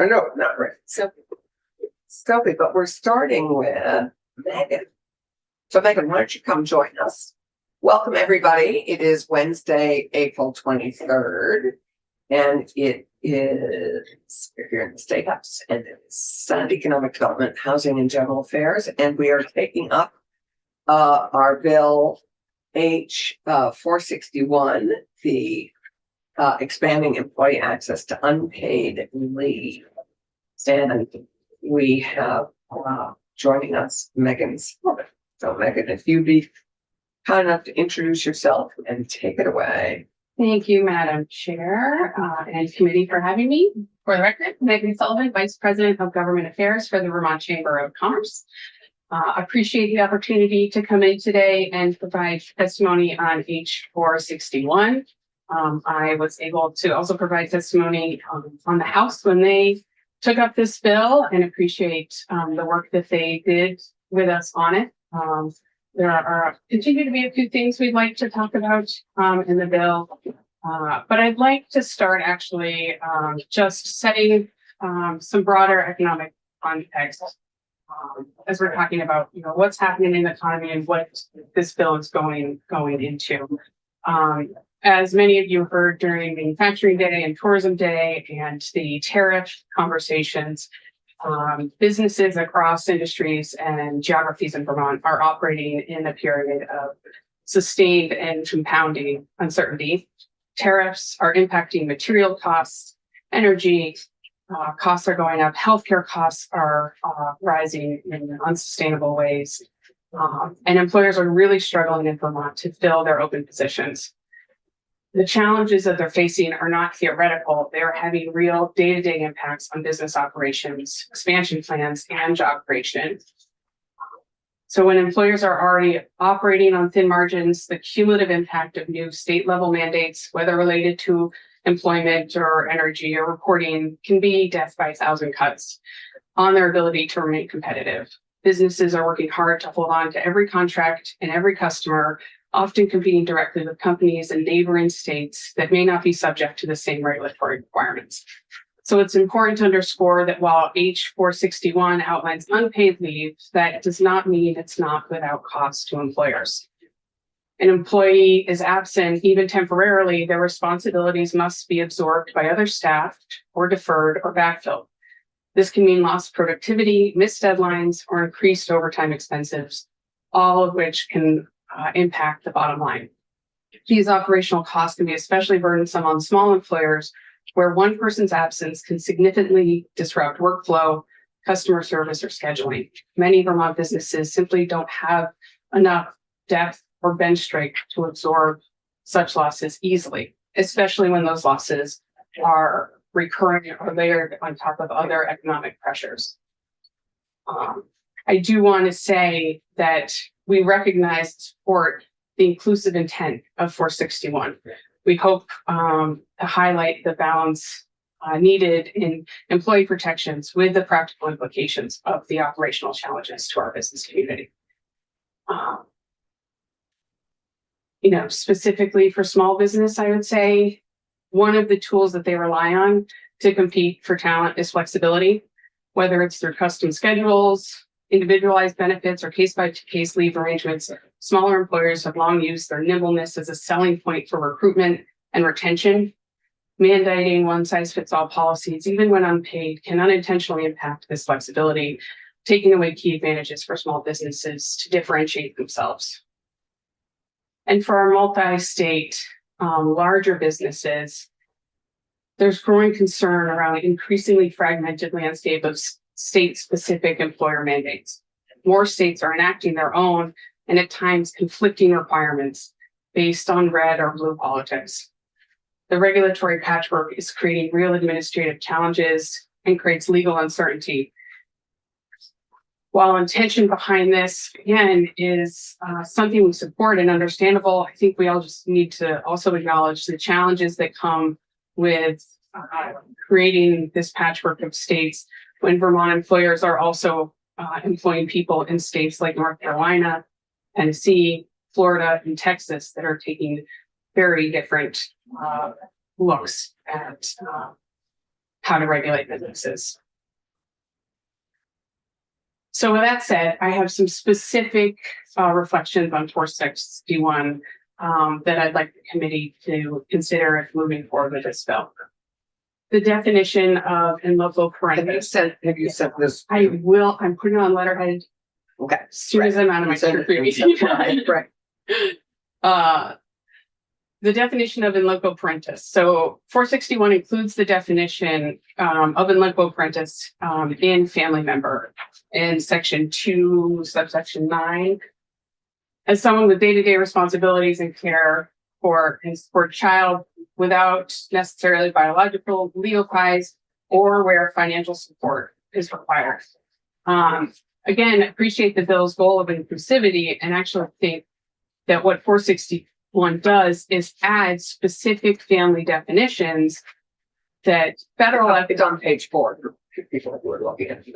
I know, not right. Sophie, but we're starting with Megan. So Megan, why don't you come join us? Welcome everybody. It is Wednesday, April 23rd, and it is, we're here in the State House, and it's Senate Economic Development, Housing and General Affairs, and we are taking up our bill H 461, the expanding employee access to unpaid leave. And we have joining us Megan Sullivan. So Megan, if you'd be kind enough to introduce yourself and take it away. Thank you, Madam Chair and committee for having me. For the record, Megan Sullivan, Vice President of Government Affairs for the Vermont Chamber of Commerce. Appreciate the opportunity to come in today and provide testimony on H 461. I was able to also provide testimony on the House when they took up this bill, and appreciate the work that they did with us on it. There are continue to be a few things we'd like to talk about in the bill, but I'd like to start actually just setting some broader economic context as we're talking about what's happening in the economy and what this bill is going into. As many of you heard during Manufacturing Day and Tourism Day and the tariff conversations, businesses across industries and geographies in Vermont are operating in a period of sustained and compounding uncertainty. Tariffs are impacting material costs, energy costs are going up, healthcare costs are rising in unsustainable ways, and employers are really struggling in Vermont to fill their open positions. The challenges that they're facing are not theoretical. They are having real day-to-day impacts on business operations, expansion plans, and job creation. So when employers are already operating on thin margins, the cumulative impact of new state-level mandates, whether related to employment or energy or reporting, can be death by a thousand cuts on their ability to remain competitive. Businesses are working hard to hold on to every contract and every customer, often competing directly with companies in neighboring states that may not be subject to the same regulatory requirements. So it's important to underscore that while H 461 outlines unpaid leave, that does not mean it's not without cost to employers. An employee is absent, even temporarily, their responsibilities must be absorbed by other staff or deferred or backfilled. This can mean lost productivity, missed deadlines, or increased overtime expenses, all of which can impact the bottom line. These operational costs can be especially burdensome on small employers where one person's absence can significantly disrupt workflow, customer service, or scheduling. Many Vermont businesses simply don't have enough depth or bench strength to absorb such losses easily, especially when those losses are recurring or layered on top of other economic pressures. I do want to say that we recognize and support the inclusive intent of 461. We hope to highlight the balance needed in employee protections with the practical implications of the operational challenges to our business community. Specifically for small business, I would say one of the tools that they rely on to compete for talent is flexibility, whether it's through custom schedules, individualized benefits, or case-by-case leave arrangements. Smaller employers have long used their nimbleness as a selling point for recruitment and retention. Mandating one-size-fits-all policies, even when unpaid, can unintentionally impact this flexibility, taking away key advantages for small businesses to differentiate themselves. And for our multi-state, larger businesses, there's growing concern around an increasingly fragmented landscape of state-specific employer mandates. More states are enacting their own and at times conflicting requirements based on red or blue politics. The regulatory patchwork is creating real administrative challenges and creates legal uncertainty. While intention behind this, again, is something we support and understandable, I think we all just need to also acknowledge the challenges that come with creating this patchwork of states when Vermont employers are also employing people in states like North Carolina, Tennessee, Florida, and Texas that are taking very different looks at how to regulate businesses. So with that said, I have some specific reflections on 461 that I'd like the committee to consider if moving forward with this bill. The definition of in loco parentis. Have you sent this? I will. I'm putting it on letterhead. Okay. As soon as I'm out of my secret meeting. Right. The definition of in loco parentis. So 461 includes the definition of in loco parentis in family member in section 2, subsection 9. As someone with day-to-day responsibilities and care for a child without necessarily biological legal ties or where financial support is required. Again, appreciate the bill's goal of inclusivity and actually think that what 461 does is add specific family definitions that federal. It's on page 4 for people who are looking at it.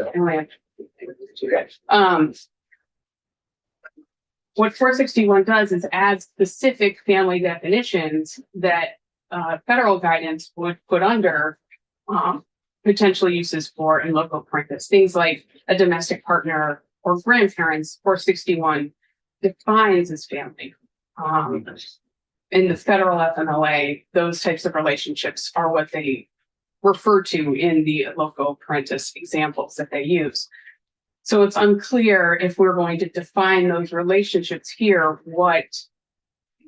What 461 does is add specific family definitions that federal guidance would put under potential uses for in loco parentis. Things like a domestic partner or grandparents. 461 defines as family. In the federal FMLA, those types of relationships are what they refer to in the loco parentis examples that they use. So it's unclear if we're going to define those relationships here, what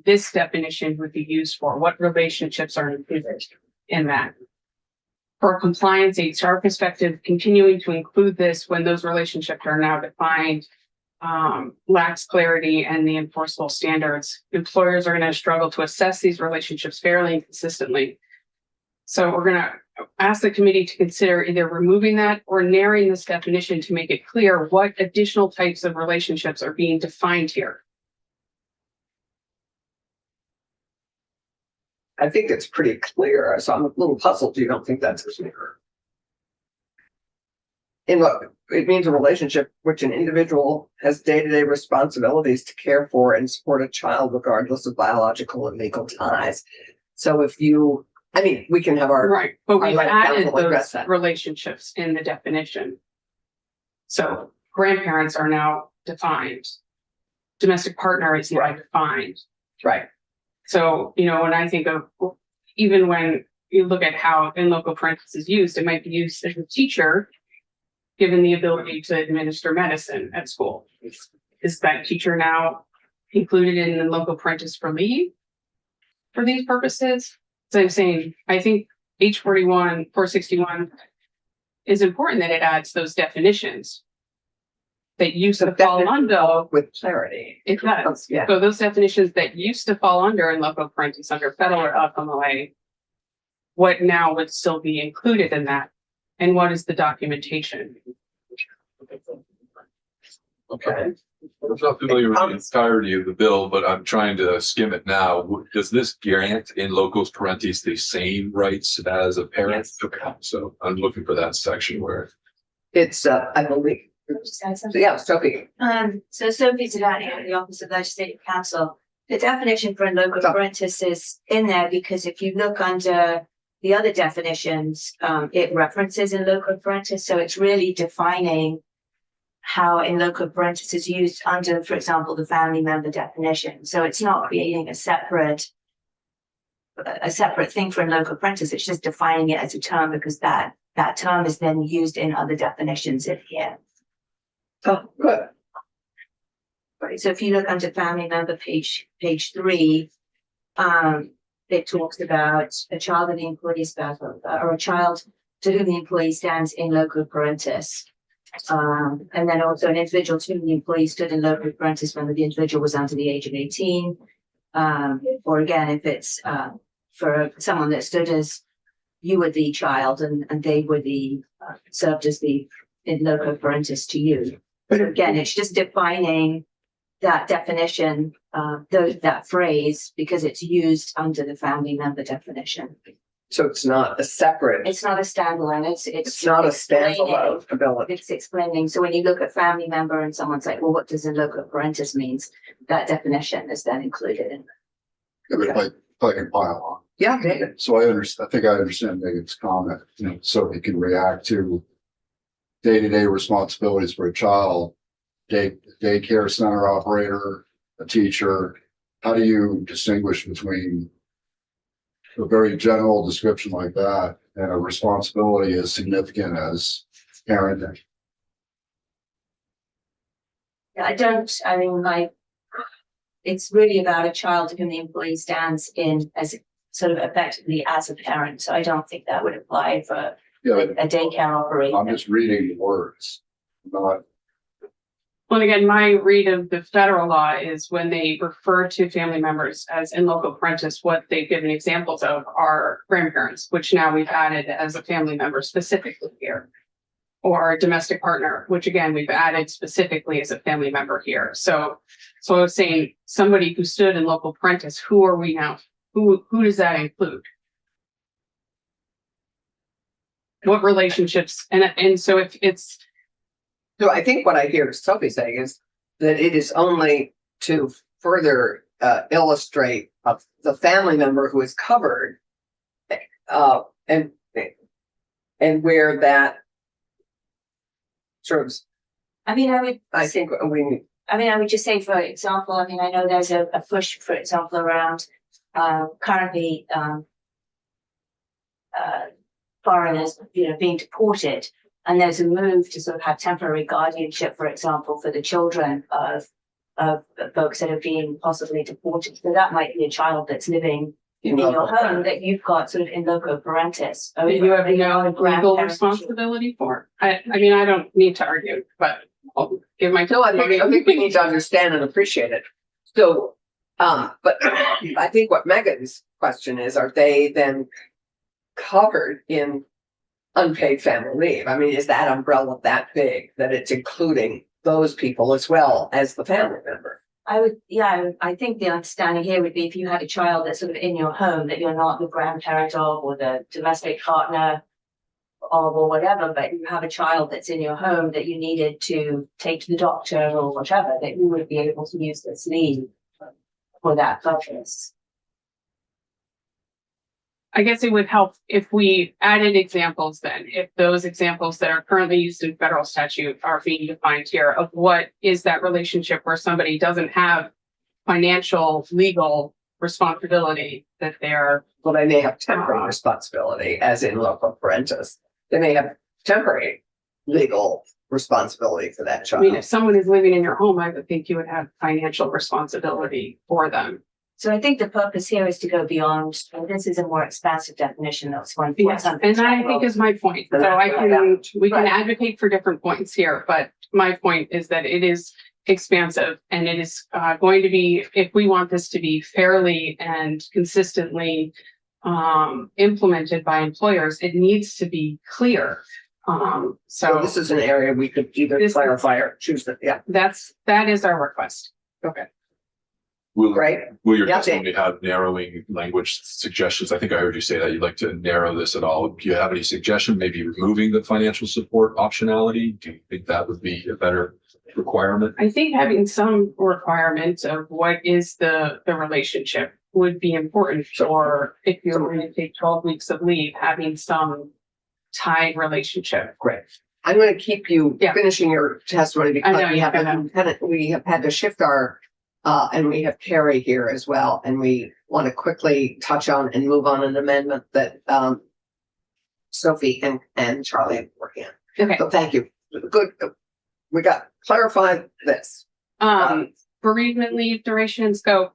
this definition would be used for, what relationships are included in that. For a compliance HR perspective, continuing to include this when those relationships are now defined lacks clarity and the enforceable standards. Employers are going to struggle to assess these relationships fairly and consistently. So we're going to ask the committee to consider either removing that or narrowing this definition to make it clear what additional types of relationships are being defined here. I think it's pretty clear, so I'm a little puzzled. You don't think that's clear? And look, it means a relationship which an individual has day-to-day responsibilities to care for and support a child regardless of biological and legal ties. So if you, I mean, we can have our right, but we've added those that. relationships in the definition. So grandparents are now defined. Domestic partner is now defined. Right. So, you know, when I think of, even when you look at how in loco parentis is used, it might be used as a teacher, given the ability to administer medicine at school. Is that teacher now included in the loco parentis for leave for these purposes? So I'm saying, I think H41, 461 is important that it adds those definitions that used to fall under with clarity. It does. Yeah. So those definitions that used to fall under in loco parentis under federal or FMLA, what now would still be included in that? And what is the documentation? Okay. I'm not familiar with the entirety of the bill, but I'm trying to skim it now. Does this grant in locos parentis the same rights as a parent? Yes. Okay, so I'm looking for that section where It's, I believe. So, yeah, Sophie. So Sophie Tadani at the Office of Legislative Counsel. The definition for in loco parentis is in there because if you look under the other definitions, it references in loco parentis. So it's really defining how in loco parentis is used under, for example, the family member definition. So it's not creating a separate thing for in loco parentis. It's just defining it as a term because that term is then used in other definitions in here. Oh, good. Right. So if you look under family member page 3, it talks about a child of the employee's spouse or a child to whom the employee stands in loco parentis. And then also an individual to whom the employee stood in loco parentis when the individual was under the age of 18. Or again, if it's for someone that stood as you were the child and they were the served as the in loco parentis to you. But again, it's just defining that definition, that phrase, because it's used under the family member definition. So it's not a separate. It's not a standalone. It's not a standalone ability. It's explaining. So when you look at family member and someone's like, well, what does in loco parentis means? That definition is then included in. If I can pile on. Yeah, David. So I think I understand Megan's comment, so he can react to day-to-day responsibilities for a child, daycare center operator, a teacher. How do you distinguish between a very general description like that and a responsibility as significant as parenting? I mean, like, it's really about a child whom the employee stands in as sort of effectively as a parent. So I don't think that would apply for Yeah, a daycare operator. I'm just reading the words, not. Well, again, my read of the federal law is when they refer to family members as in loco parentis, what they've given examples of are grandparents, which now we've added as a family member specifically here. Or a domestic partner, which again, we've added specifically as a family member here. So I was saying somebody who stood in loco parentis, who are we now? Who does that include? What relationships? And so if it's. So I think what I hear Sophie saying is that it is only to further illustrate the family member who is covered, and where that sort of. I would just say, for example, I know there's a push, for example, around currently foreigners, being deported. And there's a move to sort of have temporary guardianship, for example, for the children of folks that are being possibly deported. So that might be a child that's living in your home that you've got sort of in loco parentis. You have no legal responsibility for. I mean, I don't need to argue, but I'll give my. No, I think we need to understand and appreciate it. So, but I think what Megan's question is, are they then covered in unpaid family leave? I mean, is that umbrella that big that it's including those people as well as the family member? I think the understanding here would be if you had a child that's sort of in your home that you're not the grandparent of or the domestic partner of or whatever, but you have a child that's in your home that you needed to take to the doctor or whatever, that you would be able to use this leave for that purpose. I guess it would help if we added examples then, if those examples that are currently used in federal statute are being defined here of what is that relationship where somebody doesn't have financial, legal responsibility that they're. Well, they may have temporary responsibility, as in loco parentis. They may have temporary legal responsibility for that child. I mean, if someone is living in your home, I would think you would have financial responsibility for them. So I think the purpose here is to go beyond, and this is a more expansive definition. That's one. Yes, and that I think is my point. So we can advocate for different points here, but my point is that it is expansive and it is going to be, if we want this to be fairly and consistently implemented by employers, it needs to be clear. So this is an area we could either clarify or choose that. Yeah, that is our request. Okay. Will your Yeah, testimony have narrowing language suggestions? I think I heard you say that you'd like to narrow this at all. Do you have any suggestion, maybe removing the financial support optionality? Do you think that would be a better requirement? I think having some requirement of what is the relationship would be important. Or if you're going to take 12 weeks of leave, having some tied relationship. great. I'm going to keep you finishing your testimony because we have had to shift our and we have Carrie here as well, and we want to quickly touch on and move on an amendment that Sophie and Charlie are working on. Okay. So thank you. Good. We got clarified this. Bereavement leave duration and scope.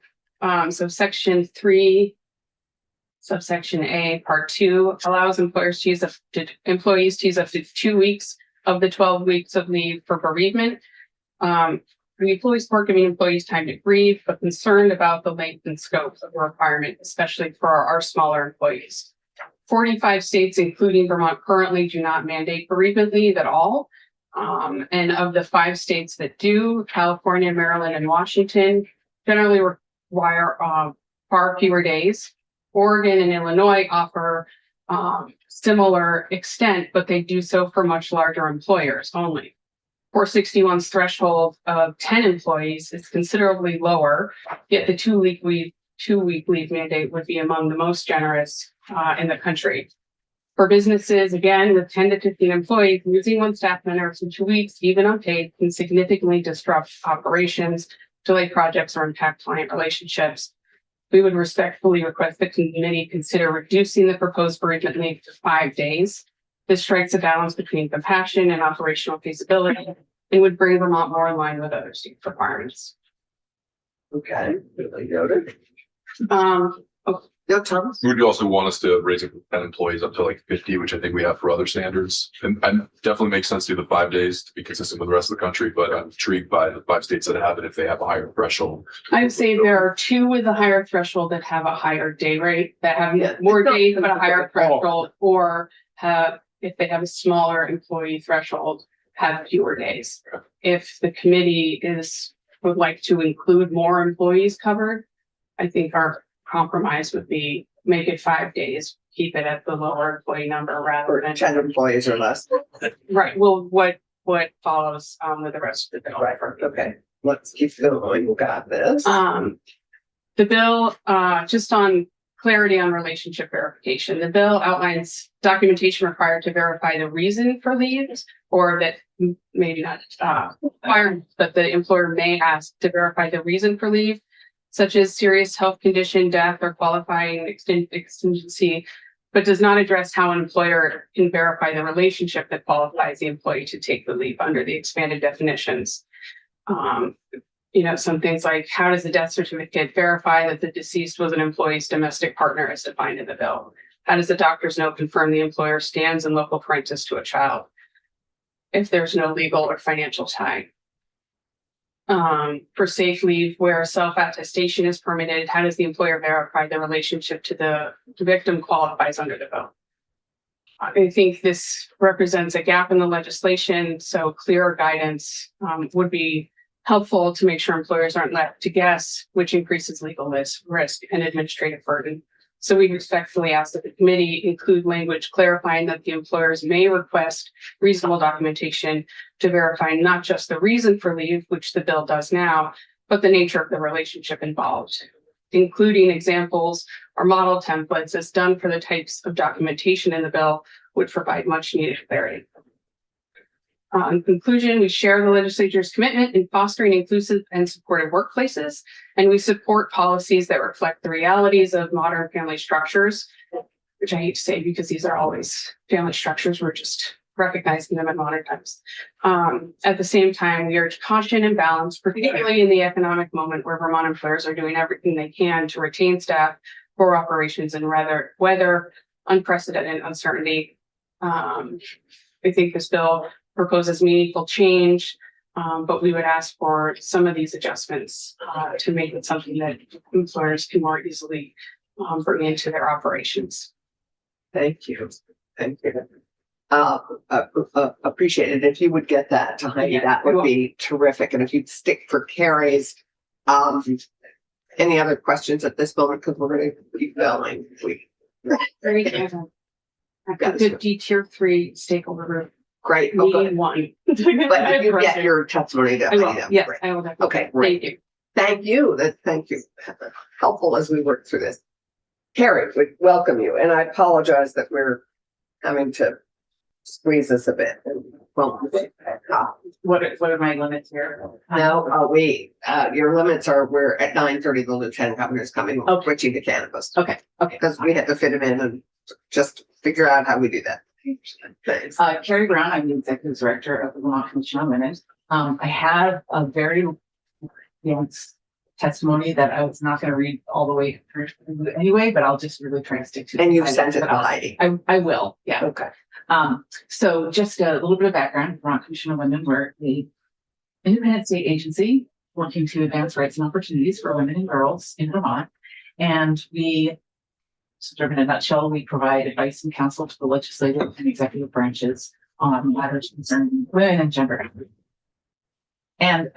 So section 3, subsection A, part 2 allows employees to use up to 2 weeks of the 12 weeks of leave for bereavement. The employees support giving employees time to grieve, but concerned about the length and scope of the requirement, especially for our smaller employees. 45 states, including Vermont, currently do not mandate bereavement leave at all. And of the 5 states that do, California, Maryland, and Washington generally require far fewer days. Oregon and Illinois offer similar extent, but they do so for much larger employers only. 461's threshold of 10 employees is considerably lower, yet the 2 2-week leave mandate would be among the most generous in the country. For businesses, again, with 10 to 15 employees, losing one staff member for 2 weeks, even unpaid, can significantly disrupt operations, delay projects, or impact client relationships. We would respectfully request the committee consider reducing the proposed bereavement leave to 5 days. This strikes a balance between compassion and operational feasibility and would bring Vermont more in line with other state requirements. Okay, really noted. No, Thomas? Would you also want us to raise it from 10 employees up to like 50, which I think we have for other standards? And definitely makes sense to do the 5 days to be consistent with the rest of the country, but I'm intrigued by the 5 states that have it if they have a higher threshold. I would say there are 2 with a higher threshold that have a higher day rate, that have more days but a higher threshold, or have, if they have a smaller employee threshold, have fewer days. If the committee would like to include more employees covered, I think our compromise would be make it 5 days, keep it at the lower employee number rather Or than 10 employees or less. right. Well, what follows with the rest of the bill? Right, okay. Let's keep going. We got this. The bill, just on clarity on relationship verification, the bill outlines documentation required to verify the reason for leaves, or that maybe not required, but the employer may ask to verify the reason for leave, such as serious health condition, death, or qualifying exigency, but does not address how an employer can verify the relationship that qualifies the employee to take the leave under the expanded definitions. Some things like, how does the death certificate verify that the deceased was an employee's domestic partner as defined in the bill? How does the doctor's note confirm the employer stands in local parentis to a child if there's no legal or financial tie? For safe leave where self-attestation is permitted, how does the employer verify the relationship to the victim qualifies under the bill? I think this represents a gap in the legislation, so clearer guidance would be helpful to make sure employers aren't left to guess, which increases legal risk and administrative burden. So we respectfully ask that the committee include language clarifying that the employers may request reasonable documentation to verify not just the reason for leave, which the bill does now, but the nature of the relationship involved, including examples or model templates as done for the types of documentation in the bill would provide much needed clarity. In conclusion, we share the legislature's commitment in fostering inclusive and supportive workplaces, and we support policies that reflect the realities of modern family structures, which I hate to say because these are always family structures. We're just recognizing them in modern times. At the same time, we urge caution and balance, particularly in the economic moment where Vermont employers are doing everything they can to retain staff for operations and weather unprecedented uncertainty. I think this bill proposes meaningful change, but we would ask for some of these adjustments to make it something that employers can more easily bring into their operations. Thank you. Thank you. Appreciate it. If you would get that to Heidi, that would be terrific. And if you'd stick for Carrie's, any other questions at this moment? Because we're going to keep going. Very good. I've got the D tier 3 stakeholder group. Great. Need one. But you get your testimony to Heidi. Yes, I will definitely. Okay, great. Thank you. Thank you. Helpful as we work through this. Carrie, we welcome you. And I apologize that we're having to squeeze this a bit. Well, what are my limits here? no, your limits are, we're at 9:30, the Lieutenant Governor's coming, switching to cannabis. Okay. Because we had to fit him in and just figure out how we do that. Thanks. Carrie Brown, I'm the Executive Director of the Vermont Commission on Women. I have a very dense testimony that I was not going to read all the way through anyway, but I'll just really try to stick to it. And you sent it to Heidi. I will, yeah. Okay. So just a little bit of background, Vermont Commission on Women, we're the independent state agency working to advance rights and opportunities for women and girls in Vermont. And we, sort of in a nutshell, we provide advice and counsel to the legislative and executive branches on matters concerning women and gender equity. And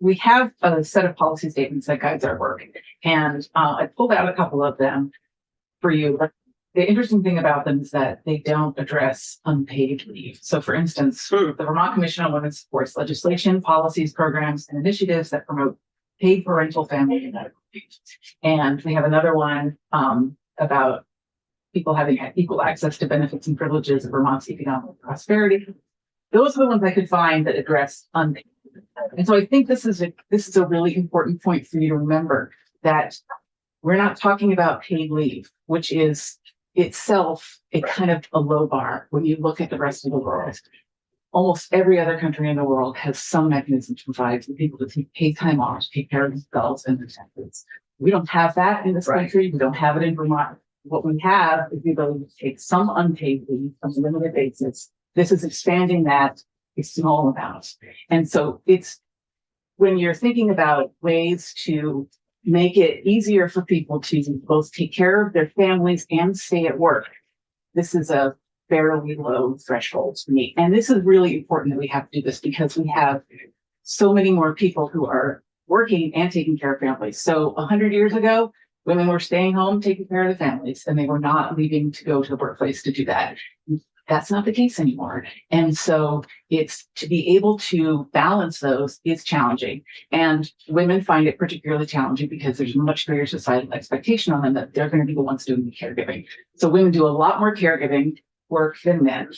we have a set of policy statements that guides our work. And I pulled out a couple of them for you. But the interesting thing about them is that they don't address unpaid leave. So for instance, the Vermont Commission on Women supports legislation, policies, programs, and initiatives that promote paid parental family and medical leave. And we have another one about people having equal access to benefits and privileges of Vermont's economic prosperity. Those are the ones I could find that address unpaid. And so I think this is a really important point for you to remember, that we're not talking about paid leave, which is itself a kind of a low bar when you look at the rest of the world. Almost every other country in the world has some mechanism to provide for people to take paid time off, to take care of themselves and their families. We don't have that in this country. We don't have it in Vermont. What we have is the ability to take some unpaid leave on a limited basis. This is expanding that a small amount. And so it's when you're thinking about ways to make it easier for people to both take care of their families and stay at work, this is a fairly low threshold to meet. And this is really important that we have to do this because we have so many more people who are working and taking care of families. So 100 years ago, women were staying home, taking care of the families, and they were not leaving to go to the workplace to do that. That's not the case anymore. And so it's to be able to balance those is challenging. And women find it particularly challenging because there's much greater societal expectation on them that they're going to be the ones doing the caregiving. So women do a lot more caregiving work than men.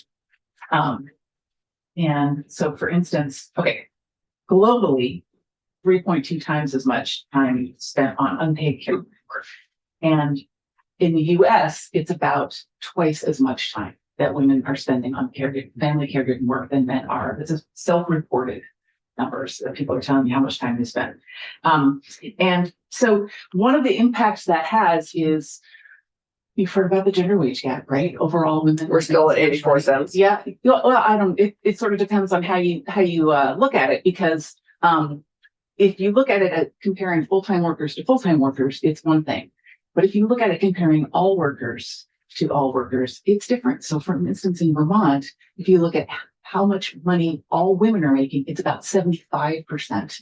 And so for instance, globally, 3.2 times as much time spent on unpaid care work. And in the US, it's about twice as much time that women are spending on family caregiving work than men are. This is self-reported numbers that people are telling me how much time they spend. And so one of the impacts that has is, you've heard about the gender wage gap, right? Overall, women. We're still at 84 cents. Yeah. Well, it sort of depends on how you look at it, because if you look at it as comparing full-time workers to full-time workers, it's one thing. But if you look at it comparing all workers to all workers, it's different. So for instance, in Vermont, if you look at how much money all women are making, it's about 75%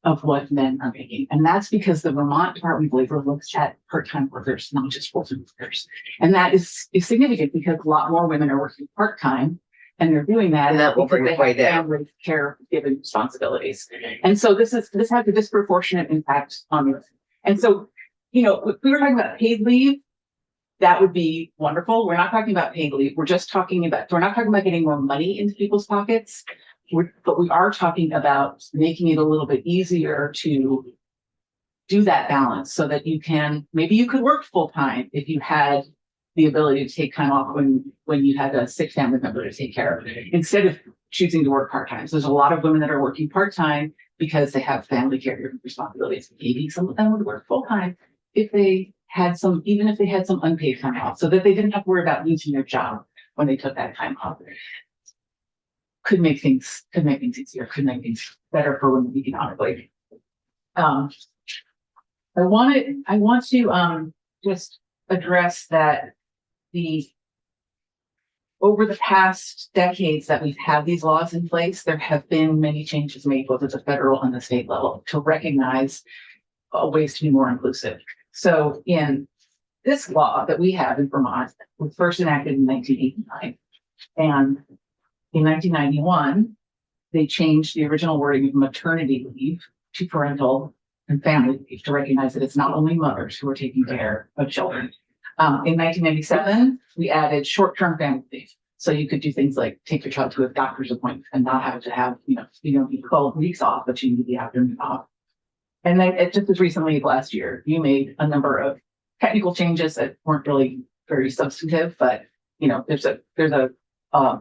of what men are making. And that's because the Vermont Department of Labor looks at part-time workers, not just full-time workers. And that is significant because a lot more women are working part-time, and they're doing that. And that will bring it way down. Family care given responsibilities. And so this has a disproportionate impact on this. And so, if we were talking about paid leave, that would be wonderful. We're not talking about paid leave. We're not talking about getting more money into people's pockets. But we are talking about making it a little bit easier to do that balance so that maybe you could work full time if you had the ability to take time off when you had a sick family member to take care of, instead of choosing to work part-time. So there's a lot of women that are working part-time because they have family caregiving responsibilities. Maybe some of them would work full-time if they had some unpaid time off, so that they didn't have to worry about losing their job when they took that time off. Could make things easier, could make things better for women economically. I want to just address that over the past decades that we've had these laws in place, there have been many changes made both at the federal and the state level to recognize ways to be more inclusive. So in this law that we have in Vermont was first enacted in 1989, and in 1991, they changed the original wording of maternity leave to parental and family leave to recognize that it's not only mothers who are taking care of children. In 1997, we added short-term family leave. So you could do things like take your child to a doctor's appointment and not have to have, 12 weeks off, but you need the afternoon off. And then just as recently last year, you made a number of technical changes that weren't really very substantive, but there's a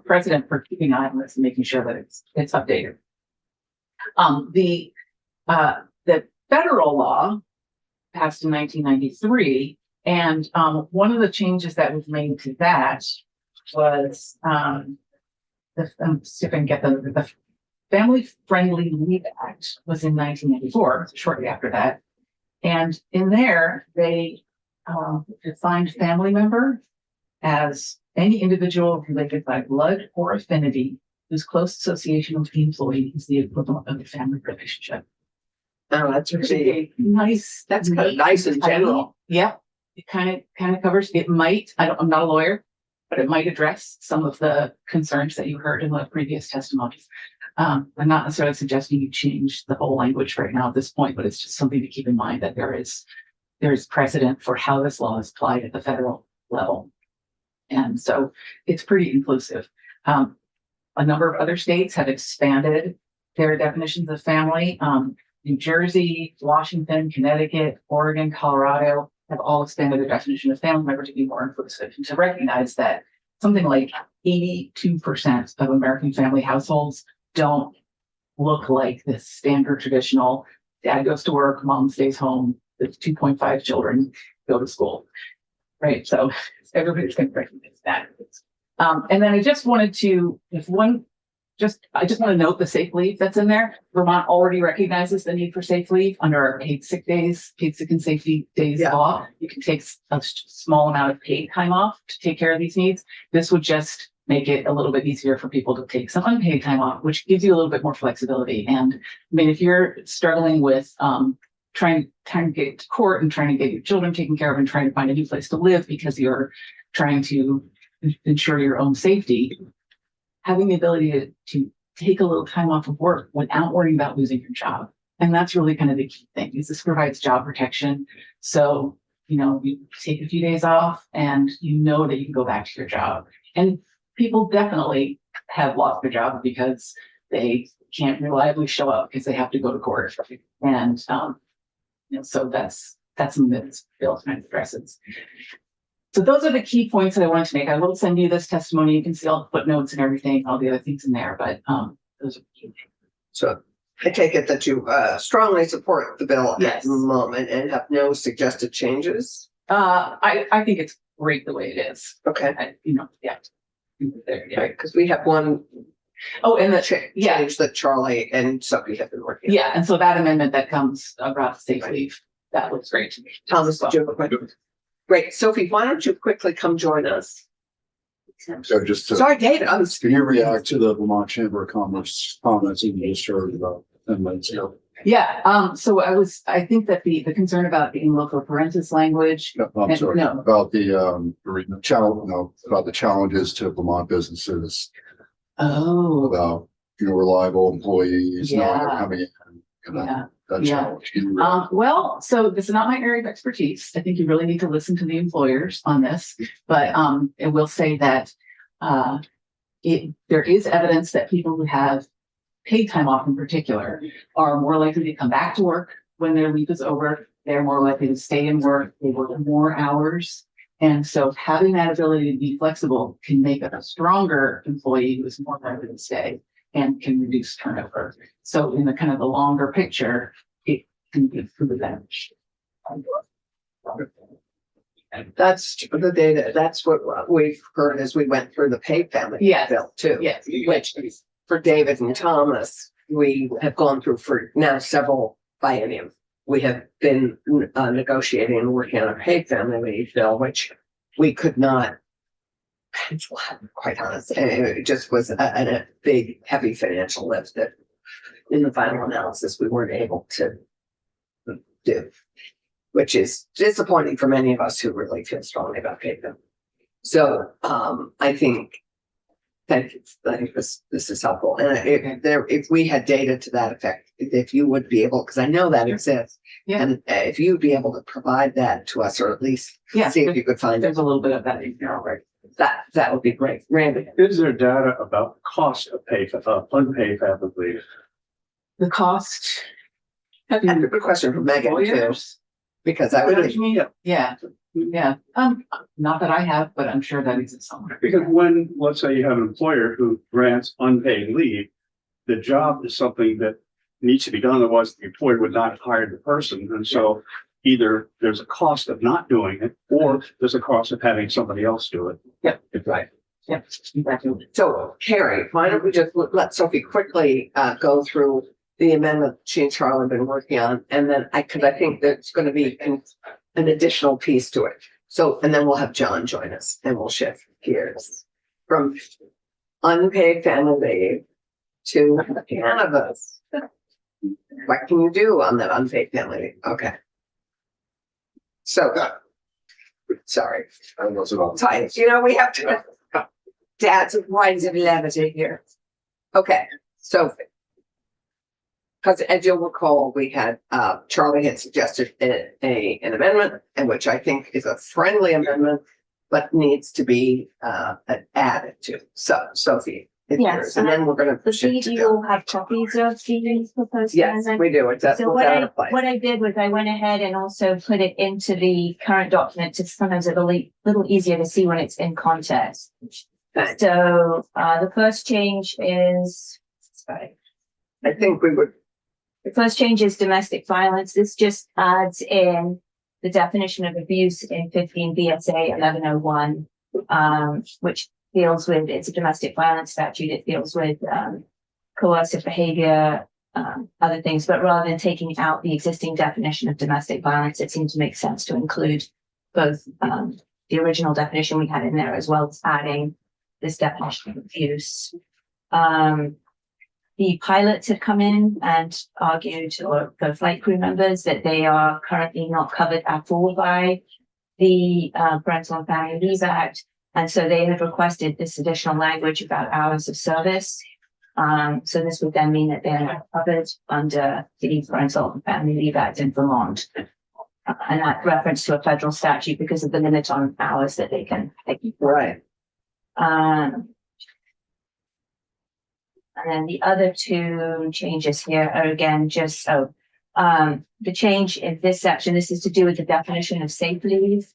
precedent for keeping an eye on this and making sure that it's updated. The federal law passed in 1993, and one of the changes that was made to that was see if I can get the Family Friendly Leave Act was in 1994, shortly after that. And in there, they defined family member as any individual related by blood or affinity whose close association with the employee is the equivalent of a family relationship. Oh, that's really nice. That's kind of nice in general. Yeah. It kind of covers, it might, I'm not a lawyer, but it might address some of the concerns that you heard in the previous testimonies. I'm not necessarily suggesting you change the whole language right now at this point, but it's just something to keep in mind that there is precedent for how this law is applied at the federal level. And so it's pretty inclusive. A number of other states have expanded their definitions of family. New Jersey, Washington, Connecticut, Oregon, Colorado have all expanded their definition of family member to be more inclusive and to recognize that something like 82% of American family households don't look like this standard traditional dad goes to work, mom stays home, the 2.5 children go to school, right? So everybody's going to recognize that. And then I just wanted to, I just want to note the safe leave that's in there. Vermont already recognizes the need for safe leave under our paid sick days, paid sick and safety days law. You can take a small amount of paid time off to take care of these needs. This would just make it a little bit easier for people to take some unpaid time off, which gives you a little bit more flexibility. And I mean, if you're struggling with trying to get to court and trying to get your children taken care of and trying to find a new place to live because you're trying to ensure your own safety, having the ability to take a little time off of work without worrying about losing your job. And that's really kind of the key thing, is this provides job protection. So, you take a few days off and you know that you can go back to your job. And people definitely have lost their job because they can't reliably show up because they have to go to court. And, so that's something that this bill kind of addresses. So those are the key points that I wanted to make. I will send you this testimony. You can see all the footnotes and everything, all the other things in there, but those are the key things. So I take it that you strongly support the bill at Yes. the moment and have no suggested changes? I think it's great the way it is. Okay, Yeah. There, yeah. right, because we have one Oh, and the change that Charlie and Sophie have been working on. yeah, and so that amendment that comes about safe leave, that looks great to me. Thomas, did you have a question? Great. Sophie, why don't you quickly come join us? So just to, Sorry, David, can you react to the Vermont Chamber of Commerce comments that you just heard about 10 minutes ago? Yeah, so I think that the concern about the in loco parentis language. No, I'm sorry, No. about the about the challenges to Vermont businesses, Oh, about, reliable employees, not Yeah. coming in, yeah. that Yeah. challenge. Can you react? Well, so this is not my area of expertise. I think you really need to listen to the employers on this, but I will say that there is evidence that people who have paid time off in particular are more likely to come back to work when their leave is over. They're more likely to stay in work. They work more hours. And so having that ability to be flexible can make a stronger employee who is more likely to stay and can reduce turnover. So in the kind of the longer picture, it can be proven that. That's the data. That's what we've heard as we went through the paid family Yes. bill too. Yes. Which for David and Thomas, we have gone through for now several bienniums. We have been negotiating and working on a paid family leave bill, which we could not, quite honest. It just was a big, heavy financial lift that in the final analysis, we weren't able to do, which is disappointing for many of us who really feel strongly about paid family. So I think this is helpful. And if we had data to that effect, if you would be able, because I know that exists, Yeah. and if you'd be able to provide that to us, or at least Yeah. see if you could find it, There's a little bit of that in here already. that would be great. Randy, Is there data about the cost of unpaid family leave? The cost. I have a good question for Megan too, Employers? because I would. Yeah. Not that I have, but I'm sure that exists somewhere. Because when, let's say you have an employer who grants unpaid leave, the job is something that needs to be done, otherwise the employer would not hire the person. And so either there's a cost of not doing it, or there's a cost of having somebody else do it. Yep. Right. Yep. Exactly. So Carrie, why don't we just let Sophie quickly go through the amendment she and Charlie have been working on, and then I think there's going to be an additional piece to it. So, and then we'll have John join us and we'll shift gears from unpaid family leave to cannabis. What can you do on that unpaid family leave? Okay. So, sorry. I was about Tight. We have to Dad's wines of levity here. Okay, Sophie. Because as you'll recall, we had, Charlie had suggested an amendment, and which I think is a friendly amendment, but needs to be, added to. So, Sophie, it's Yes, yours, and then we're gonna The shift to you Bill. will have copies of these proposed Yes, amendments. we do. It's that, So was out of place. what I did was I went ahead and also put it into the current document to sometimes it's a little easier to see when it's in context. Okay. So, the first change is, sorry. I think we would, The first change is domestic violence. This just adds in the definition of abuse in 15 BSA 1101, which deals with, it's a domestic violence statute. It deals with, coercive behavior, other things, but rather than taking out the existing definition of domestic violence, it seemed to make sense to include both, the original definition we had in there as well as adding this definition of abuse. The pilots had come in and argued, or the flight crew members, that they are currently not covered at all by the Parental and Family Leave Act. And so they had requested this additional language about hours of service. So this would then mean that they're not covered under the Parental and Family Leave Act in Vermont. And that reference to a federal statute because of the limit on hours that they can take. right. And then the other two changes here are again, just, the change in this section, this is to do with the definition of safe leave.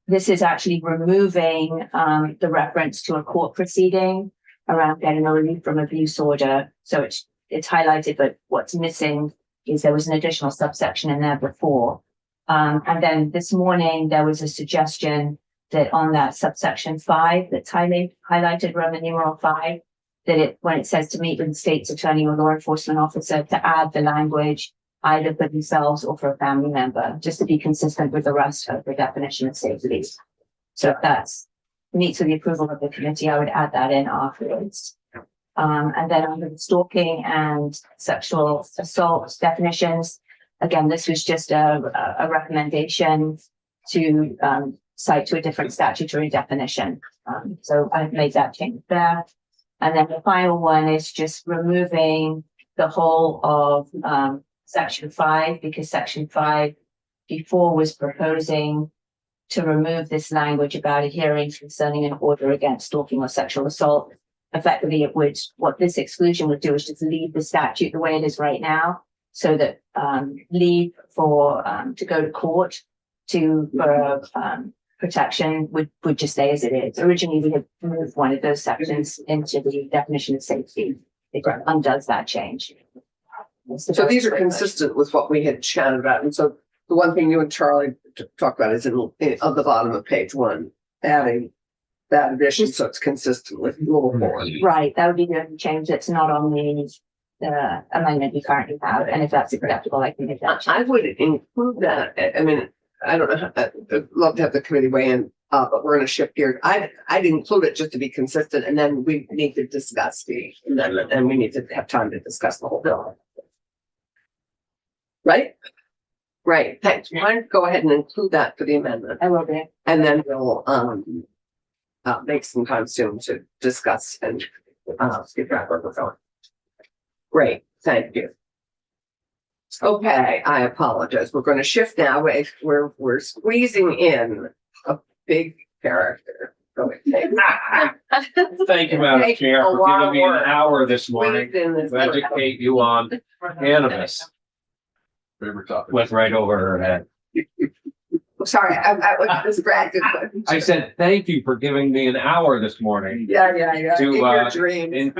This is actually removing, the reference to a court proceeding around getting a relief from abuse order. So it's highlighted, but what's missing is there was an additional subsection in there before. And then this morning, there was a suggestion that on that subsection 5, that's highlighted Roman numeral 5, that when it says to meet with the state's attorney or law enforcement officer, to add the language either for themselves or for a family member, just to be consistent with the rest of the definition of safe leave. So if that's meets with the approval of the committee, I would add that in afterwards. And then under the stalking and sexual assault definitions, again, this was just a recommendation to cite to a different statutory definition. So I've made that change there. And then the final one is just removing the whole of section 5, because section 5 before was proposing to remove this language about a hearing concerning an order against stalking or sexual assault. Effectively, what this exclusion would do is just leave the statute the way it is right now, so that leave for to go to court for protection would just stay as it is. Originally, we had moved one of those sections into the definition of safety. It undoes that change. So these are consistent with what we had chatted about. And so the one thing you and Charlie talked about is on the bottom of page 1, adding that addition so it's consistent with rule 4. Right, that would be the only change that's not on the amendment we currently have. And if that's acceptable, I can make that change. I would include that. I mean, I don't know. I'd love to have the committee weigh in, but we're going to shift gears. I'd include it just to be consistent, and then we need to discuss the amendment, and we need to have time to discuss the whole bill. Right? Right. Thanks. Why don't you go ahead and include that for the amendment, I will be. and then we'll make some time soon to discuss and get back where we're going. Great. Thank you. Okay, I apologize. We're going to shift now. We're squeezing in a big character. Go ahead. Thank you, Madam Take Chair, a for lot giving of me an work. hour this morning Squeezed in this to educate you on cannabis. Favorite topic. Went right over her head. Sorry, I was distracted. I said, thank you for giving me an hour this morning Yeah. to, In your dreams.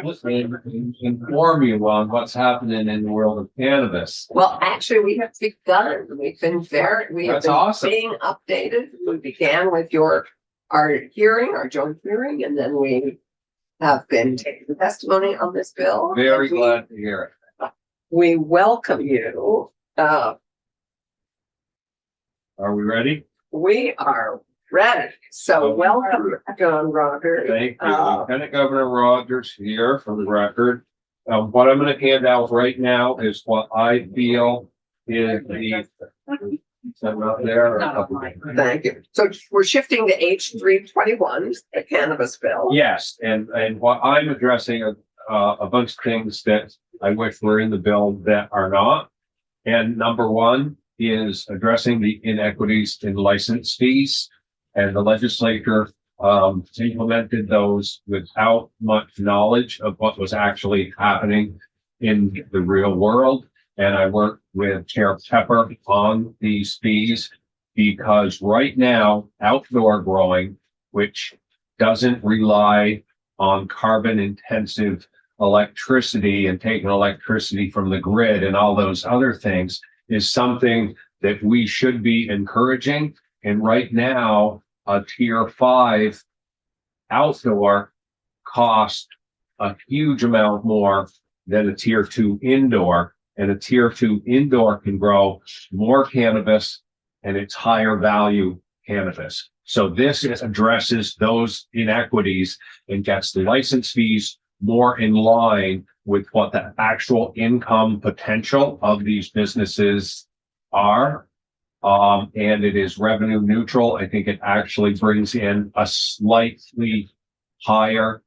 inform you on what's happening in the world of cannabis. Well, actually, we have begun. We've been we have That's been awesome. being updated. We began with our joint hearing, and then we have been taking testimony on this bill. Very And glad to hear it. We welcome you. Are we ready? We are ready. So welcome, John Roger. Thank you. Lieutenant Governor Rogers here for the record. What I'm going to hand out right now is what I feel is the Something up there. Not online. Thank you. So we're shifting to H 321, the cannabis bill. Yes, and what I'm addressing a bunch of things that I wish were in the bill that are not. And number one is addressing the inequities in license fees. And the legislature implemented those without much knowledge of what was actually happening in the real world. And I worked with Chair Pepper on these fees because right now, outdoor growing, which doesn't rely on carbon intensive electricity and taking electricity from the grid and all those other things, is something that we should be encouraging. And right now, a tier 5 outdoor costs a huge amount more than a tier 2 indoor. And a tier 2 indoor can grow more cannabis and it's higher value cannabis. So this addresses those inequities and gets the license fees more in line with what the actual income potential of these businesses are. And it is revenue neutral. I think it actually brings in a slightly higher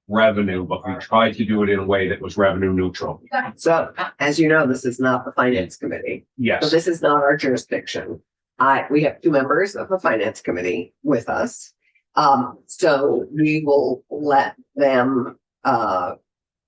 revenue, but we tried to do it in a way that was revenue neutral. So as you know, this is not the finance committee. So Yes, this is not our jurisdiction. We have 2 members of the finance committee with us. So we will let them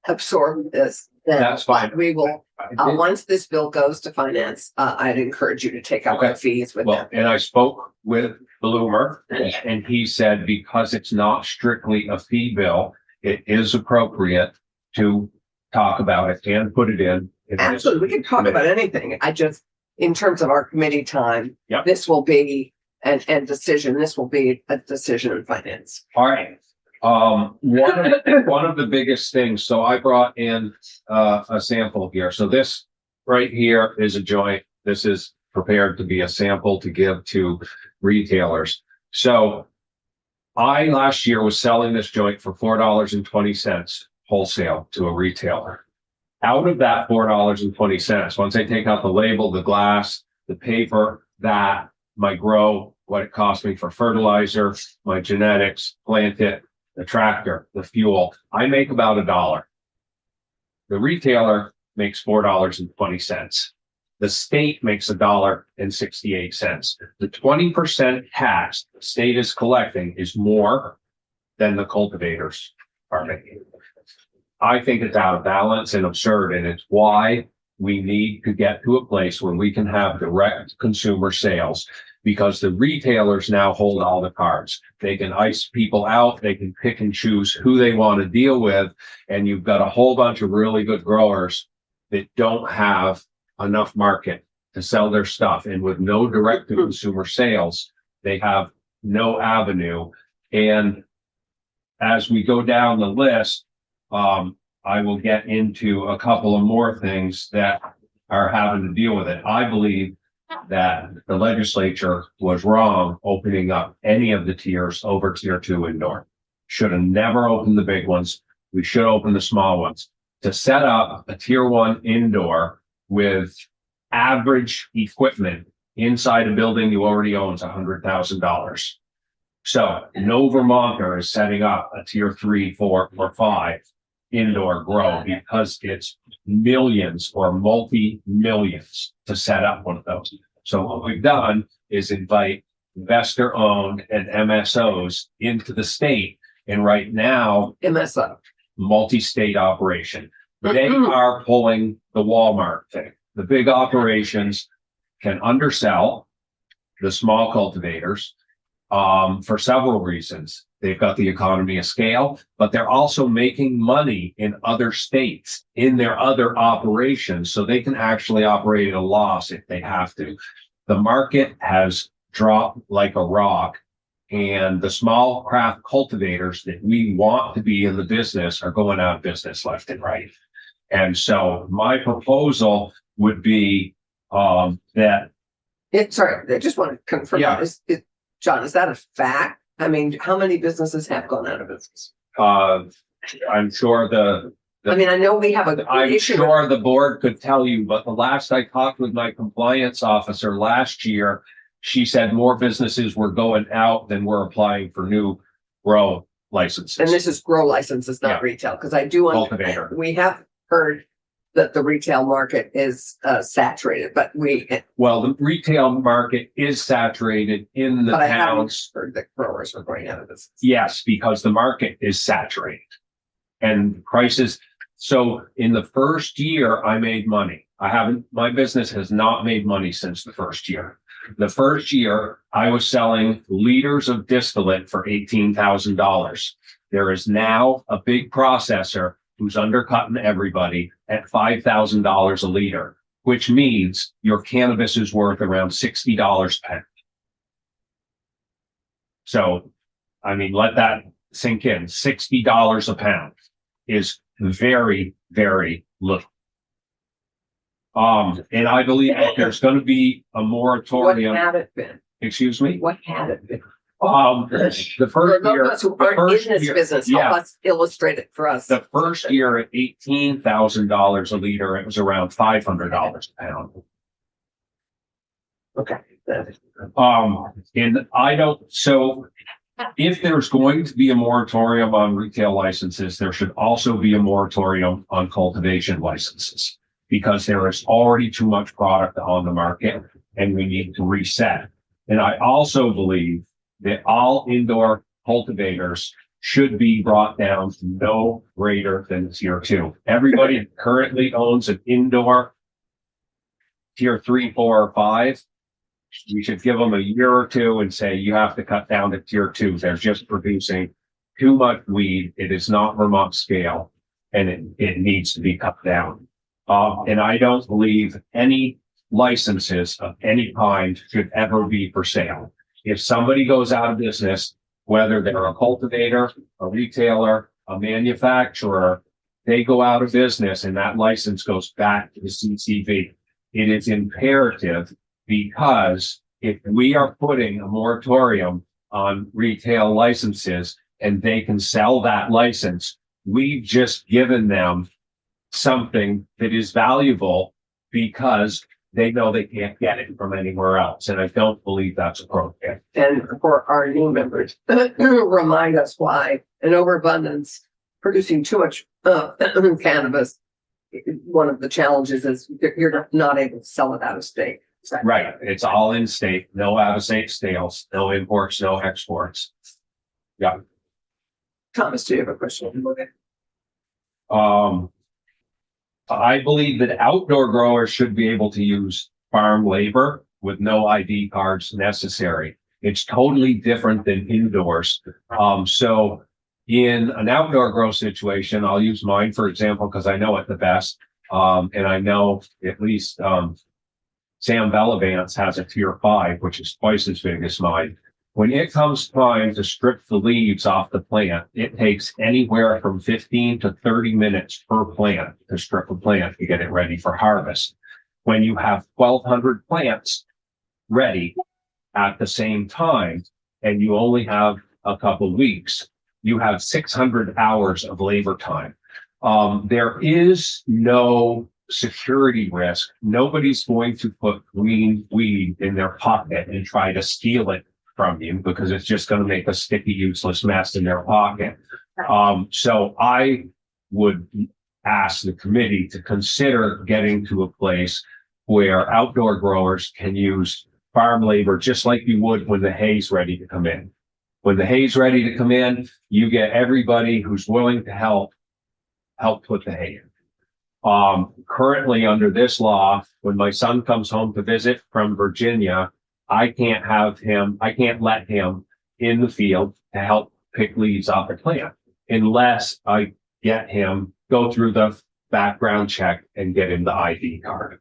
absorb this. Then That's fine. We will, once this bill goes to finance, I'd encourage you to take out the Okay. fees with Well, them. and I spoke with Bloomer and he said, because it's not strictly a fee bill, it is appropriate to talk about it and put it in. Absolutely, we can talk about anything. I just, in terms of our committee time, Yep. this will be and decision, this will be a decision in finance. All right. One of the biggest things, so I brought in a sample here. So this right here is a joint. This is prepared to be a sample to give to retailers. So I last year was selling this joint for $4.20 wholesale to a retailer. Out of that $4.20, once I take out the label, the glass, the paper, that, my grow, what it cost me for fertilizer, my genetics, plant it, the tractor, the fuel, I make about $1. The retailer makes $4.20. The state makes $1.68. The 20% tax the state is collecting is more than the cultivators are making. I think it's out of balance and absurd, and it's why we need to get to a place where we can have direct consumer sales, because the retailers now hold all the cards. They can ice people out. They can pick and choose who they want to deal with. And you've got a whole bunch of really good growers that don't have enough market to sell their stuff. And with no direct to consumer sales, they have no avenue. And as we go down the list, I will get into a couple of more things that are having to deal with it. I believe that the legislature was wrong opening up any of the tiers over tier 2 indoor. Should have never opened the big ones. We should open the small ones. To set up a tier 1 indoor with average equipment inside a building you already own is $100,000. So no Vermonter is setting up a tier 3, 4, or 5 indoor grow because it's millions or multi-millions to set up one of those. So what we've done is invite investor owned and MSOs into the state. And right now, MSO. multi-state operation, they are pulling the Walmart thing. The big operations can undersell the small cultivators for several reasons. They've got the economy of scale, but they're also making money in other states in their other operations. So they can actually operate at a loss if they have to. The market has dropped like a rock, and the small craft cultivators that we want to be in the business are going out of business left and right. And so my proposal would be that. Sorry, I just want to confirm. Yeah. John, is that a fact? I mean, how many businesses have gone out of business? I'm sure the I mean, I know we have a. I'm sure the board could tell you, but the last I talked with my compliance officer last year, she said more businesses were going out than were applying for new grow licenses. And this is grow licenses, not Yeah. retail, because I do understand, Cultivator. we have heard that the retail market is saturated, but Well, the retail market is saturated in the but I haven't towns. heard that growers are going out of business. Yes, because the market is saturated. And prices, so in the first year, I made money. My business has not made money since the first year. The first year, I was selling liters of distillate for $18,000. There is now a big processor who's undercutting everybody at $5,000 a liter, which means your cannabis is worth around $60 a pound. So, I mean, let that sink in. $60 a pound is very, very little. And I believe that there's going to be a What moratorium. had it been? Excuse me. What had it been? The For first those year, of us who the aren't first in this year- business, yeah. help us illustrate it for us. the first year at $18,000 a liter, it was around $500 a pound. Okay. And I don't, so if there's going to be a moratorium on retail licenses, there should also be a moratorium on cultivation licenses, because there is already too much product on the market and we need to reset. And I also believe that all indoor cultivators should be brought down to no greater than tier 2. Everybody currently owns an indoor tier 3, 4, or 5. We should give them a year or two and say, you have to cut down to tier 2. They're just producing too much weed. It is not Vermont scale, and it needs to be cut down. And I don't believe any licenses of any kind should ever be for sale. If somebody goes out of business, whether they're a cultivator, a retailer, a manufacturer, they go out of business and that license goes back to the CCV. It is imperative, because if we are putting a moratorium on retail licenses and they can sell that license, we've just given them something that is valuable because they know they can't get it from anywhere else. And I don't believe that's appropriate. And for our new members, remind us why an overabundance producing too much cannabis, one of the challenges is you're not able to sell it out of state. Right. It's all in state, no out of state sales, no imports, no exports. Yeah. Thomas, do you have a question? I believe that outdoor growers should be able to use farm labor with no ID cards necessary. It's totally different than indoors. So in an outdoor grow situation, I'll use mine, for example, because I know it the best. And I know at least, Sam Bellavance has a tier 5, which is twice as big as mine. When it comes time to strip the leaves off the plant, it takes anywhere from 15 to 30 minutes per plant to strip a plant to get it ready for harvest. When you have 1,200 plants ready at the same time, and you only have a couple weeks, you have 600 hours of labor time. There is no security risk. Nobody's going to put green weed in their pocket and try to steal it from you, because it's just going to make a sticky, useless mess in their pocket. So I would ask the committee to consider getting to a place where outdoor growers can use farm labor just like you would when the hay's ready to come in. When the hay's ready to come in, you get everybody who's willing to help put the hay in. Currently under this law, when my son comes home to visit from Virginia, I can't let him in the field to help pick leaves off the plant unless I get him, go through the background check and get him the ID card.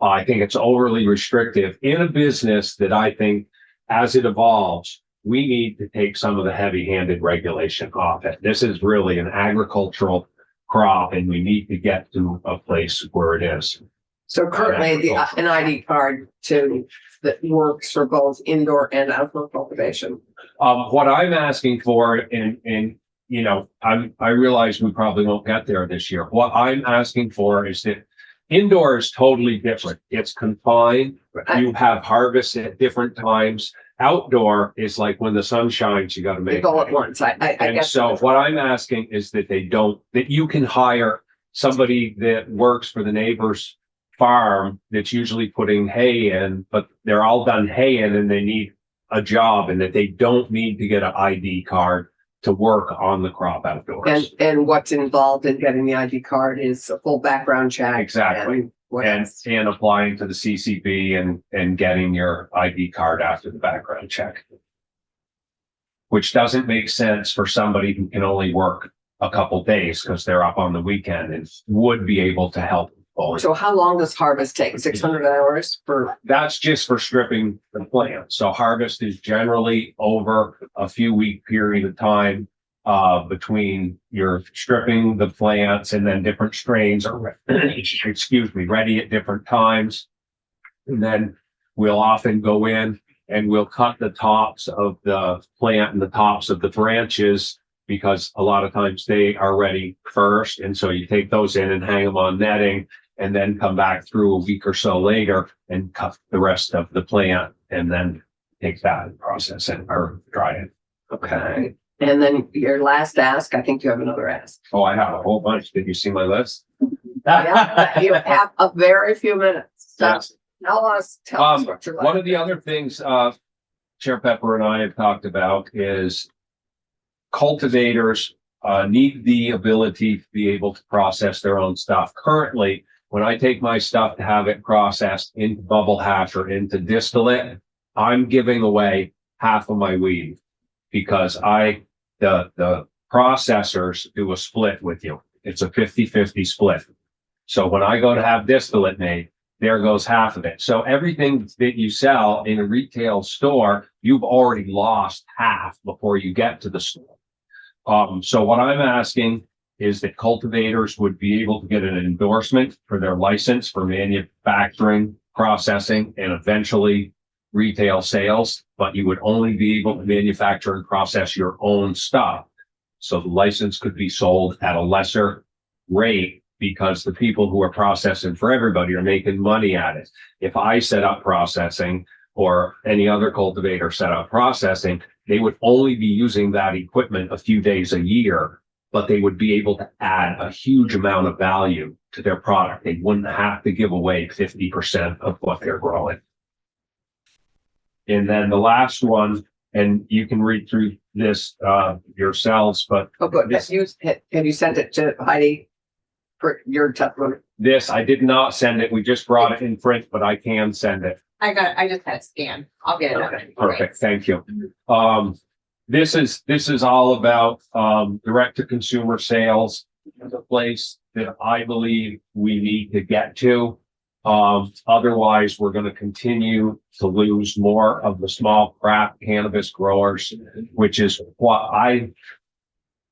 I think it's overly restrictive in a business that I think as it evolves, we need to take some of the heavy-handed regulation off it. This is really an agricultural crop and we need to get to a place where it is. So currently an ID card that works for both indoor and outdoor cultivation. What I'm asking for, and you know, I realize we probably won't get there this year. What I'm asking for is that indoor is totally different. It's confined. You have harvests at different times. Outdoor is like when the sun shines, you got to They make. go at once. I And guess. so what I'm asking is that that you can hire somebody that works for the neighbor's farm that's usually putting hay in, but they're all done hay in and they need a job, and that they don't need to get an ID card to work on the crop outdoors. And what's involved in getting the ID card is a full background check. Exactly. And what And, else? and applying to the CCB and getting your ID card after the background check. Which doesn't make sense for somebody who can only work a couple days because they're up on the weekend and would be able to help. fully. So how long does harvest take? 600 hours for, That's just for stripping the plant. So harvest is generally over a few week period of time between your stripping the plants, and then different strains are, excuse me, ready at different times. And then we'll often go in and we'll cut the tops of the plant and the tops of the branches, because a lot of times they are ready first. And so you take those in and hang them on netting, and then come back through a week or so later and cut the rest of the plant, and then take that and process it or dry it. okay. And then your last ask, I think you have another ask. Oh, I have a whole bunch. Did you see my list? Yeah, you have a very few minutes. So Yes. tell us what you're like. One of the other things, Chair Pepper and I have talked about is cultivators need the ability to be able to process their own stuff. Currently, when I take my stuff to have it processed into bubble hash or into distillate, I'm giving away half of my weed, because the processors do a split with you. It's a 50-50 split. So when I go to have distillate made, there goes half of it. So everything that you sell in a retail store, you've already lost half before you get to the store. So what I'm asking is that cultivators would be able to get an endorsement for their license for manufacturing, processing, and eventually retail sales, but you would only be able to manufacture and process your own stuff. So the license could be sold at a lesser rate, because the people who are processing for everybody are making money at it. If I set up processing, or any other cultivator set up processing, they would only be using that equipment a few days a year, but they would be able to add a huge amount of value to their product. They wouldn't have to give away 50% of what they're growing. And then the last one, and you can read through this yourselves, but Oh, good. This- Have you sent it to Heidi for your testimony? this, I did not send it. We just brought it in print, but I can send it. I just had it scanned. I'll get it out. Okay, Perfect, thank you. This is all about direct to consumer sales, the place that I believe we need to get to. Otherwise, we're going to continue to lose more of the small craft cannabis growers, which is what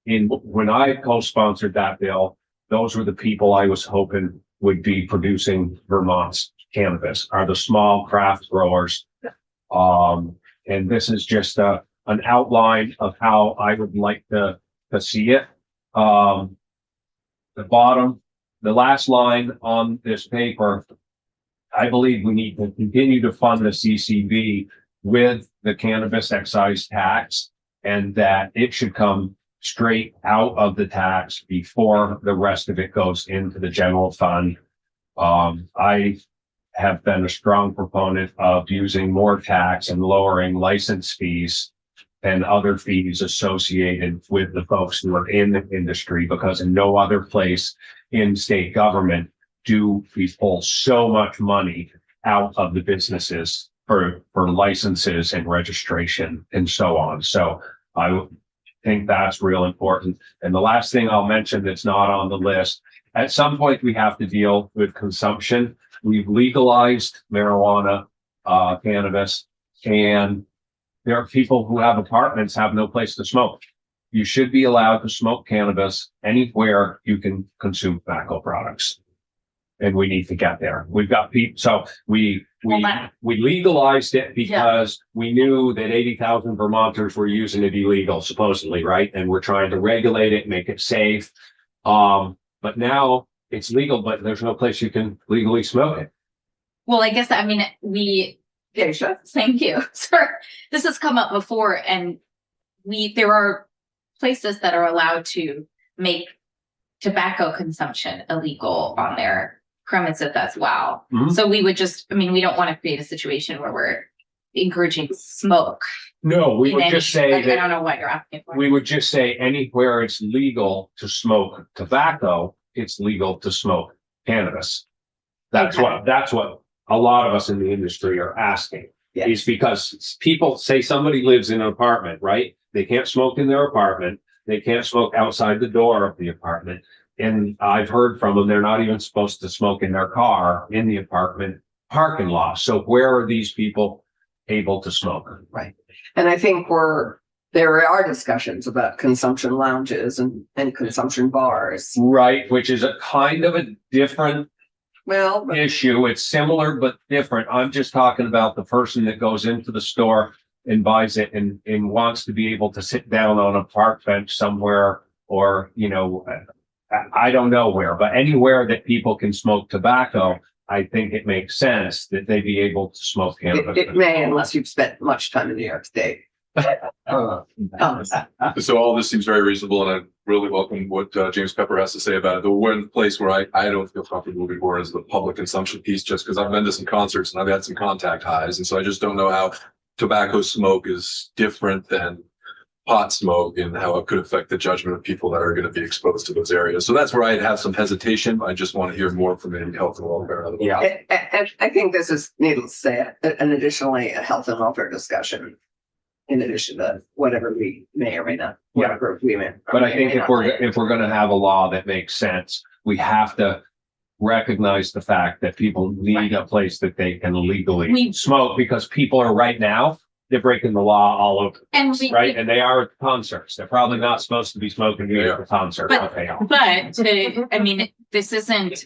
when I co-sponsored that bill, those were the people I was hoping would be producing Vermont's cannabis, are the small craft growers. And this is just an outline of how I would like to see it. The last line on this paper, I believe we need to continue to fund the CCB with the cannabis excise tax, and that it should come straight out of the tax before the rest of it goes into the general fund. I have been a strong proponent of using more tax and lowering license fees and other fees associated with the folks who are in the industry, because in no other place in state government do we pull so much money out of the businesses for licenses and registration and so on. So I think that's real important. And the last thing I'll mention that's not on the list, at some point we have to deal with consumption. We've legalized marijuana, cannabis, and there are people who have apartments, have no place to smoke. You should be allowed to smoke cannabis anywhere you can consume tobacco products. and we need to get there. We've got people, so we legalized it because we knew that 80,000 Vermonters were using it illegal, supposedly, right? And we're trying to regulate it, make it safe. But now it's legal, but there's no place you can legally smoke it. Well, I guess, I mean, Geisha. thank you. Sorry. This has come up before, and there are places that are allowed to make tobacco consumption illegal on their premises as well. Mhm. So we would just, I mean, we don't want to create a situation where we're encouraging smoke. No, we would just say I that don't know what you're asking for. we would just say anywhere it's legal to smoke tobacco, it's legal to smoke cannabis. That's Okay. that's what a lot of us in the industry are asking. Yeah. Is because people say somebody lives in an apartment, right? They can't smoke in their apartment. They can't smoke outside the door of the apartment. And I've heard from them, they're not even supposed to smoke in their car in the apartment parking lot. So where are these people able to smoke? And I think there are discussions about consumption lounges and consumption bars. Right, which is a kind of a different Well, issue. It's similar but different. I'm just talking about the person that goes into the store and buys it and wants to be able to sit down on a park bench somewhere, or, you know, I don't know where, but anywhere that people can smoke tobacco, I think it makes sense that they be able to smoke cannabis. it may, unless you've spent much time in New York State. So all this seems very reasonable, and I really welcome what James Pepper has to say about it. The one place where I don't feel comfortable moving forward is the public consumption piece, just because I've been to some concerts and I've had some contact highs. And so I just don't know how tobacco smoke is different than pot smoke and how it could affect the judgment of people that are going to be exposed to those areas. So that's where I'd have some hesitation. I just want to hear more from any health and welfare. Yeah. And I think this is, needless to say, and additionally, a health and welfare discussion in addition to whatever we may or may not, whatever we may. But I think if we're going to have a law that makes sense, we have to recognize the fact that people need a place that they can legally smoke, because people are right now, they're breaking the law all over, And right? And they are at concerts. They're probably not supposed to be smoking weed at the concert. But- they are. But I mean, this isn't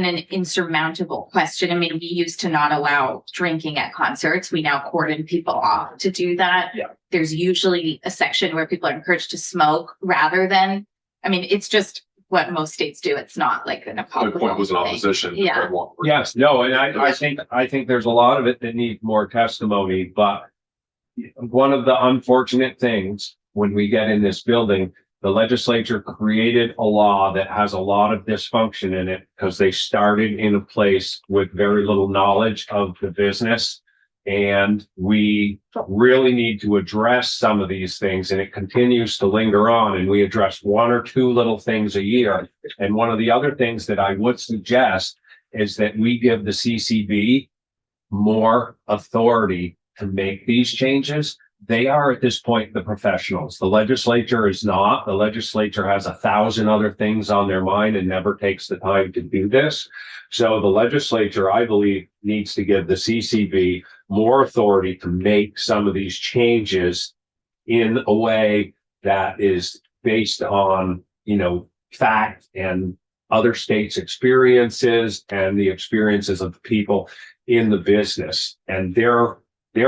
an insurmountable question. I mean, we used to not allow drinking at concerts. We now cordon people off to do that. Yeah. There's usually a section where people are encouraged to smoke rather than, I mean, it's just what most states do. It's not like an My applicable point was in thing. opposition. Yeah. Yes, no, and I think there's a lot of it that needs more testimony, but one of the unfortunate things when we get in this building, the legislature created a law that has a lot of dysfunction in it because they started in a place with very little knowledge of the business. And we really need to address some of these things, and it continues to linger on, and we address one or two little things a year. And one of the other things that I would suggest is that we give the CCB more authority to make these changes. They are at this point the professionals. The legislature is not. The legislature has 1,000 other things on their mind and never takes the time to do this. So the legislature, I believe, needs to give the CCB more authority to make some of these changes in a way that is based on, you know, fact and other states' experiences and the experiences of the people in the business. And they're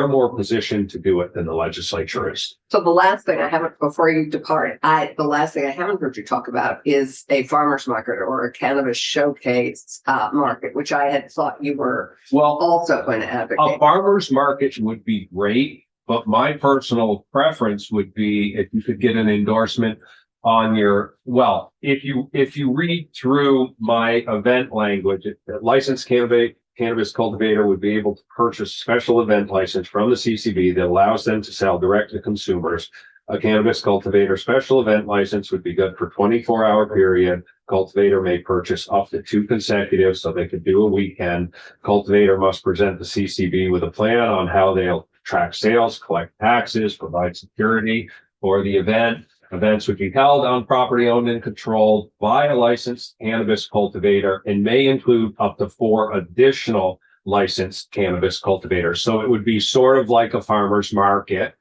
more positioned to do it than the legislature is. So the last thing I haven't, before you depart, the last thing I haven't heard you talk about is a farmer's market or a cannabis showcase market, which I had thought you were Well, also going to a advocate. farmer's market would be great, but my personal preference would be if you could get an endorsement on your, well, if you read through my event language, licensed cannabis cultivator would be able to purchase special event license from the CCB that allows them to sell direct to consumers. A cannabis cultivator special event license would be good for 24-hour period. Cultivator may purchase up to 2 consecutive, so they could do a weekend. Cultivator must present the CCB with a plan on how they'll track sales, collect taxes, provide security for the event. Events would be held on property owned and controlled by a licensed cannabis cultivator and may include up to 4 additional licensed cannabis cultivators. So it would be sort of like a farmer's market.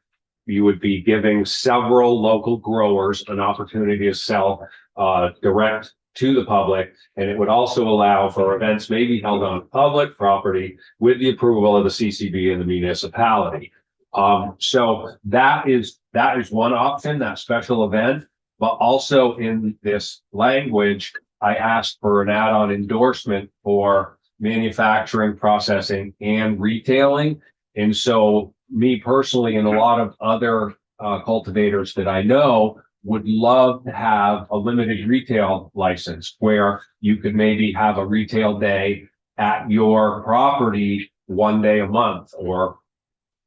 You would be giving several local growers an opportunity to sell direct to the public. And it would also allow for events may be held on public property with the approval of the CCB and the municipality. So that is one option, that special event. But also in this language, I asked for an add-on endorsement for manufacturing, processing, and retailing. And so me personally and a lot of other cultivators that I know would love to have a limited retail license where you could maybe have a retail day at your property one day a month, or,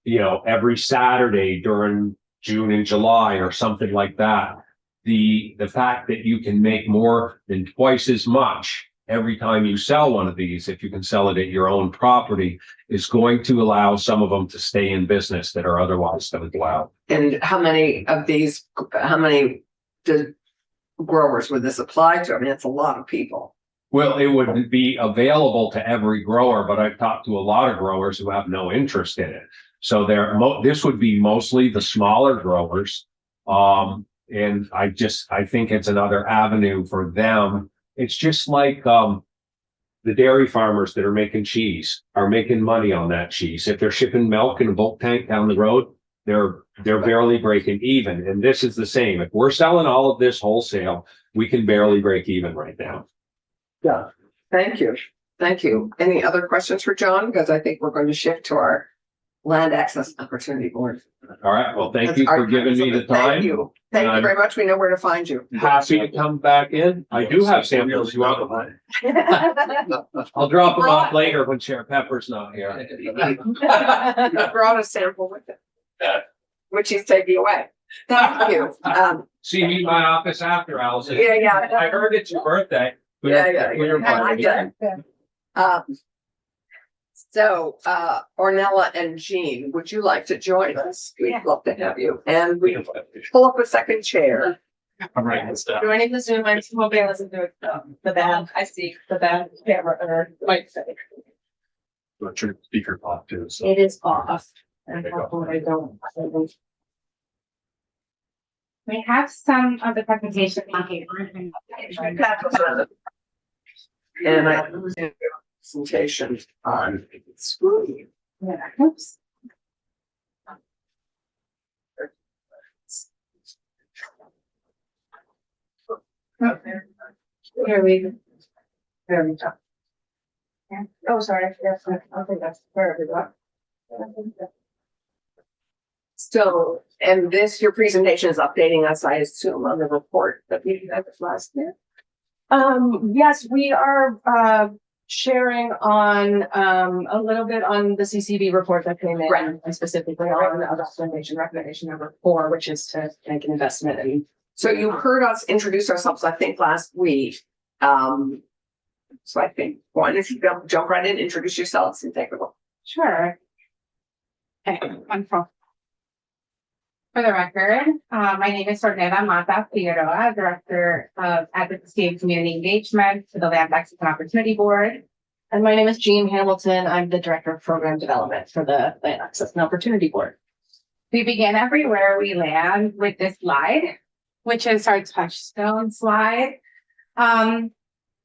you know, every Saturday during June and July or something like that. The fact that you can make more than twice as much every time you sell one of these, if you can sell it at your own property, is going to allow some of them to stay in business that are otherwise going to go out. And how many growers would this apply to? I mean, it's a lot of people. Well, it would be available to every grower, but I've talked to a lot of growers who have no interest in it. So this would be mostly the smaller growers. And I think it's another avenue for them. It's just like, the dairy farmers that are making cheese are making money on that cheese. If they're shipping milk in a bulk tank down the road, they're barely breaking even. And this is the same. If we're selling all of this wholesale, we can barely break even right now. Yeah. Thank you. Thank you. Any other questions for John? Because I think we're going to shift to our Land Access Opportunity Board. All right. Well, thank you for giving me the time. Thank you. Thank you very much. We know where to find you. Happy to come back in. I do have samples. You want them? I'll drop them off later when Sheriff Pepper's not here. I brought a sample with it, which he's taking away. Thank you. See me in my office after, Allison. Yeah. I heard it's your birthday. Yeah. So, Ornella and Jean, would you like to join us? We'd love to have you. And we pull up a second chair. I'm writing this down. Joining the Zoom, I'm still be listening to the band. I see the band camera or mic setting. But your speaker off too, so. It is off. And hopefully I don't. We have some of the presentation on here. And I have a presentation on screen. Yeah, oops. Here we go. There we go. Yeah. Oh, sorry. Yes, I think that's where we got. So, and this, your presentation is updating us, I assume, on the report that we had last year? Yes, we are sharing on a little bit on the CCB report that came in, Right. and specifically on the recommendation number 4, which is to make an investment in. So you heard us introduce ourselves, I think, last week. So I think, why don't you jump right in, introduce yourselves and take a look. Sure. Okay, wonderful. For the record, my name is Ornella Mata Figueroa, Director of Advocacy and Community Engagement for the Land Access and Opportunity Board. And my name is Jean Hamilton. I'm the Director of Program Development for the Land Access and Opportunity Board. We begin everywhere we land with this slide, which is our touchstone slide.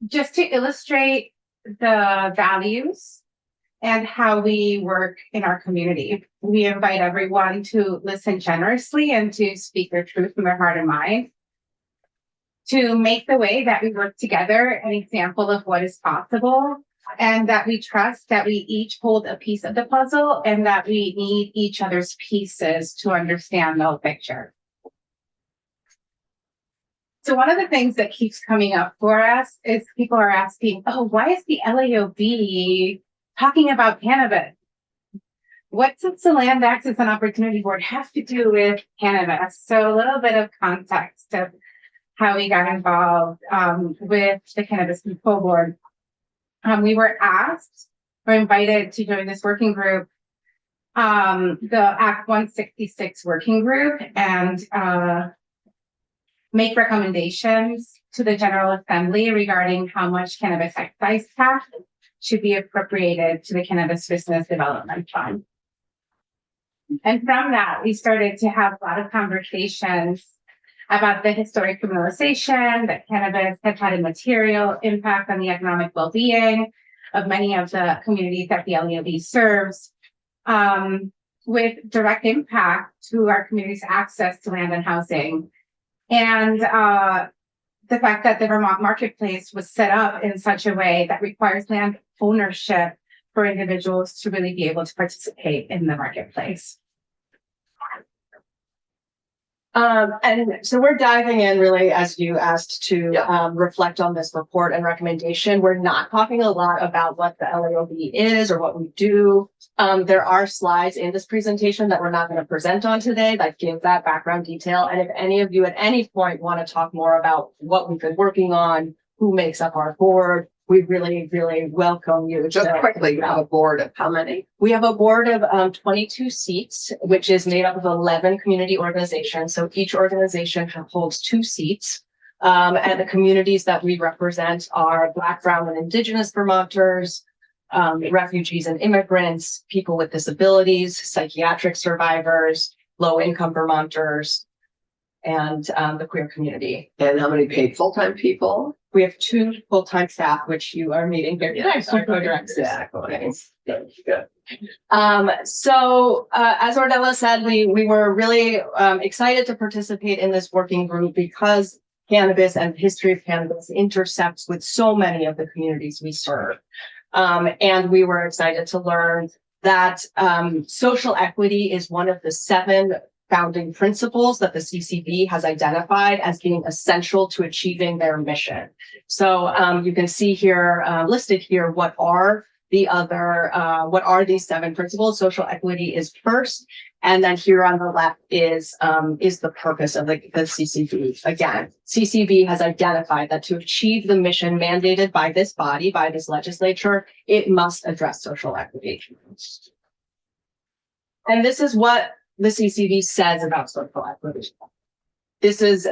Just to illustrate the values and how we work in our community. We invite everyone to listen generously and to speak their truth from their heart and mind. To make the way that we work together an example of what is possible, and that we trust that we each hold a piece of the puzzle and that we need each other's pieces to understand the whole picture. So one of the things that keeps coming up for us is people are asking, oh, why is the LAOB talking about cannabis? What does the Land Access and Opportunity Board have to do with cannabis? So a little bit of context of how we got involved with the Cannabis Control Board. We were asked or invited to join this working group, the Act 166 working group, and make recommendations to the General Assembly regarding how much cannabis excise tax should be appropriated to the Cannabis Business Development Fund. And from that, we started to have a lot of conversations about the historic criminalization that cannabis has had a material impact on the economic well-being of many of the communities that the LEOB serves, with direct impact to our community's access to land and housing. And the fact that the Vermont marketplace was set up in such a way that requires land ownership for individuals to really be able to participate in the marketplace. And so we're diving in really, as you asked, to reflect on this report and recommendation. We're not talking a lot about what the LAOB is or what we do. There are slides in this presentation that we're not going to present on today that give that background detail. And if any of you at any point want to talk more about what we've been working on, who makes up our board, we really, really welcome you. Just quickly, you have a board of how many? We have a board of 22 seats, which is made up of 11 community organizations. So each organization holds 2 seats. And the communities that we represent are Black, Brown, and Indigenous Vermonters, refugees and immigrants, people with disabilities, psychiatric survivors, low-income Vermonters, and the queer community. And how many paid full-time people? We have 2 full-time staff, which you are meeting very nice. Exactly. Good. So as Ornella said, we were really excited to participate in this working group because cannabis and the history of cannabis intersects with so many of the communities we serve. And we were excited to learn that social equity is one of the 7 founding principles that the CCB has identified as being essential to achieving their mission. So you can see here, listed here, what are these 7 principles? Social equity is first. And then here on the left is the purpose of the CCB. Again, CCB has identified that to achieve the mission mandated by this body, by this legislature, it must address social equity. And this is what the CCB says about social equity. This is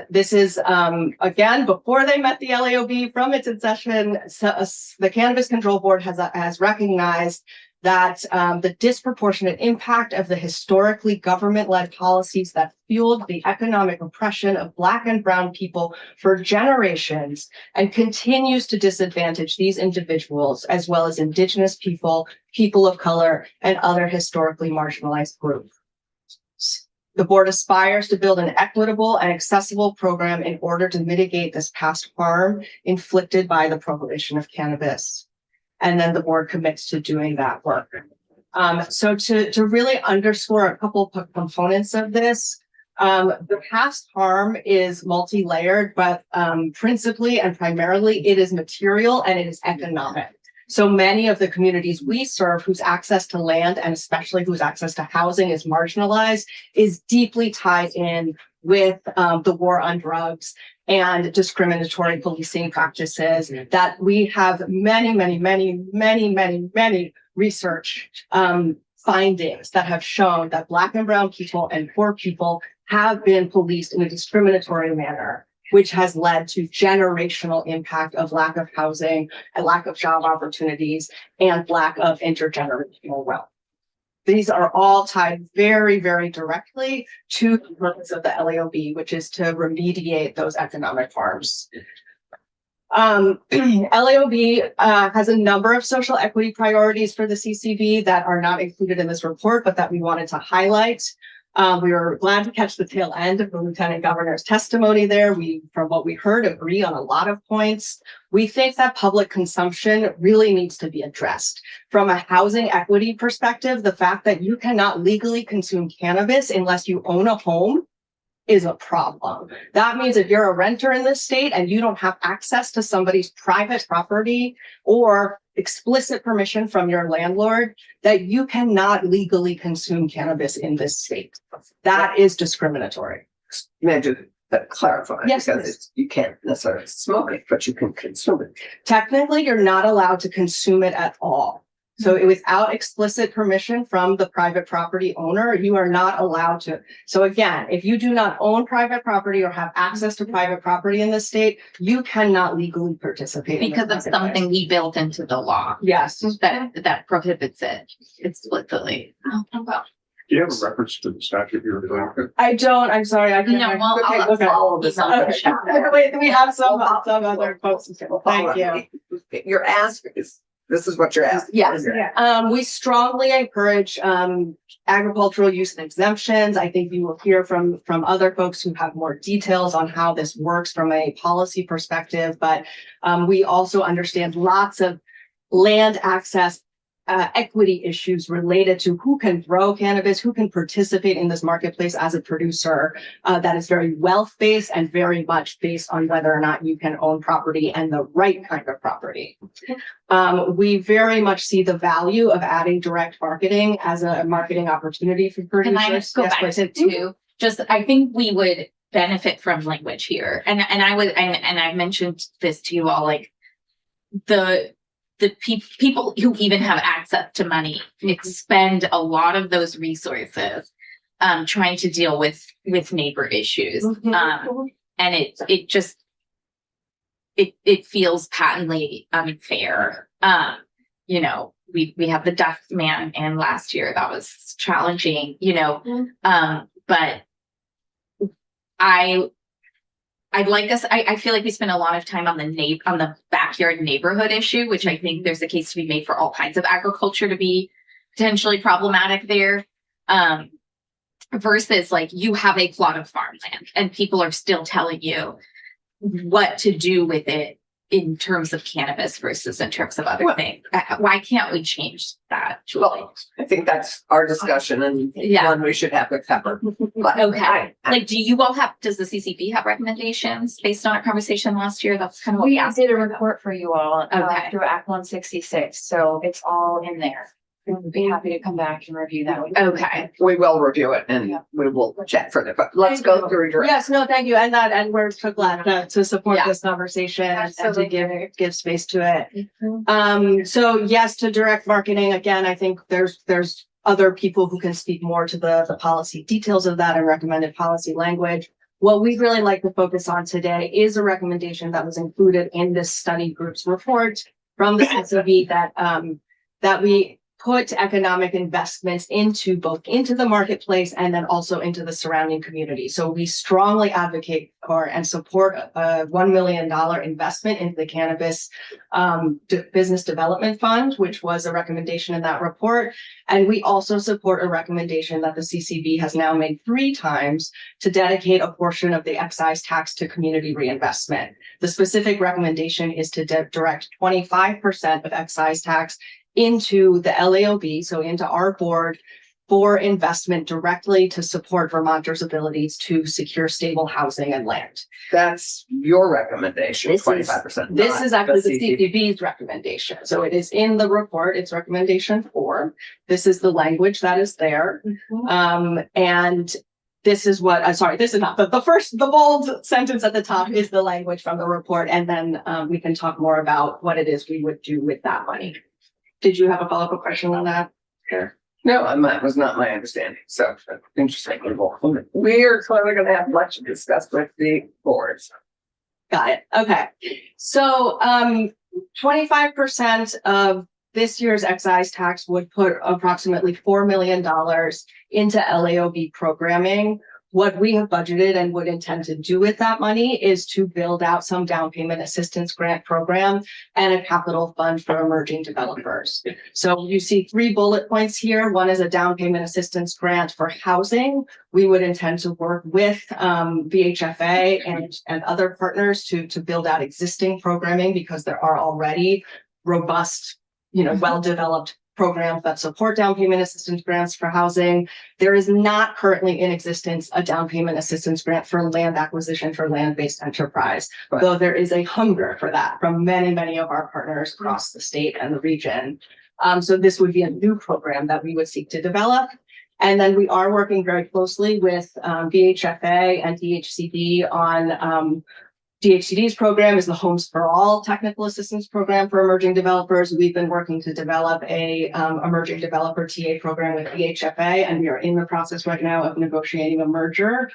again, before they met the LAOB, from its inception, the Cannabis Control Board has recognized that the disproportionate impact of the historically government-led policies that fueled the economic oppression of Black and Brown people for generations and continues to disadvantage these individuals, as well as Indigenous people, people of color, and other historically marginalized groups. The board aspires to build an equitable and accessible program in order to mitigate this past harm inflicted by the prohibition of cannabis. And then the board commits to doing that work. So to really underscore a couple of components of this, the past harm is multi-layered, but principally and primarily it is material and it is economic. So many of the communities we serve whose access to land and especially whose access to housing is marginalized is deeply tied in with the war on drugs and discriminatory policing practices that we have many research findings that have shown that Black and Brown people and poor people have been policed in a discriminatory manner, which has led to generational impact of lack of housing and lack of job opportunities and lack of intergenerational wealth. These are all tied very, very directly to the purpose of the LAOB, which is to remediate those economic harms. LAOB has a number of social equity priorities for the CCB that are not included in this report, but that we wanted to highlight. We were glad to catch the tail end of the Lieutenant Governor's testimony there. We, from what we heard, agree on a lot of points. We think that public consumption really needs to be addressed. From a housing equity perspective, the fact that you cannot legally consume cannabis unless you own a home is a problem. That means if you're a renter in this state and you don't have access to somebody's private property or explicit permission from your landlord, that you cannot legally consume cannabis in this state. That is discriminatory. Imagine that clarify. Yes, because you can't necessarily smoke it, but you can consume it. Technically, you're not allowed to consume it at all. So without explicit permission from the private property owner, you are not allowed to. So again, if you do not own private property or have access to private property in the state, you cannot legally participate. Because of something we built into the law Yes. that prohibits it explicitly. Do you have a reference to the statute you're doing? I don't, I'm sorry, I can't. No, well, I'll Okay. Follow this up. Okay. Wait, we have some other folks. Thank you. Your ask is, this is what you're asking. Yes. Yeah. We strongly encourage agricultural use and exemptions. I think you will hear from other folks who have more details on how this works from a policy perspective, but we also understand lots of land access equity issues related to who can grow cannabis, who can participate in this marketplace as a producer that is very wealth-based and very much based on whether or not you can own property and the right kind of property. We very much see the value of adding direct marketing as a marketing opportunity for Can producers. I just go Yes, back please. to just, I think we would benefit from language here. And I mentioned this to you all, like the people who even have access to money expend a lot of those resources trying to deal with neighbor issues. And it just feels patently unfair. You know, we have the deaf man in last year, that was challenging, you know. But I'd like us, I feel like we spend a lot of time on the backyard neighborhood issue, which I think there's a case to be made for all kinds of agriculture to be potentially problematic there. Versus like you have a plot of farmland and people are still telling you what to do with it in terms of cannabis versus in terms of other things. Why can't we change that, Julie? Well, I think that's our discussion and one we should have with Pepper. But Okay. Like, does the CCB have recommendations based on our conversation last year? That's kind of what we We asked. did a report for you all Okay. through Act 166, so it's all in there. We'd be happy to come back and review that with you. Okay. we will review it and we will chat further, but let's go through your. Yes, no, thank you. And we're so glad to support Yeah. this conversation and to Absolutely. give space to it. So yes, to direct marketing, again, I think there's other people who can speak more to the policy details of that and recommended policy language. What we'd really like to focus on today is a recommendation that was included in this study group's report from the CCB that we put economic investments into the marketplace and then also into the surrounding community. So we strongly advocate for and support a $1 million investment into the Cannabis Business Development Fund, which was a recommendation in that report. And we also support a recommendation that the CCB has now made 3 times to dedicate a portion of the excise tax to community reinvestment. The specific recommendation is to direct 25% of excise tax into the LAOB, so into our board, for investment directly to support Vermonters' abilities to secure stable housing and land. That's your recommendation, This is- 25%. This is actually the CCB. CCB's recommendation. So it is in the report, it's recommendation 4. This is the language that is there. And this is what, I'm sorry, this is not, the bold sentence at the top is the language from the report. And then we can talk more about what it is we would do with that money. Did you have a follow-up question on that? Sure. No, that was not my understanding. So interesting. We're clearly going to have much to discuss with the boards. Got it. Okay. So 25% of this year's excise tax would put approximately $4 million into LAOB programming. What we have budgeted and would intend to do with that money is to build out some down payment assistance grant program and a capital fund for emerging developers. So you see 3 bullet points here. One is a down payment assistance grant for housing. We would intend to work with VHFA and other partners to build out existing programming because there are already robust, well-developed programs that support down payment assistance grants for housing. There is not currently in existence a down payment assistance grant for land acquisition for land-based enterprise, Right. though there is a hunger for that from many, many of our partners across the state and the region. So this would be a new program that we would seek to develop. And then we are working very closely with VHFA and DHCD on DHCD's program is the Homes for All Technical Assistance Program for emerging developers. We've been working to develop a emerging developer TA program with VHFA, and we are in the process right now of negotiating a merger.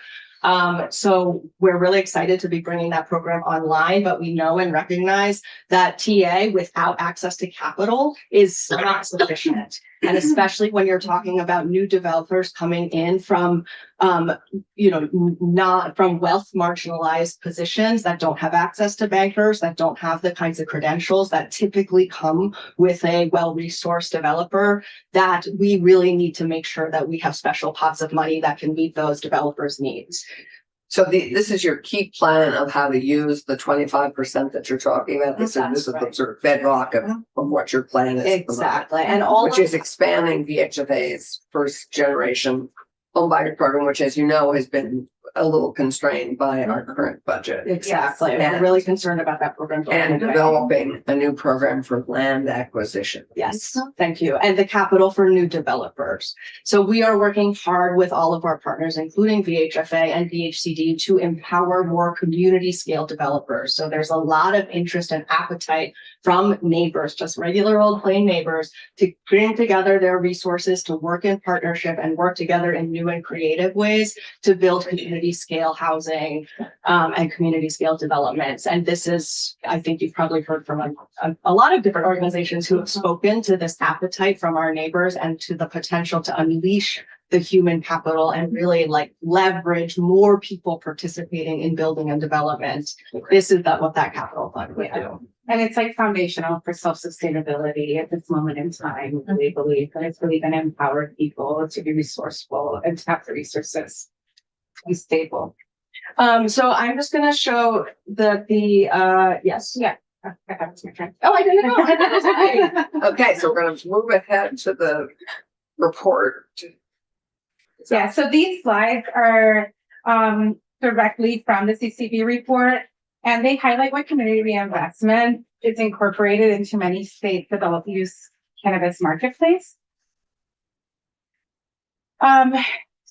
So we're really excited to be bringing that program online, but we know and recognize that TA without access to capital is not sufficient. And especially when you're talking about new developers coming in from, not from wealth marginalized positions that don't have access to bankers, that don't have the kinds of credentials that typically come with a well-resourced developer, that we really need to make sure that we have special pots of money that can meet those developers' needs. So this is your key plan of how to use the 25% that you're talking about. This is the sort of bedrock of what your plan is. Exactly. And all which is expanding VHFA's first generation home buyer program, which, as you know, has been a little constrained by our current budget. Exactly. Yes. We're really concerned about that program. And developing a new program for land acquisition. Yes, thank you. And the capital for new developers. So we are working hard with all of our partners, including VHFA and VHCD, to empower more community scale developers. So there's a lot of interest and appetite from neighbors, just regular old plain neighbors, to bring together their resources to work in partnership and work together in new and creative ways to build community scale housing and community scale developments. And this is, I think you've probably heard from a lot of different organizations who have spoken to this appetite from our neighbors and to the potential to unleash the human capital and really like leverage more people participating in building and development. This is what that capital fund would do. And it's like foundational for self-sustainability at this moment in time. We believe that it's really going to empower people to be resourceful and to have the resources to be stable. So I'm just going to show yes. Yeah. I have my turn. Oh, I didn't know. I thought it was Okay, so we're going to move ahead to the report. Yeah, so these slides are directly from the CCB report, and they highlight what community reinvestment is incorporated into many states' adult use cannabis marketplace. The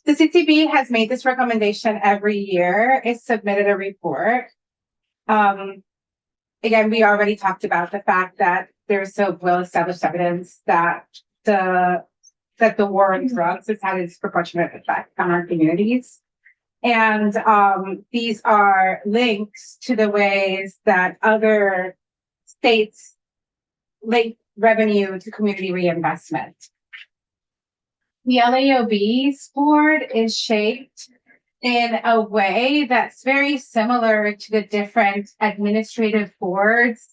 CCB has made this recommendation every year. It submitted a report. Again, we already talked about the fact that there's so well-established evidence that the war on drugs has had a disproportionate effect on our communities. And these are links to the ways that other states link revenue to community reinvestment. The LAOB's board is shaped in a way that's very similar to the different administrative boards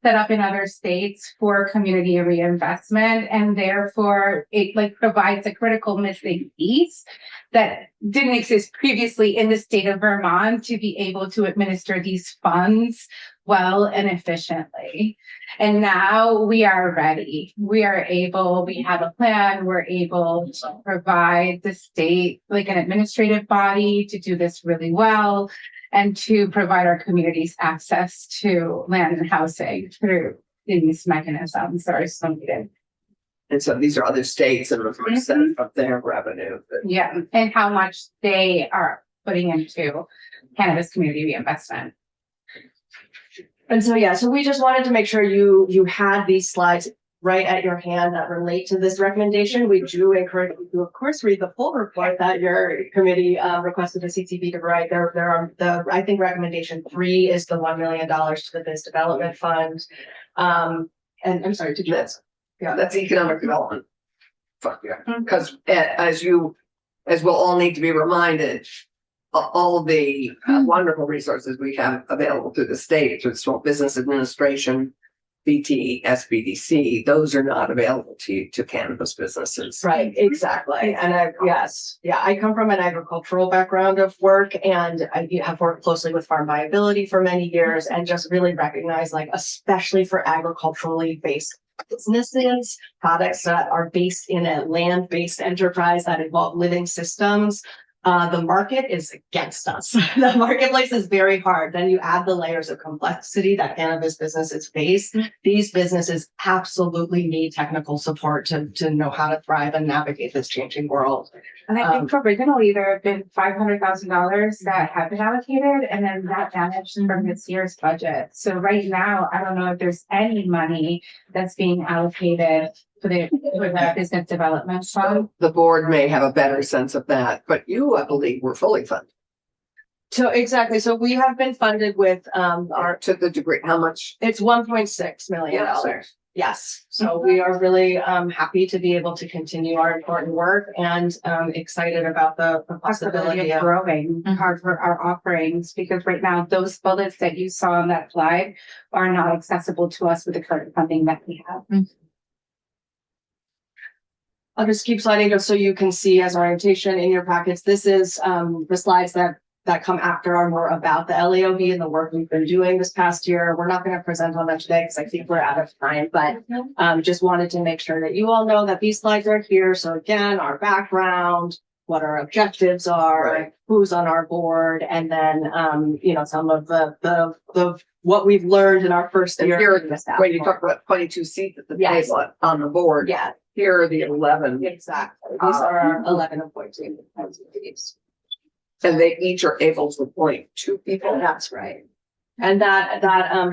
set up in other states for community reinvestment, and therefore it provides a critical missing piece that didn't exist previously in the state of Vermont to be able to administer these funds well and efficiently. And now we are ready. We have a plan, we're able to provide the state like an administrative body to do this really well, and to provide our communities access to land and housing through these mechanisms that are so needed. And so these are other states and a percent of their revenue. Yeah, and how much they are putting into cannabis community reinvestment. And so we just wanted to make sure you had these slides right at your hand that relate to this recommendation. We do encourage you to, of course, read the full report that your committee requested the CCB to write. I think recommendation 3 is the $1 million to the Biz Development Fund. And I'm sorry, did you? That's economic development. Because as we'll all need to be reminded, all the wonderful resources we have available through the state, through the Small Business Administration, BT, SBDC, those are not available to cannabis businesses. Right, exactly. And I come from an agricultural background of work, and I have worked closely with farm viability for many years, and just really recognize, especially for agriculturally based businesses, products that are based in a land-based enterprise that involve living systems, the market is against us. The marketplace is very hard. Then you add the layers of complexity that cannabis businesses face. These businesses absolutely need technical support to know how to thrive and navigate this changing world. And I think originally there have been $500,000 that have been allocated, and then that vanished from this year's budget. So right now, I don't know if there's any money that's being allocated for the business development fund. The board may have a better sense of that, but you, I believe, were fully funded. So exactly. So we have been funded with our, To the degree, how much? it's $1.6 million. Yes. So we are really happy to be able to continue our important work and excited about the Possibility possibility of of. growing Mhm. our offerings, because right now, those bullets that you saw on that slide are not accessible to us with the current funding that we have. I'll just keep sliding just so you can see as orientation in your packets. This is the slides that come after are more about the LAOB and the work we've been doing this past year. We're not going to present on that today because I think we're out of time, but just wanted to make sure that you all know that these slides are here. So again, our background, what our objectives are, Right. who's on our board, and then some of the what we've learned in our first And year. here, in this when you outlook. talk about 22 seats at the Yes. table on the board, Yeah, here are the 11, exactly. These are our 11 appointed entities. and they each are able to appoint 2 people. That's right. And that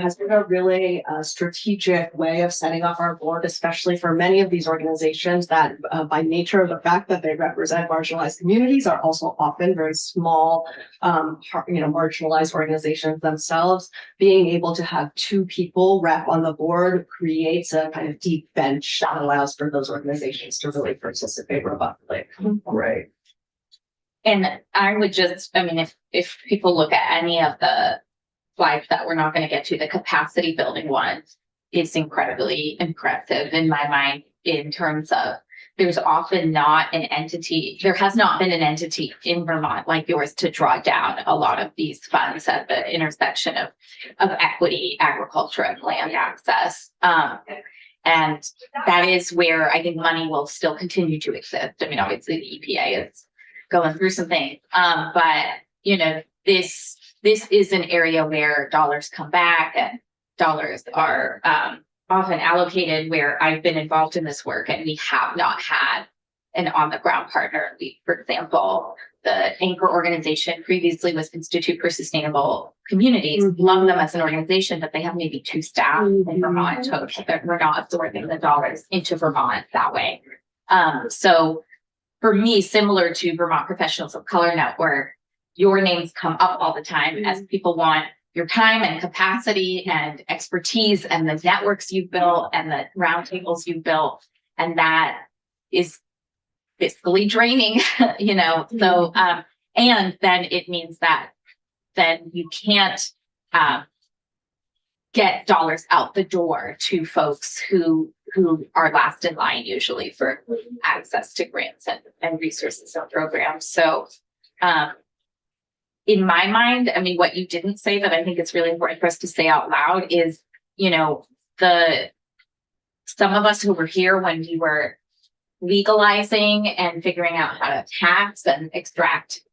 has been a really strategic way of setting up our board, especially for many of these organizations that by nature of the fact that they represent marginalized communities are also often very small, marginalized organizations themselves. Being able to have 2 people rep on the board creates a kind of deep bench that allows for those organizations to really participate robustly. Right. And I would just, I mean, if people look at any of the slides that we're not going to get to, the capacity building one is incredibly impressive in my mind, in terms of there's often not an entity, there has not been an entity in Vermont like yours to draw down a lot of these funds at the intersection of equity, agriculture, and land access. And that is where I think money will still continue to exist. I mean, obviously the EPA is going through some things, but this is an area where dollars come back and dollars are often allocated, where I've been involved in this work and we have not had an on-the-ground partner. For example, the anchor organization previously was Institute for Sustainable Communities. Love them as an organization, but they have maybe 2 staff in Vermont total. We're not absorbing the dollars into Vermont that way. So for me, similar to Vermont Professionals of Color Network, your names come up all the time as people want your time and capacity and expertise and the networks you've built and the roundtables you've built. And that is fiscally draining, So, and then it means that then you can't get dollars out the door to folks who are last in line usually for access to grants and resources and programs. So, in my mind, I mean, what you didn't say that I think it's really important for us to say out loud is, some of us who were here when we were legalizing and figuring out how to tax and extract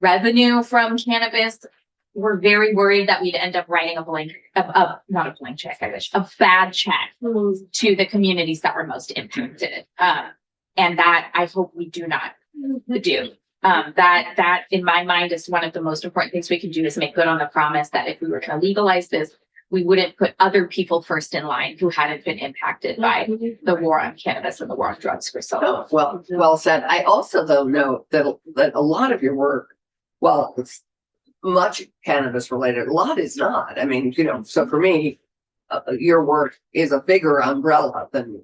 revenue from cannabis, were very worried that we'd end up writing a bad check to the communities that were most impacted. And that I hope we do not do. That in my mind is one of the most important things we can do, is make good on the promise that if we were going to legalize this, we wouldn't put other people first in line who hadn't been impacted by the war on cannabis and the war on drugs for so long. Oh, well said. I also, though, note that a lot of your work, well, it's much cannabis related, a lot is not. I mean, so for me, your work is a bigger umbrella than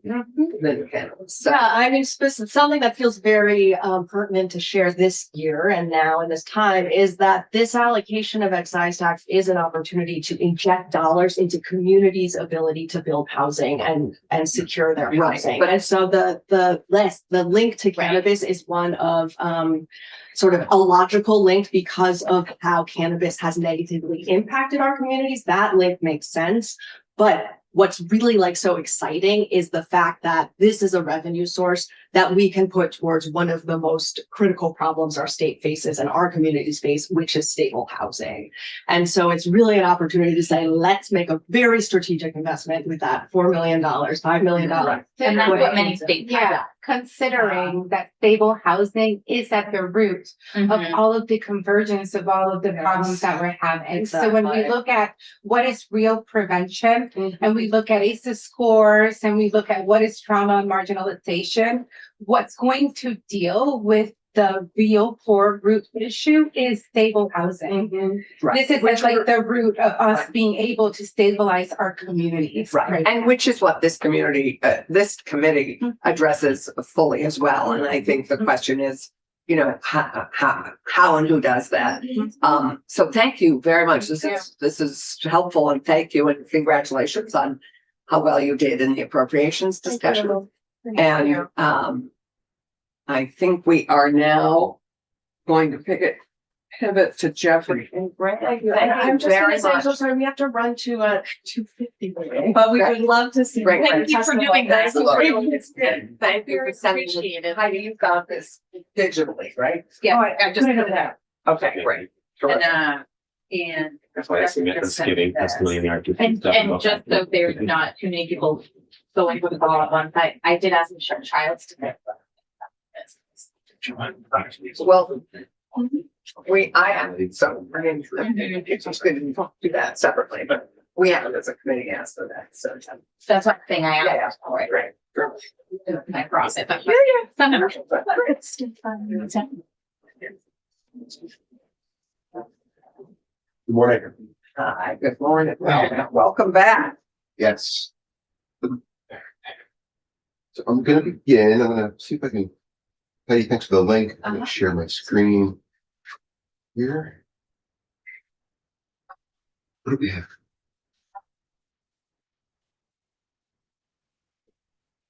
cannabis. So, Yeah, I mean, something that feels very pertinent to share this year and now in this time is that this allocation of excise tax is an opportunity to inject dollars into communities' ability to build housing and secure their Right, housing. but- And so the link to cannabis is one of sort of a logical link because of how cannabis has negatively impacted our communities. That link makes sense. But what's really so exciting is the fact that this is a revenue source that we can put towards one of the most critical problems our state faces and our communities face, which is stable housing. And so it's really an opportunity to say, let's make a very strategic investment with that $4 million, $5 million. And that's what many states have. Yeah, considering that stable housing is at the root of all of the convergence of all of the problems that we're having. So when we Exactly. look at what is real prevention, and we look at ACEs scores, and we look at what is trauma and marginalization, what's going to deal with the real core root issue is stable housing. Right. This is like the root of us being able to stabilize our communities. Right, and which is what this community, this committee addresses fully as well, and I think the question is, you know, how and who does that? So thank you very much, this is helpful, and thank you, and congratulations on how well you did in the appropriations discussion. And, I think we are now going to pivot to Jeffrey. And Greg, I'm thank just you gonna very say, so much. sorry, we have to run to 2:50, but we would love to see. Great, Greg thank you for doing that. Thank you for sending it. Heidi, you got this digitally, right? Yeah, I I just put it put in it out. Okay, great. And That's why I assume that that's giving testimony in the argument. and just so there's not too many people going for the ball at once, I did ask Michelle Childs to pick. Well, I have, so, I mean, it's just good to do that separately, but we have it as a committee asked for that, so. That's one thing I Yeah, asked for, Right. and I cross it, but. It's still fun. Good morning. Hi, good morning. Welcome back. Yes. So I'm gonna begin, I'm gonna see if I can, Patty, thanks for the link. I'm gonna share my screen here. What do we have?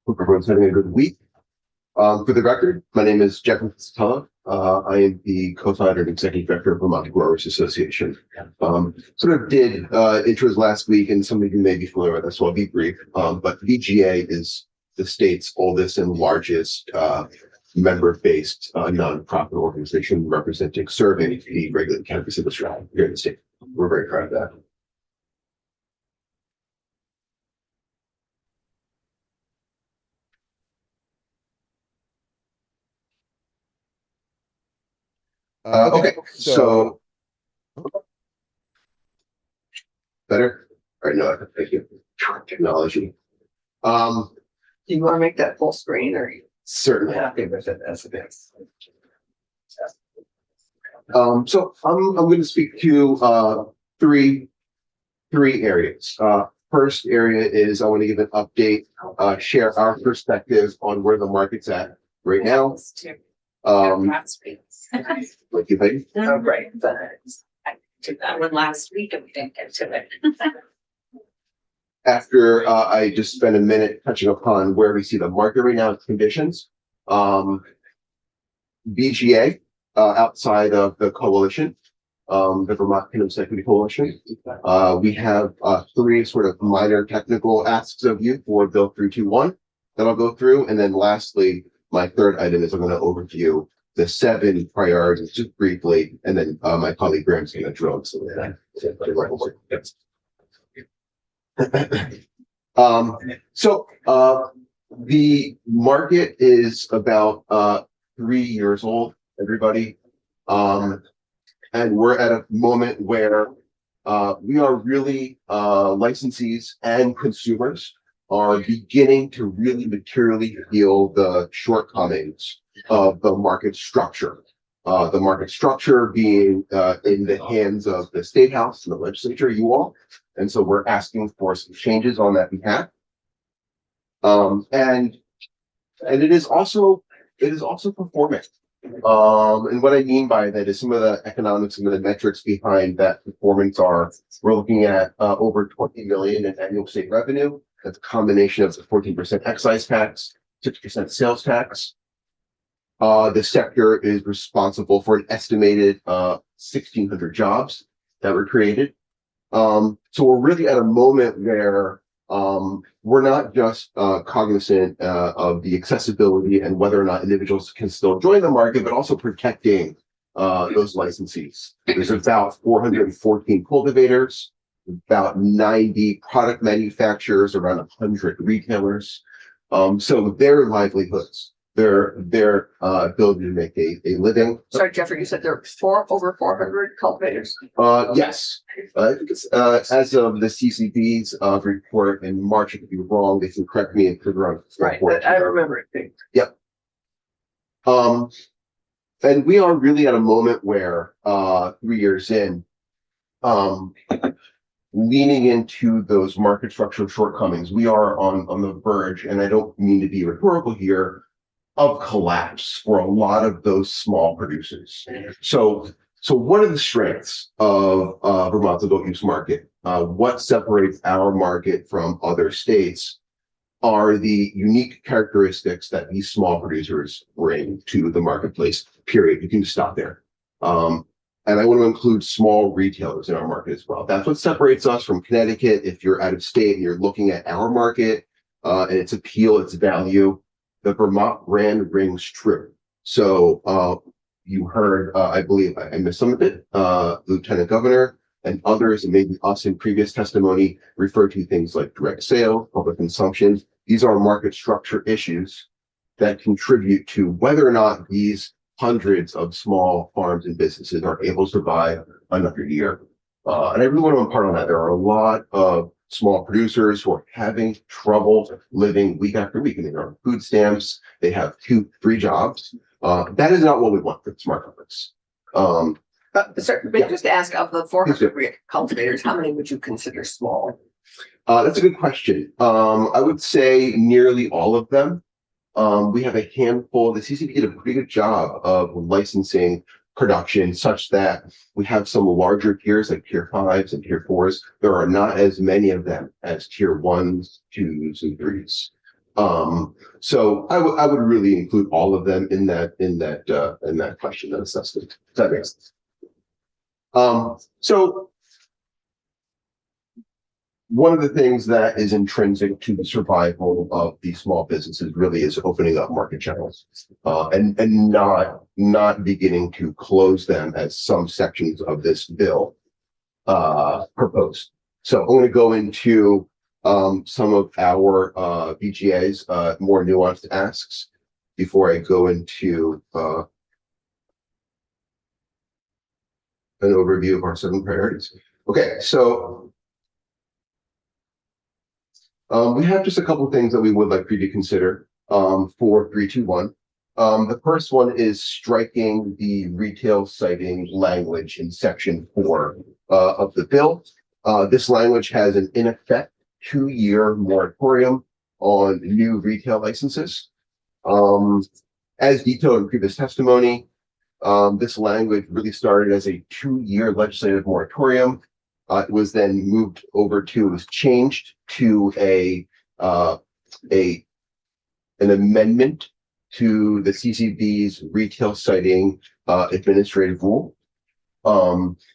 Hope everyone's having a good week. For the record, my name is Jeff Fatala. I am the co-founder and executive director of Vermont Growers Association. Sort of did intros last week, and some of you may be familiar with this, so I'll be brief. But VGA is the state's oldest and largest member-based nonprofit organization serving the regulated cannabis industry here in the state. We're very proud of that. Okay, so better? All right, no, thank you. Technology. Do you want to make that full screen or are you Certainly. happy with it as it is? So I'm going to speak to three areas. First area is I want to give an update, share our perspective on where the market's at right now. Like you think? Oh, great. I did that one last week and we didn't get to it. After I just spent a minute touching upon where we see the market right now, conditions. BGA, outside of the coalition, the Vermont Cannabis Equity Coalition, we have three sort of minor technical asks of you for Bill 321 that I'll go through. And then lastly, my third item is I'm going to overview the 7 priorities just briefly. And then my colleague Graham's going to drill into some of that. So the market is about 3 years old, everybody. And we're at a moment where we are really licensees and consumers are beginning to really materially feel the shortcomings of the market structure. The market structure being in the hands of the State House and the legislature, you all. And so we're asking for some changes on that behalf. And it is also performing. And what I mean by that is some of the economics, some of the metrics behind that performance are, we're looking at over 20 million in annual state revenue. That's a combination of the 14% excise tax, 6% sales tax. The sector is responsible for an estimated 1,600 jobs that were created. So we're really at a moment where we're not just cognizant of the accessibility and whether or not individuals can still join the market, but also protecting those licensees. There's about 414 cultivators, about 90 product manufacturers, around 100 retailers. So their livelihoods, their ability to make a living. Sorry, Jeffrey, you said there are over 400 cultivators? Yes. I think it's as of the CCB's report in March. I could be wrong. They can correct me if they're wrong. Right, but I remember it being. Yep. And we are really at a moment where, 3 years in, leaning into those market structure shortcomings, we are on the verge, and I don't mean to be rhetorical here, of collapse for a lot of those small producers. So what are the strengths of Vermont's adult use market? What separates our market from other states are the unique characteristics that these small producers bring to the marketplace, period. You can just stop there. And I want to include small retailers in our market as well. That's what separates us from Connecticut. If you're out of state and you're looking at our market and its appeal, its value, the Vermont brand rings true. So you heard, I believe I missed some of it, Lieutenant Governor and others, and maybe us in previous testimony, refer to things like direct sale, public consumption. These are market structure issues that contribute to whether or not these hundreds of small farms and businesses are able to survive another year. And I really want to impart on that. There are a lot of small producers who are having trouble living week after week, and they're on food stamps. They have 2-3 jobs. That is not what we want for the smart companies. Sir, but just ask, of the 400 cultivators, how many would you consider small? That's a good question. I would say nearly all of them. We have a handful. The CCP did a pretty good job of licensing production such that we have some larger tiers like tier 5s and tier 4s. There are not as many of them as tier 1s, 2s, and 3s. So I would really include all of them in that question, that assessment. Does that make sense? So one of the things that is intrinsic to the survival of these small businesses really is opening up market channels, and not beginning to close them as some sections of this bill proposed. So I'm going to go into some of our BGA's more nuanced asks before I go into an overview of our 7 priorities. Okay, so we have just a couple of things that we would like for you to consider for 321. The first one is striking the retail siting language in section 4 of the bill. This language has an in effect 2-year moratorium on new retail licenses. As detailed in previous testimony, this language really started as a 2-year legislative moratorium. It was then moved over to, was changed to an amendment to the CCB's retail siting administrative rule.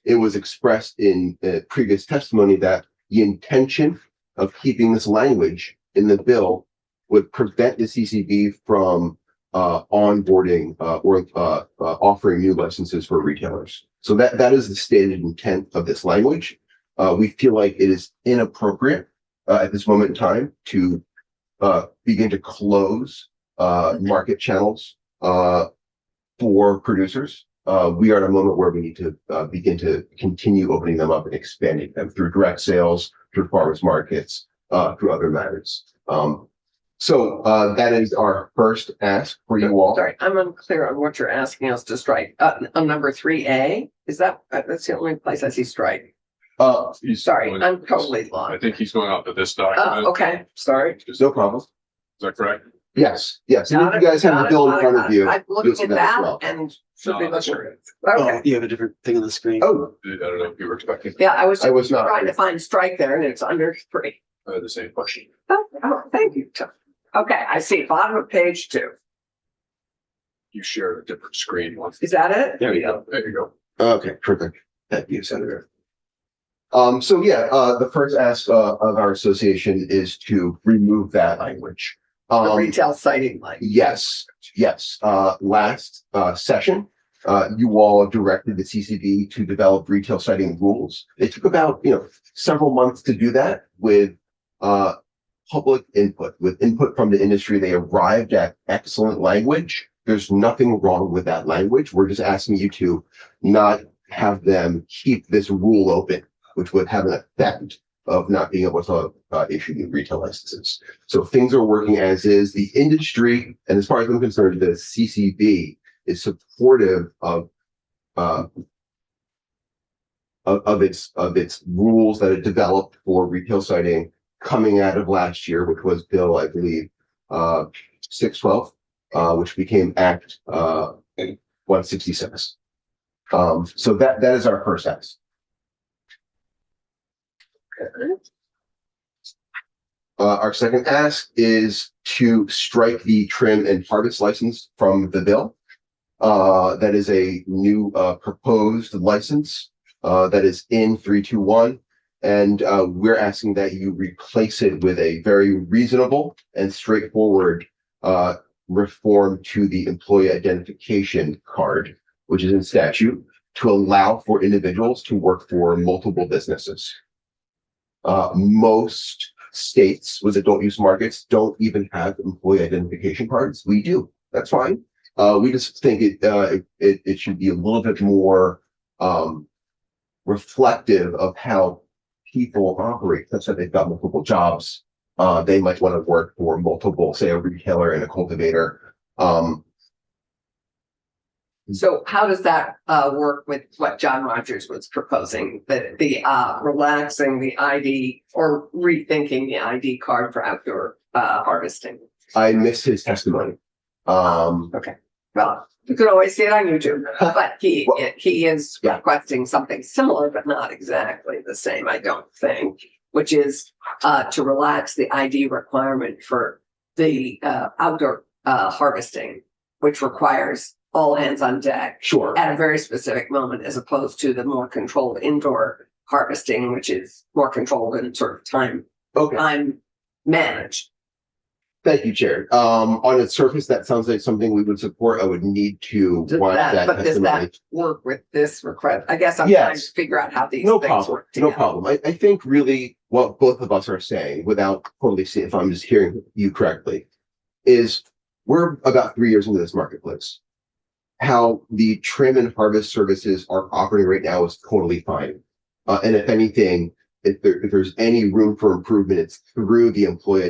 It was expressed in previous testimony that the intention of keeping this language in the bill would prevent the CCB from onboarding or offering new licenses for retailers. So that is the stated intent of this language. We feel like it is inappropriate at this moment in time to begin to close market channels for producers. We are at a moment where we need to begin to continue opening them up and expanding them through direct sales, through farmers markets, through other matters. So that is our first ask for you all. Sorry, I'm unclear on what you're asking us to strike. On number 3A, is that's the only place I see strike? Sorry, I'm totally I lost. think he's going off of this document. Okay, sorry. No problem. Is that correct? Yes. And if Got you it, guys have got the it, bill in got it, front got of it. you, I'm you'll looking see at that as that well. and should No, be that's looking. correct. Okay, You have a different thing on the screen. Oh, I don't know if you were expecting yeah, I was not. trying to find strike there and it's under 3. the same question. Oh, thank you. Okay, I see, bottom of page 2. You shared a different screen once. Is that it? There we go. There you go. Okay, perfect. Thank you, Senator. So yeah, the first ask of our association is to remove that language. The retail siting like. Yes. Last session, you all directed the CCB to develop retail siting rules. It took about several months to do that with public input, with input from the industry. They arrived at excellent language. There's nothing wrong with that language. We're just asking you to not have them keep this rule open, which would have an effect of not being able to issue new retail licenses. So things are working as is. The industry, and as far as I'm concerned, the CCB is supportive of its rules that it developed for retail citing coming out of last year, which was Bill, I believe, 612, which became Act 166. So that is our first ask. Our second ask is to strike the trim and harvest license from the bill. That is a new proposed license that is in 321. And we're asking that you replace it with a very reasonable and straightforward reform to the employee identification card, which is in statute, to allow for individuals to work for multiple businesses. Most states with adult use markets don't even have employee identification cards. We do. That's fine. We just think it should be a little bit more reflective of how people operate, such that they've got multiple jobs. They might want to work for multiple, say, a retailer and a cultivator. So how does that work with what John Rogers was proposing, that the relaxing the ID or rethinking the ID card for outdoor harvesting? I missed his testimony. Okay, well, you could always see it on YouTube, but he is Yeah. requesting something similar, but not exactly the same, I don't think, which is to relax the ID requirement for the outdoor harvesting, which requires all hands on deck Sure. at a very specific moment, as opposed to the more controlled indoor harvesting, which is more controlled and sort of time managed. Thank you, Chair. On its surface, that sounds like something we would support. I would need to watch that But does testimony. that work with this request? I guess I'm trying to Yes. figure out how these No things problem. work No together. problem. I think really what both of us are saying, without totally seeing if I'm just hearing you correctly, is we're about 3 years into this marketplace. How the trim and harvest services are operating right now is totally fine. And if anything, if there's any room for improvement, it's through the employee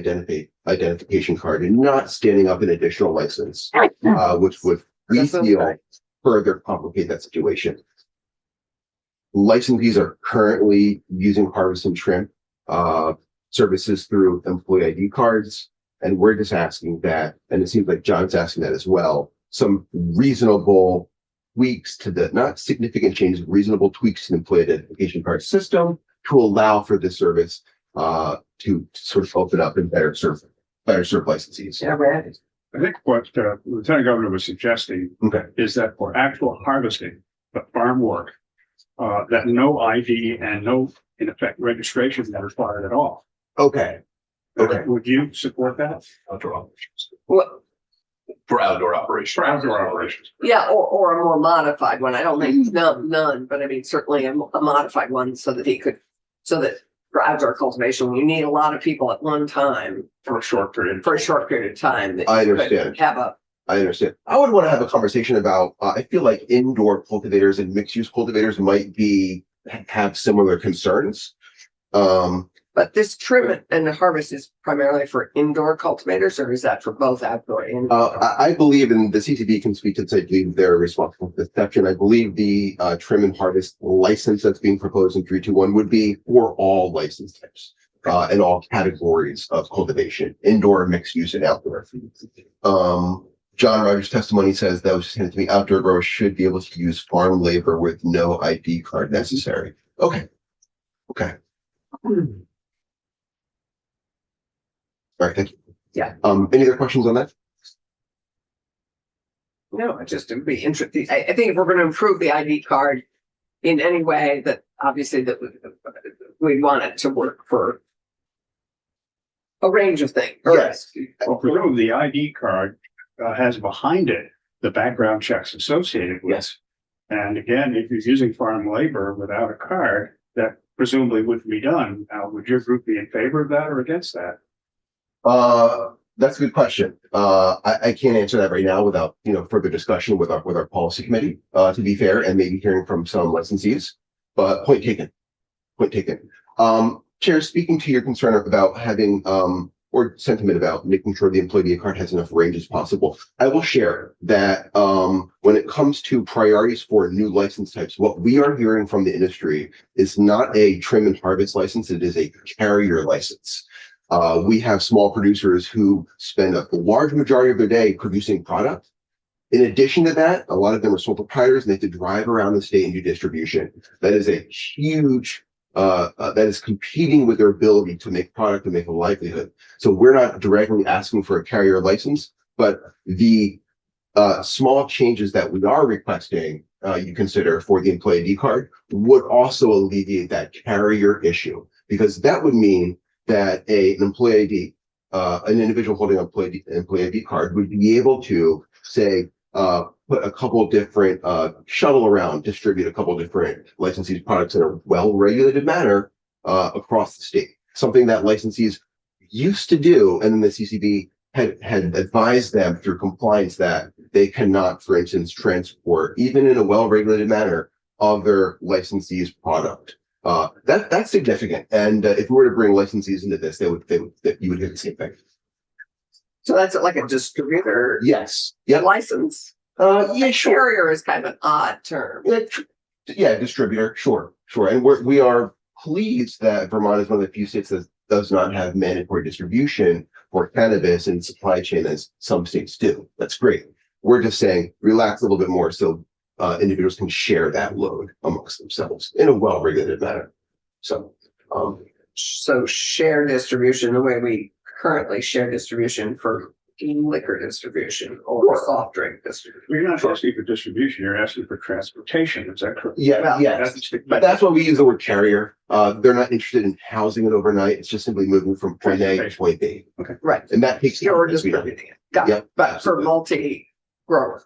identification card and not standing up an additional license, which would, we feel, further complicate that situation. Licensees are currently using harvest and trim services through employee ID cards. And we're just asking that, and it seems like John's asking that as well, some reasonable tweaks to the, not significant changes, reasonable tweaks to the employee identification card system to allow for this service to sort of open up and better serve licensees. Yeah, right. I think what Lieutenant Governor was suggesting Okay. is that for actual harvesting, the farm work, that no ID and no, in effect, registration is required at all. Okay. Okay. Would you support that? Outdoor operations. Well, For outdoor operations. For outdoor operations. yeah, or a more modified one. I don't think none, but I mean, certainly a modified one so that for outdoor cultivation, you need a lot of people at one time For a short period. for a short period of time. That I you could understand. I understand. I would want to have a conversation about, I feel like indoor cultivators and mixed use cultivators might have similar concerns. But this trim and the harvest is primarily for indoor cultivators, or is that for both outdoor and? I believe, and the CCB can speak to this, I believe they're responsible for this section. I believe the trim and harvest license that's being proposed in 321 would be for all license types and all categories of cultivation, indoor, mixed use, and outdoor. John Rogers' testimony says that was just handed to me. Outdoor growers should be able to use farm labor with no ID card necessary. Okay. Okay. All right, thank you. Yeah. Any other questions on that? No, it would be interesting. I think if we're going to improve the ID card in any way, that obviously that we want it to work for a range of things. Yes. Well, presumably the ID card has behind it the background checks associated with it. Yes. And again, if you're using farm labor without a card, that presumably wouldn't be done. Now, would your group be in favor of that or against that? That's a good question. I can't answer that right now without, further discussion with our policy committee, to be fair, and maybe hearing from some licensees, but point taken. Chair, speaking to your concern about having, or sentiment about making sure the employee card has enough range as possible. I will share that when it comes to priorities for new license types, what we are hearing from the industry is not a trim and harvest license, it is a carrier license. We have small producers who spend a large majority of their day producing product. In addition to that, a lot of them are sole proprietors and they have to drive around the state and do distribution. That is a huge that is competing with their ability to make product and make a livelihood. So we're not directly asking for a carrier license, but the small changes that we are requesting you consider for the employee ID card would also alleviate that carrier issue, because that would mean that an employee ID, an individual holding an employee ID card would be able to say, put a couple of different, shuttle around, distribute a couple of different licensees products in a well-regulated manner across the state. Something that licensees used to do, and then the CCB had advised them through compliance that they cannot, for instance, transport, even in a well-regulated manner, other licensees' product. That's significant. And if we were to bring licensees into this, you would get the same thing. So that's like a distributor. Yes. Yep. License. Yeah, sure. Carrier is kind of an odd term. Yeah, distributor. Sure. And we are pleased that Vermont is one of the few states that does not have mandatory distribution for cannabis and supply chain as some states do. That's great. We're just saying relax a little bit more so individuals can share that load amongst themselves in a well-regulated manner. So share distribution the way we currently share distribution for liquor distribution or soft drink distribution. You're not asking for distribution, you're asking for transportation, is that correct? Yeah, yes. But that's why we use the word carrier. They're not interested in housing it overnight. It's just simply moving from point A to point B. Okay. Right. And that takes You're distributing it. Got it. But absolutely. for multi-grower,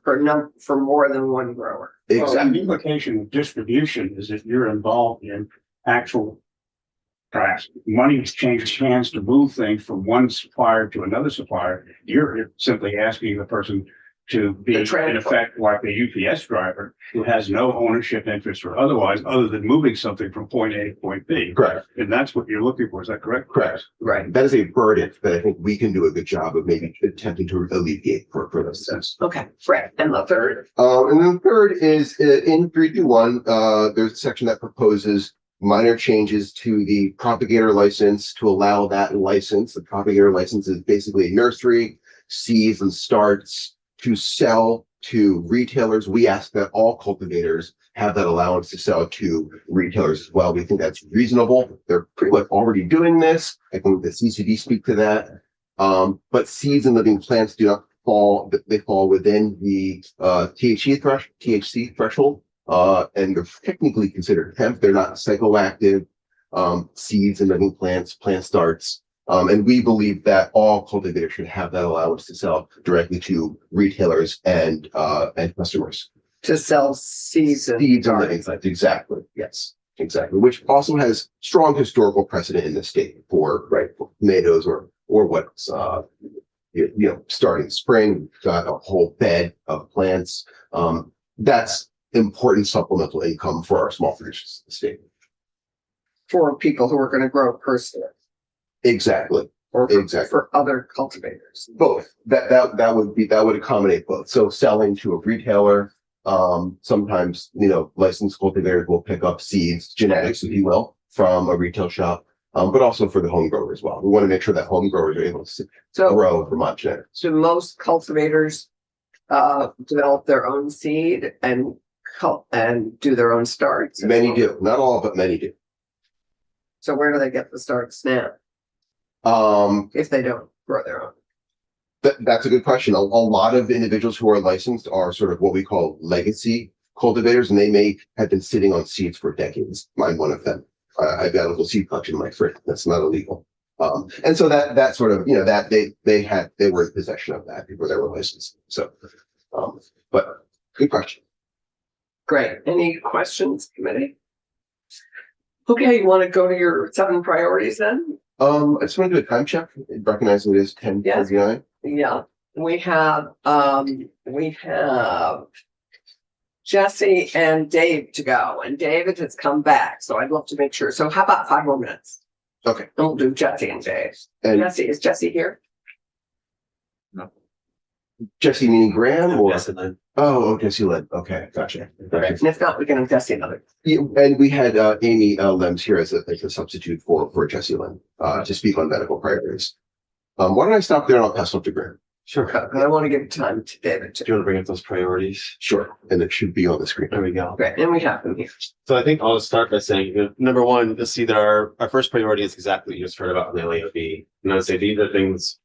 for more than one grower. Well, the implication of distribution is that you're involved in actual perhaps money exchanges hands to move things from one supplier to another supplier. You're simply asking the person to be in effect like a UPS driver who has no ownership interest or otherwise, other than moving something from point A to point B. Correct. And that's what you're looking for. Is that correct? Correct. Right. That is a burden that I think we can do a good job of maybe attempting to alleviate for those sense. Okay. Right. And the third? And then the third is in 321, there's a section that proposes minor changes to the propagator license to allow that license. The propagator license is basically a nursery, seeds and starts to sell to retailers. We ask that all cultivators have that allowance to sell to retailers as well. We think that's reasonable. They're pretty much already doing this. I think the CCD speak to that. But seeds and living plants do not fall, they fall within the THC threshold. And they're technically considered hemp. They're not psychoactive seeds and living plants, plant starts. And we believe that all cultivators should have that allowance to sell directly to retailers and customers. To sell seeds and living plants. Exactly. Yes, exactly. Which also has strong historical precedent in the state for tomatoes or what's starting spring, got a whole bed of plants. That's important supplemental income for our small producers in the state. For people who are going to grow personally. Exactly. Or exactly. For other cultivators. Both. That would accommodate both. So selling to a retailer, sometimes, licensed cultivators will pick up seeds, genetics, if you will, from a retail shop, but also for the home grower as well. We want to make sure that home growers are able to grow Vermont genetics. So most cultivators develop their own seed and do their own starts? Many do. Not all, but many do. So where do they get the starts now? If they don't grow their own? That's a good question. A lot of individuals who are licensed are sort of what we call legacy cultivators, and they may have been sitting on seeds for decades. I'm one of them. I've got a little seed collection in my fridge. That's not illegal. And so that sort of, that they were in possession of that before they were licensed. So, but good question. Great. Any questions, committee? Okay, you want to go to your 7 priorities then? I just want to do a time check, recognizing it is 10:49. Yeah, we have Jesse and Dave to go, and David has come back, so I'd love to make sure. So how about 5 more minutes? Okay. And we'll do Jesse and Jay. And Is Jesse here? Jesse meaning Graham or? Yes, and then Oh, Jesse Lynn. Okay, gotcha. Okay. And if not, we can have Jesse another. Yeah, and we had Amy Lems here as a substitute for Jesse Lynn to speak on medical priorities. Why don't I stop there and I'll pass off to Graham? sure. And I want to give time to David Do too. you want to bring up those priorities? Sure. And it should be on the screen. There we go. Great, and we have them here. So I think I'll start by saying, number one, you'll see that our first priority is exactly what you just heard about in the LAOB. And I would say these are things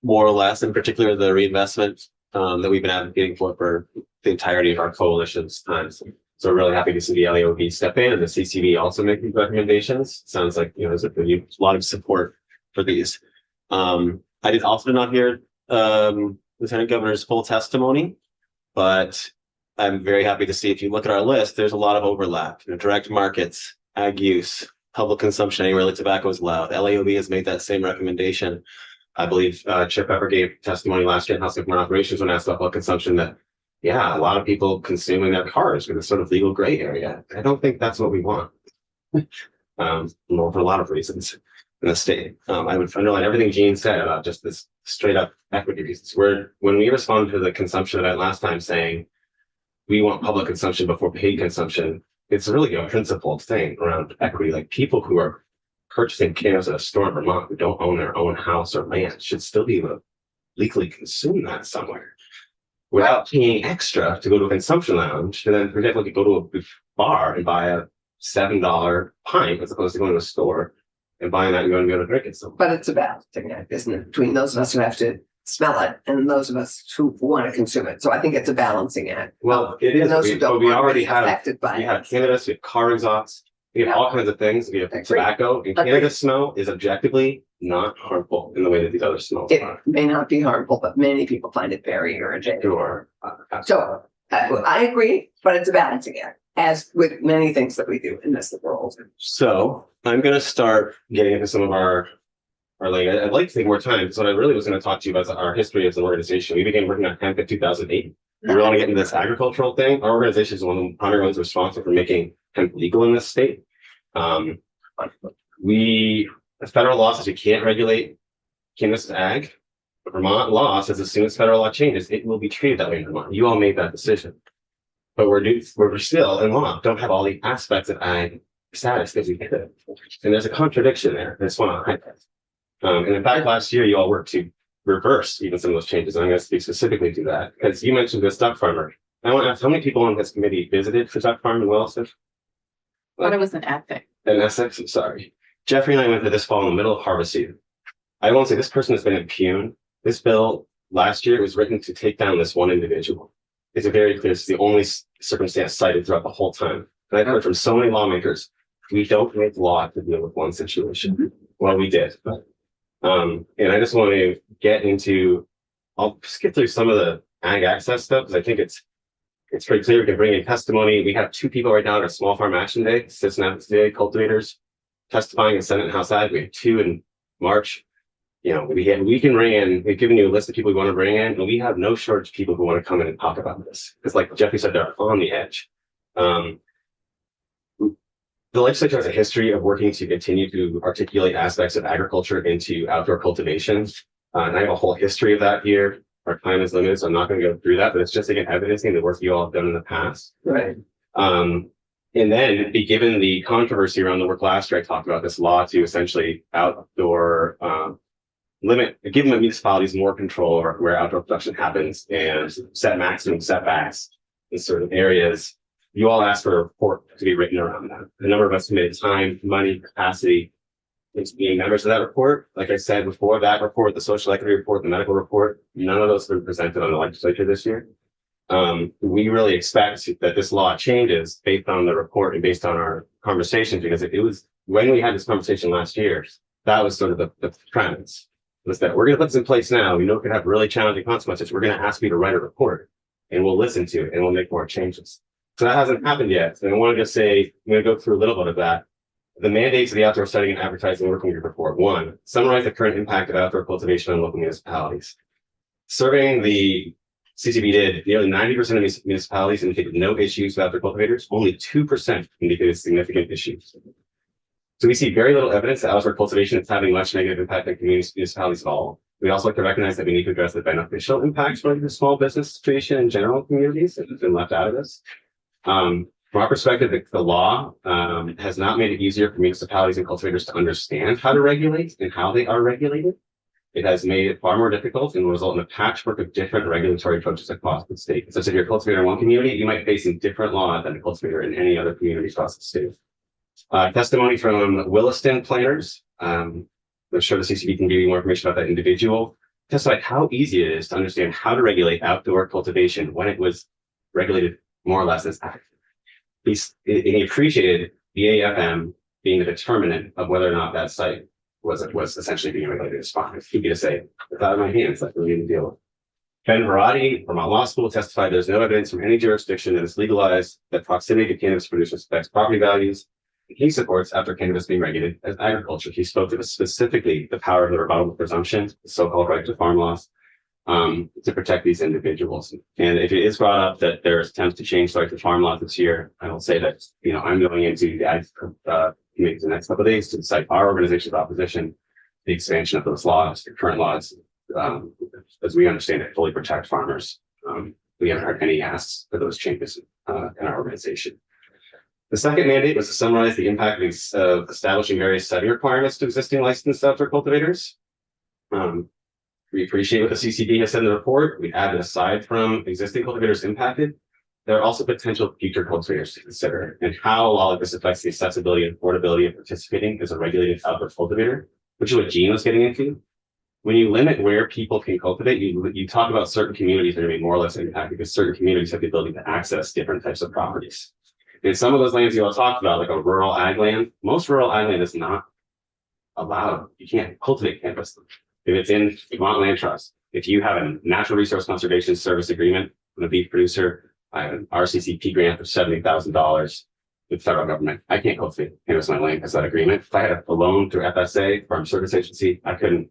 more or less, in particular, the reinvestment that we've been advocating for the entirety of our coalition's time. So we're really happy to see the LAOB step in and the CCB also make these recommendations. Sounds like, there's a lot of support for these. I did also not hear Lieutenant Governor's full testimony, but I'm very happy to see if you look at our list, there's a lot of overlap. Direct markets, ag use, public consumption, anywhere that tobacco is allowed. LAOB has made that same recommendation. I believe Chair Pepper gave testimony last year in House of Government Operations when asked about public consumption that, yeah, a lot of people consuming their cars in a sort of legal gray area. I don't think that's what we want. For a lot of reasons in the state. I would underline everything Jean said about just this straight up equity reasons. When we responded to the consumption event last time saying we want public consumption before paid consumption, it's really a principled thing around equity. Like people who are purchasing cannabis at a store in Vermont who don't own their own house or land should still be able to legally consume that somewhere without paying extra to go to a consumption lounge and then, for example, go to a bar and buy a $7 pint as opposed to going to a store and buying that and going to go to drink it somewhere. But it's a balancing act, isn't it? Between those of us who have to smell it and those of us who want to consume it. So I think it's a balancing act. Well, it And is. those who But don't we want to already be have affected by we have it. cannabis, we have car exhausts, we have Yeah. all kinds of things. We have Agreed. tobacco, and Agreed. cannabis smell is objectively not harmful in the way that these other smells It are. may not be harmful, but many people find it very irritating. Sure. So I agree, but it's a balancing act, as with many things that we do in this world. So I'm going to start getting into some of our like, I'd like to take more time. So what I really was going to talk to you about is our history as an organization. We began working on hemp in 2008. We really want to get into this agricultural thing. Our organization is one of the primary ones responsible for making hemp legal in this state. The federal law says you can't regulate cannabis ag. But Vermont law says as soon as federal law changes, it will be treated that way in Vermont. You all made that decision. But we're still in law, don't have all the aspects of ag status that we could. And there's a contradiction there. I just want to highlight. And in fact, last year you all worked to reverse even some of those changes. And I'm going to speak specifically to that because you mentioned this duck farmer. I want to ask how many people on this committee visited the duck farm in Williston? But it was an ethic. In Essex, I'm sorry. Jeffrey and I went there this fall in the middle of harvest season. I won't say this person has been impugned. This bill last year was written to take down this one individual. It's very clear. It's the only circumstance cited throughout the whole time. And I've heard from so many lawmakers, we don't make law to deal with one situation. Well, we did. And I just want to get into, I'll skip through some of the ag access stuff because I think it's pretty clear. We can bring in testimony. We have 2 people right now at our small farm action day, citizen advocacy day, cultivators testifying in Senate and House Ag. We have 2 in March. We can bring in, we've given you a list of people we want to bring in, and we have no shortage of people who want to come in and talk about this. Because like Jeffrey said, they're on the edge. The legislature has a history of working to continue to articulate aspects of agriculture into outdoor cultivation. And I have a whole history of that here. Our time is limited, so I'm not going to go through that, but it's just again evidencing the work you all have done in the past. Right. And then be given the controversy around the work last year, I talked about this law to essentially outdoor give municipalities more control over where outdoor production happens and set maximum setbacks in certain areas. You all asked for a report to be written around that. A number of us committed time, money, capacity into being members of that report. Like I said before, that report, the social equity report, the medical report, none of those have been presented on the legislature this year. We really expect that this law changes based on the report and based on our conversations, because it was when we had this conversation last year, that was sort of the premise, was that we're going to put this in place now. We know it could have really challenging consequences. We're going to ask you to write a report and we'll listen to it and we'll make more changes. So that hasn't happened yet. And I wanted to say, I'm going to go through a little bit of that. The mandates of the Outdoor Study and Advertising Working Group report. 1, summarize the current impact of outdoor cultivation on local municipalities. Surveying the CCB did, nearly 90% of municipalities indicated no issues with outdoor cultivators. Only 2% indicated significant issues. So we see very little evidence that outdoor cultivation is having much negative impact on communities, municipalities at all. We also like to recognize that we need to address the beneficial impacts related to small business situation in general communities that have been left out of this. From our perspective, the law has not made it easier for municipalities and cultivators to understand how to regulate and how they are regulated. It has made it far more difficult and will result in a patchwork of different regulatory approaches across the state. So if you're a cultivator in one community, you might face a different law than a cultivator in any other community across the state. Testimony from Williston planners. I'm sure the CCB can give you more information about that individual. Testified how easy it is to understand how to regulate outdoor cultivation when it was regulated more or less as active. He appreciated the AFM being the determinant of whether or not that site was essentially being regulated as fine. He could just say, it's out of my hands, like we need to deal with. Ben Varadi, Vermont Law School, testified there's no evidence from any jurisdiction that is legalized that proximity to cannabis producers affects property values. He supports outdoor cannabis being regulated as agriculture. He spoke to specifically the power of the rebuttable presumption, the so-called right to farm laws, to protect these individuals. And if it is brought up that there's attempts to change the right to farm laws this year, I will say that, I'm going into the committee the next couple of days to cite our organization's opposition to the expansion of those laws, the current laws, as we understand it, fully protect farmers. We haven't heard any asks for those changes in our organization. The second mandate was to summarize the impact of establishing various setting requirements to existing licensed outdoor cultivators. We appreciate what the CCB has said in the report. We added aside from existing cultivators impacted, there are also potential future cultivators to consider and how all of this affects the accessibility and affordability of participating as a regulated outdoor cultivator, which is what Gene was getting into. When you limit where people can cultivate, you talk about certain communities that are going to be more or less impacted because certain communities have the ability to access different types of properties. And some of those lands you all talked about, like a rural ag land, most rural ag land is not allowed. You can't cultivate cannabis. If it's in Vermont Land Trust, if you have a natural resource conservation service agreement with a beef producer, I have an RCCP grant of $70,000 with the federal government. I can't cultivate cannabis on my land because of that agreement. If I had a loan through FSA, Farm Service Agency, I couldn't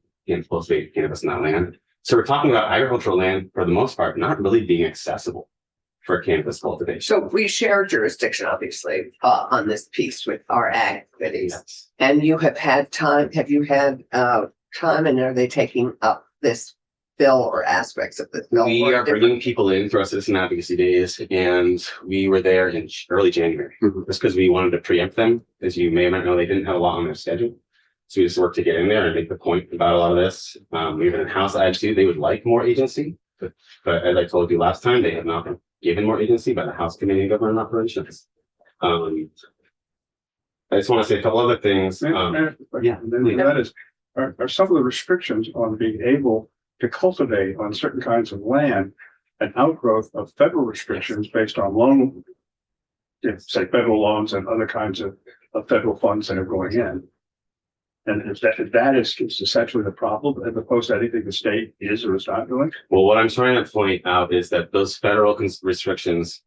cultivate cannabis on that land. So we're talking about agricultural land for the most part, not really being accessible for cannabis cultivation. So we share jurisdiction, obviously, on this piece with our ag committees. Yes. And you have had time, have you had time, and are they taking up this bill or aspects of this bill? We are bringing people in through our citizen advocacy days, and we were there in early January, just because we wanted to preempt them. As you may or may not know, they didn't have a lot on their schedule. So we just worked to get in there and make the point about a lot of this. We have an in-house IHC. They would like more agency, but as I told you last time, they have not been given more agency by the House Committee on Government Operations. I just want to say a couple other things. Yeah, that is, are some of the restrictions on being able to cultivate on certain kinds of land an outgrowth of federal restrictions based on loan, say federal loans and other kinds of federal funds that are going in. And if that is essentially the problem, as opposed to anything the state is or is not doing. Well, what I'm trying to point out is that those federal restrictions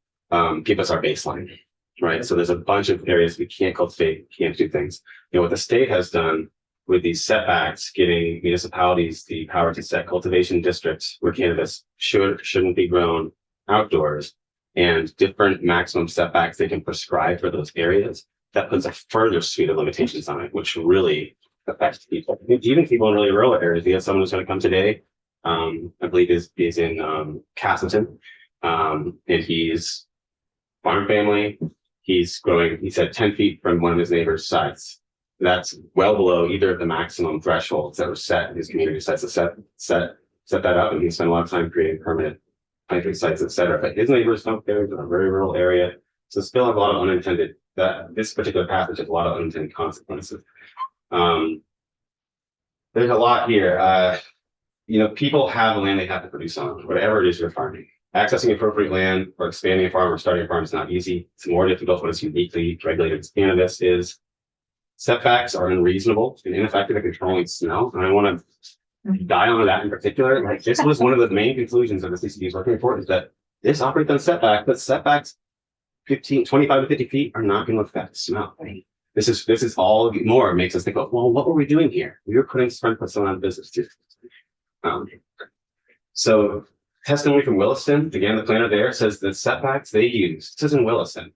give us our baseline, right? So there's a bunch of areas we can't cultivate, can't do things. What the state has done with these setbacks, giving municipalities the power to set cultivation districts where cannabis shouldn't be grown outdoors, and different maximum setbacks they can prescribe for those areas. That puts a further suite of limitations on it, which really affects people, even people in really rural areas. We have someone who's going to come today. I believe is in Castleton, and he's farm family. He's growing. He said 10 feet from one of his neighbor's sites. That's well below either of the maximum thresholds that were set in his community. Sites to set that up, and he spent a lot of time creating permanent planting sites, etc. But his neighbors don't care. It's in a very rural area, so still have a lot of unintended. This particular passage has a lot of unintended consequences. There's a lot here. People have land they have to produce on, whatever it is you're farming. Accessing appropriate land or expanding a farm or starting a farm is not easy. It's more difficult when it's uniquely regulated as cannabis is. Setbacks are unreasonable and ineffective at controlling smell. And I want to dive onto that in particular. Like, this was one of the main conclusions of the CCB's working report, is that this operates on setback, but setbacks 25 to 50 feet are not going to affect smell. This is all more makes us think, well, what were we doing here? We were trying to put someone out of business too. So testimony from Williston, again, the planner there says that setbacks they use, this is in Williston,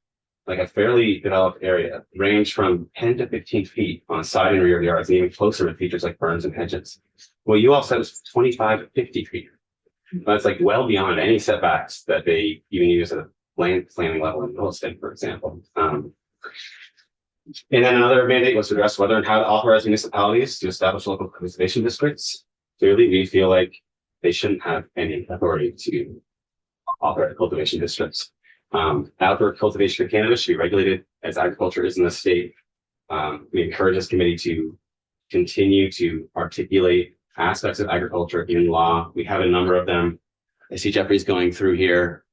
like a fairly developed area, range from 10 to 15 feet on side and rear yards, and even closer with features like ferns and hedges. Well, you all said it was 25 to 50 feet. That's like well beyond any setbacks that they even use at a land planning level in real estate, for example. And then another mandate was to address whether and how to authorize municipalities to establish local conservation districts. Clearly, we feel like they shouldn't have any authority to authorize cultivation districts. Outdoor cultivation of cannabis should be regulated as agriculture is in the state. We encourage this committee to continue to articulate aspects of agriculture in law. We have a number of them. I see Jeffrey's going through here.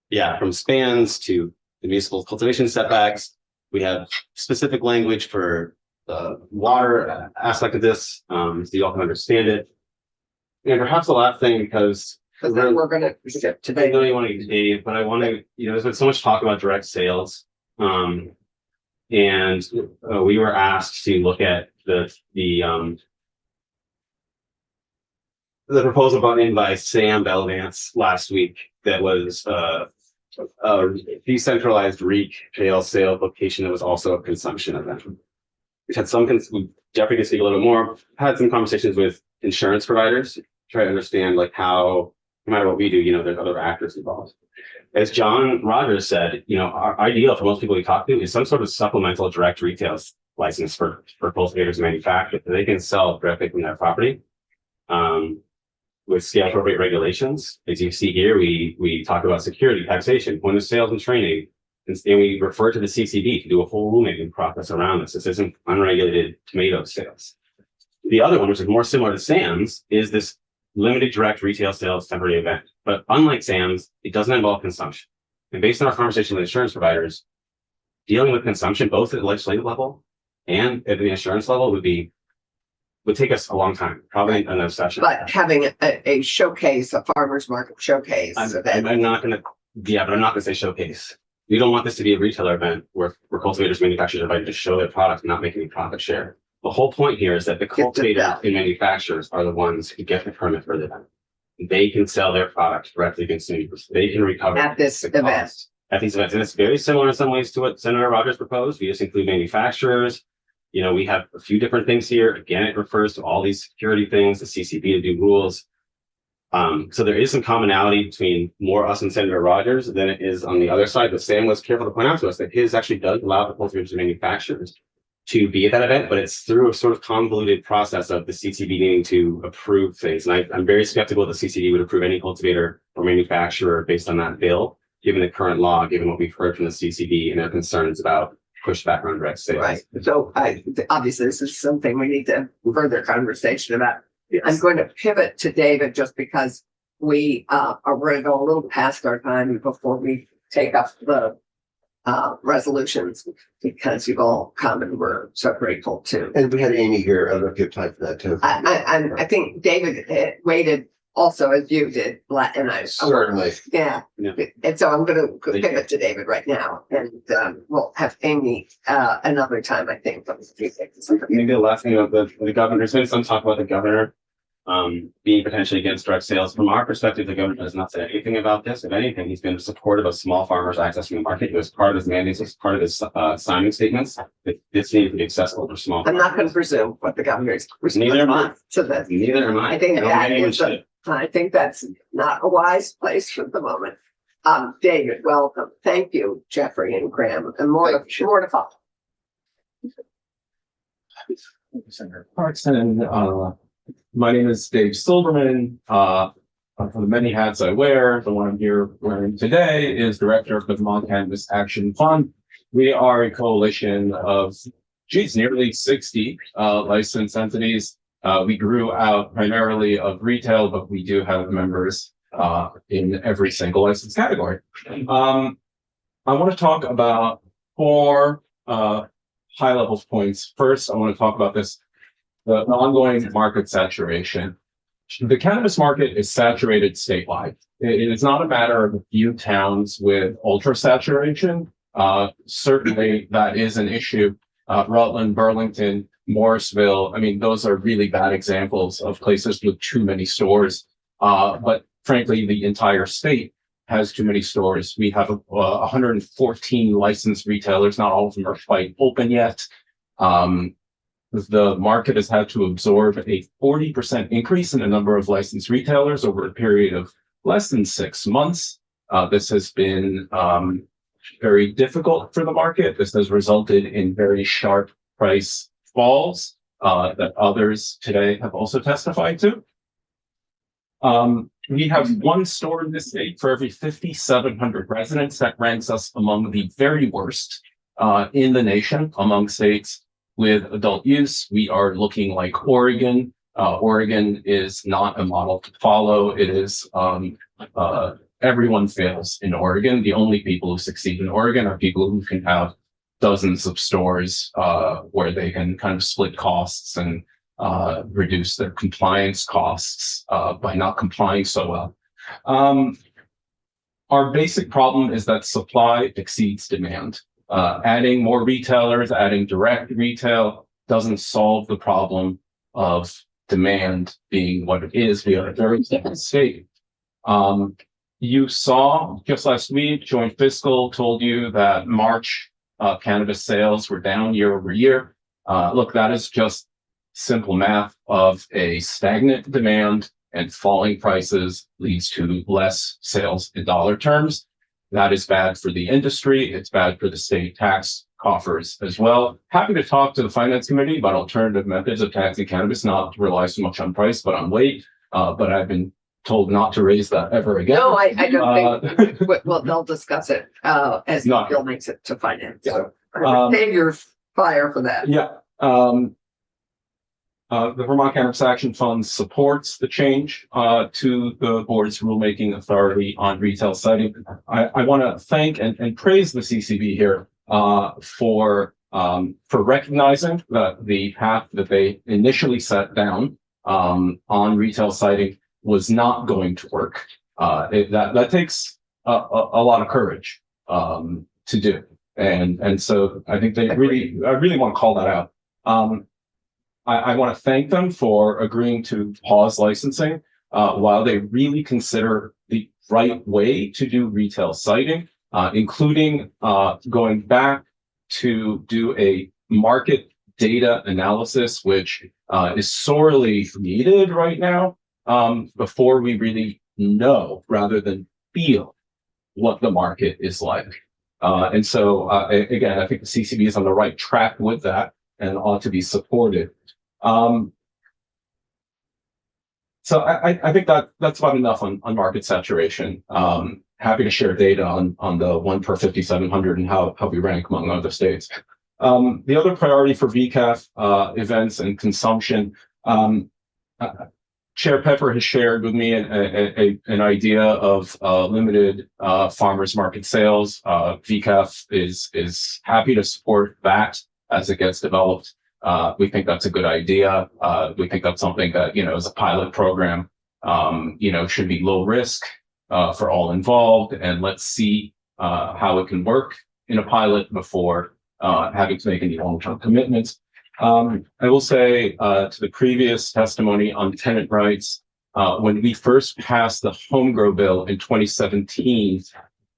Yeah, from spans to the municipal cultivation setbacks. We have specific language for the water aspect of this, so you all can understand it. And perhaps the last thing, because then we're gonna skip I today. know you want to get Dave, but I want to, there's been so much talk about direct sales. And we were asked to look at the proposal brought in by Sam Belvance last week that was a decentralized retail sale location that was also a consumption event. We've had Jeffrey can speak a little bit more, had some conversations with insurance providers, try to understand like how, no matter what we do, there's other actors involved. As John Rogers said, our ideal for most people we talk to is some sort of supplemental direct retail license for cultivators and manufacturers that they can sell directly from their property. With scale appropriate regulations. As you see here, we talk about security, taxation, point of sales and training, and we refer to the CCB to do a whole rulemaking process around this. This isn't unregulated tomato sales. The other one, which is more similar to Sam's, is this limited direct retail sales temporary event. But unlike Sam's, it doesn't involve consumption. And based on our conversation with insurance providers, dealing with consumption, both at the legislative level and at the insurance level, would take us a long time, probably another session. But having a showcase, a farmer's market showcase. I'm not going to, but I'm not going to say showcase. We don't want this to be a retailer event where cultivators, manufacturers are invited to show their product and not make any profit share. The whole point here is that the cultivators and manufacturers are the ones who get the permit for the event. They can sell their product directly to consumers. They can recover at this event. At these events. And it's very similar in some ways to what Senator Rogers proposed. We just include manufacturers. We have a few different things here. Again, it refers to all these security things, the CCB to do rules. So there is some commonality between more us and Senator Rogers than it is on the other side. But Sam was careful to point out to us that his actually does allow the cultivators and manufacturers to be at that event, but it's through a sort of convoluted process of the CCB needing to approve things. And I'm very skeptical the CCB would approve any cultivator or manufacturer based on that bill, given the current law, given what we've heard from the CCB and their concerns about pushback on direct sales. Right. So obviously this is something we need to further conversation about. Yes. I'm going to pivot to David just because we are going to go a little past our time before we take up the resolutions, because you've all come and we're so grateful too. And we had Amy here. I don't know if you have time for that too. I think David waited also as you did, and I Certainly. yeah. And so I'm going to pivot to David right now, and we'll have Amy another time. I think. Maybe the last thing about the governor. There's been some talk about the governor being potentially against direct sales. From our perspective, the governor has not said anything about this. If anything, he's been supportive of small farmers accessing the market. It was part of his mandates, it was part of his signing statements. This needs to be accessible for small farmers. I'm not going to presume what the governor's Neither am I. response to this. Neither am I. I think don't that think anyone is should. I think that's not a wise place for the moment. David, welcome. Thank you, Jeffrey and Graham, and more to follow. Clarkson, my name is Dave Silverman. For the many hats I wear, the one I'm here wearing today is director of the Vermont Cannabis Action Fund. We are a coalition of, nearly 60 licensed entities. We grew out primarily of retail, but we do have members in every single license category. I want to talk about 4 high-level points. First, I want to talk about the ongoing market saturation. The cannabis market is saturated statewide. It is not a matter of a few towns with ultra saturation. Certainly, that is an issue. Rutland, Burlington, Morrisville. I mean, those are really bad examples of places with too many stores. But frankly, the entire state has too many stores. We have 114 licensed retailers. Not all of them are quite open yet. The market has had to absorb a 40% increase in the number of licensed retailers over a period of less than 6 months. This has been very difficult for the market. This has resulted in very sharp price falls that others today have also testified to. We have one store in this state for every 5,700 residents. That ranks us among the very worst in the nation among states with adult use. We are looking like Oregon. Oregon is not a model to follow. It is everyone fails in Oregon. The only people who succeed in Oregon are people who can have dozens of stores where they can kind of split costs and reduce their compliance costs by not complying so well. Our basic problem is that supply exceeds demand. Adding more retailers, adding direct retail doesn't solve the problem of demand being what it is. We are a very different state. You saw just last week, Joint Fiscal told you that March cannabis sales were down year over year. Look, that is just simple math of a stagnant demand and falling prices leads to less sales in dollar terms. That is bad for the industry. It's bad for the state tax coffers as well. Happy to talk to the finance committee about alternative methods of taxing cannabis, not to rely so much on price, but on weight. But I've been told not to raise that ever again. No, I don't think, well, they'll discuss it as the bill makes it to finance. So save your fire for that. Yeah. The Vermont Cannabis Action Fund supports the change to the board's rulemaking authority on retail citing. I want to thank and praise the CCB here for recognizing that the path that they initially set down on retail citing was not going to work. That takes a lot of courage to do, and so I think I really want to call that out. I want to thank them for agreeing to pause licensing while they really consider the right way to do retail citing, including going back to do a market data analysis, which is sorely needed right now, before we really know rather than feel what the market is like. And so, again, I think the CCB is on the right track with that and ought to be supported. So I think that's about enough on market saturation. Happy to share data on the 1 per 5,700 and how we rank among other states. The other priority for VCAF events and consumption, Chair Pepper has shared with me an idea of limited farmers market sales. VCAF is happy to support that as it gets developed. We think that's a good idea. We think that's something that, as a pilot program, should be low risk for all involved. And let's see how it can work in a pilot before having to make any long-term commitments. I will say to the previous testimony on tenant rights, when we first passed the home grow bill in 2017,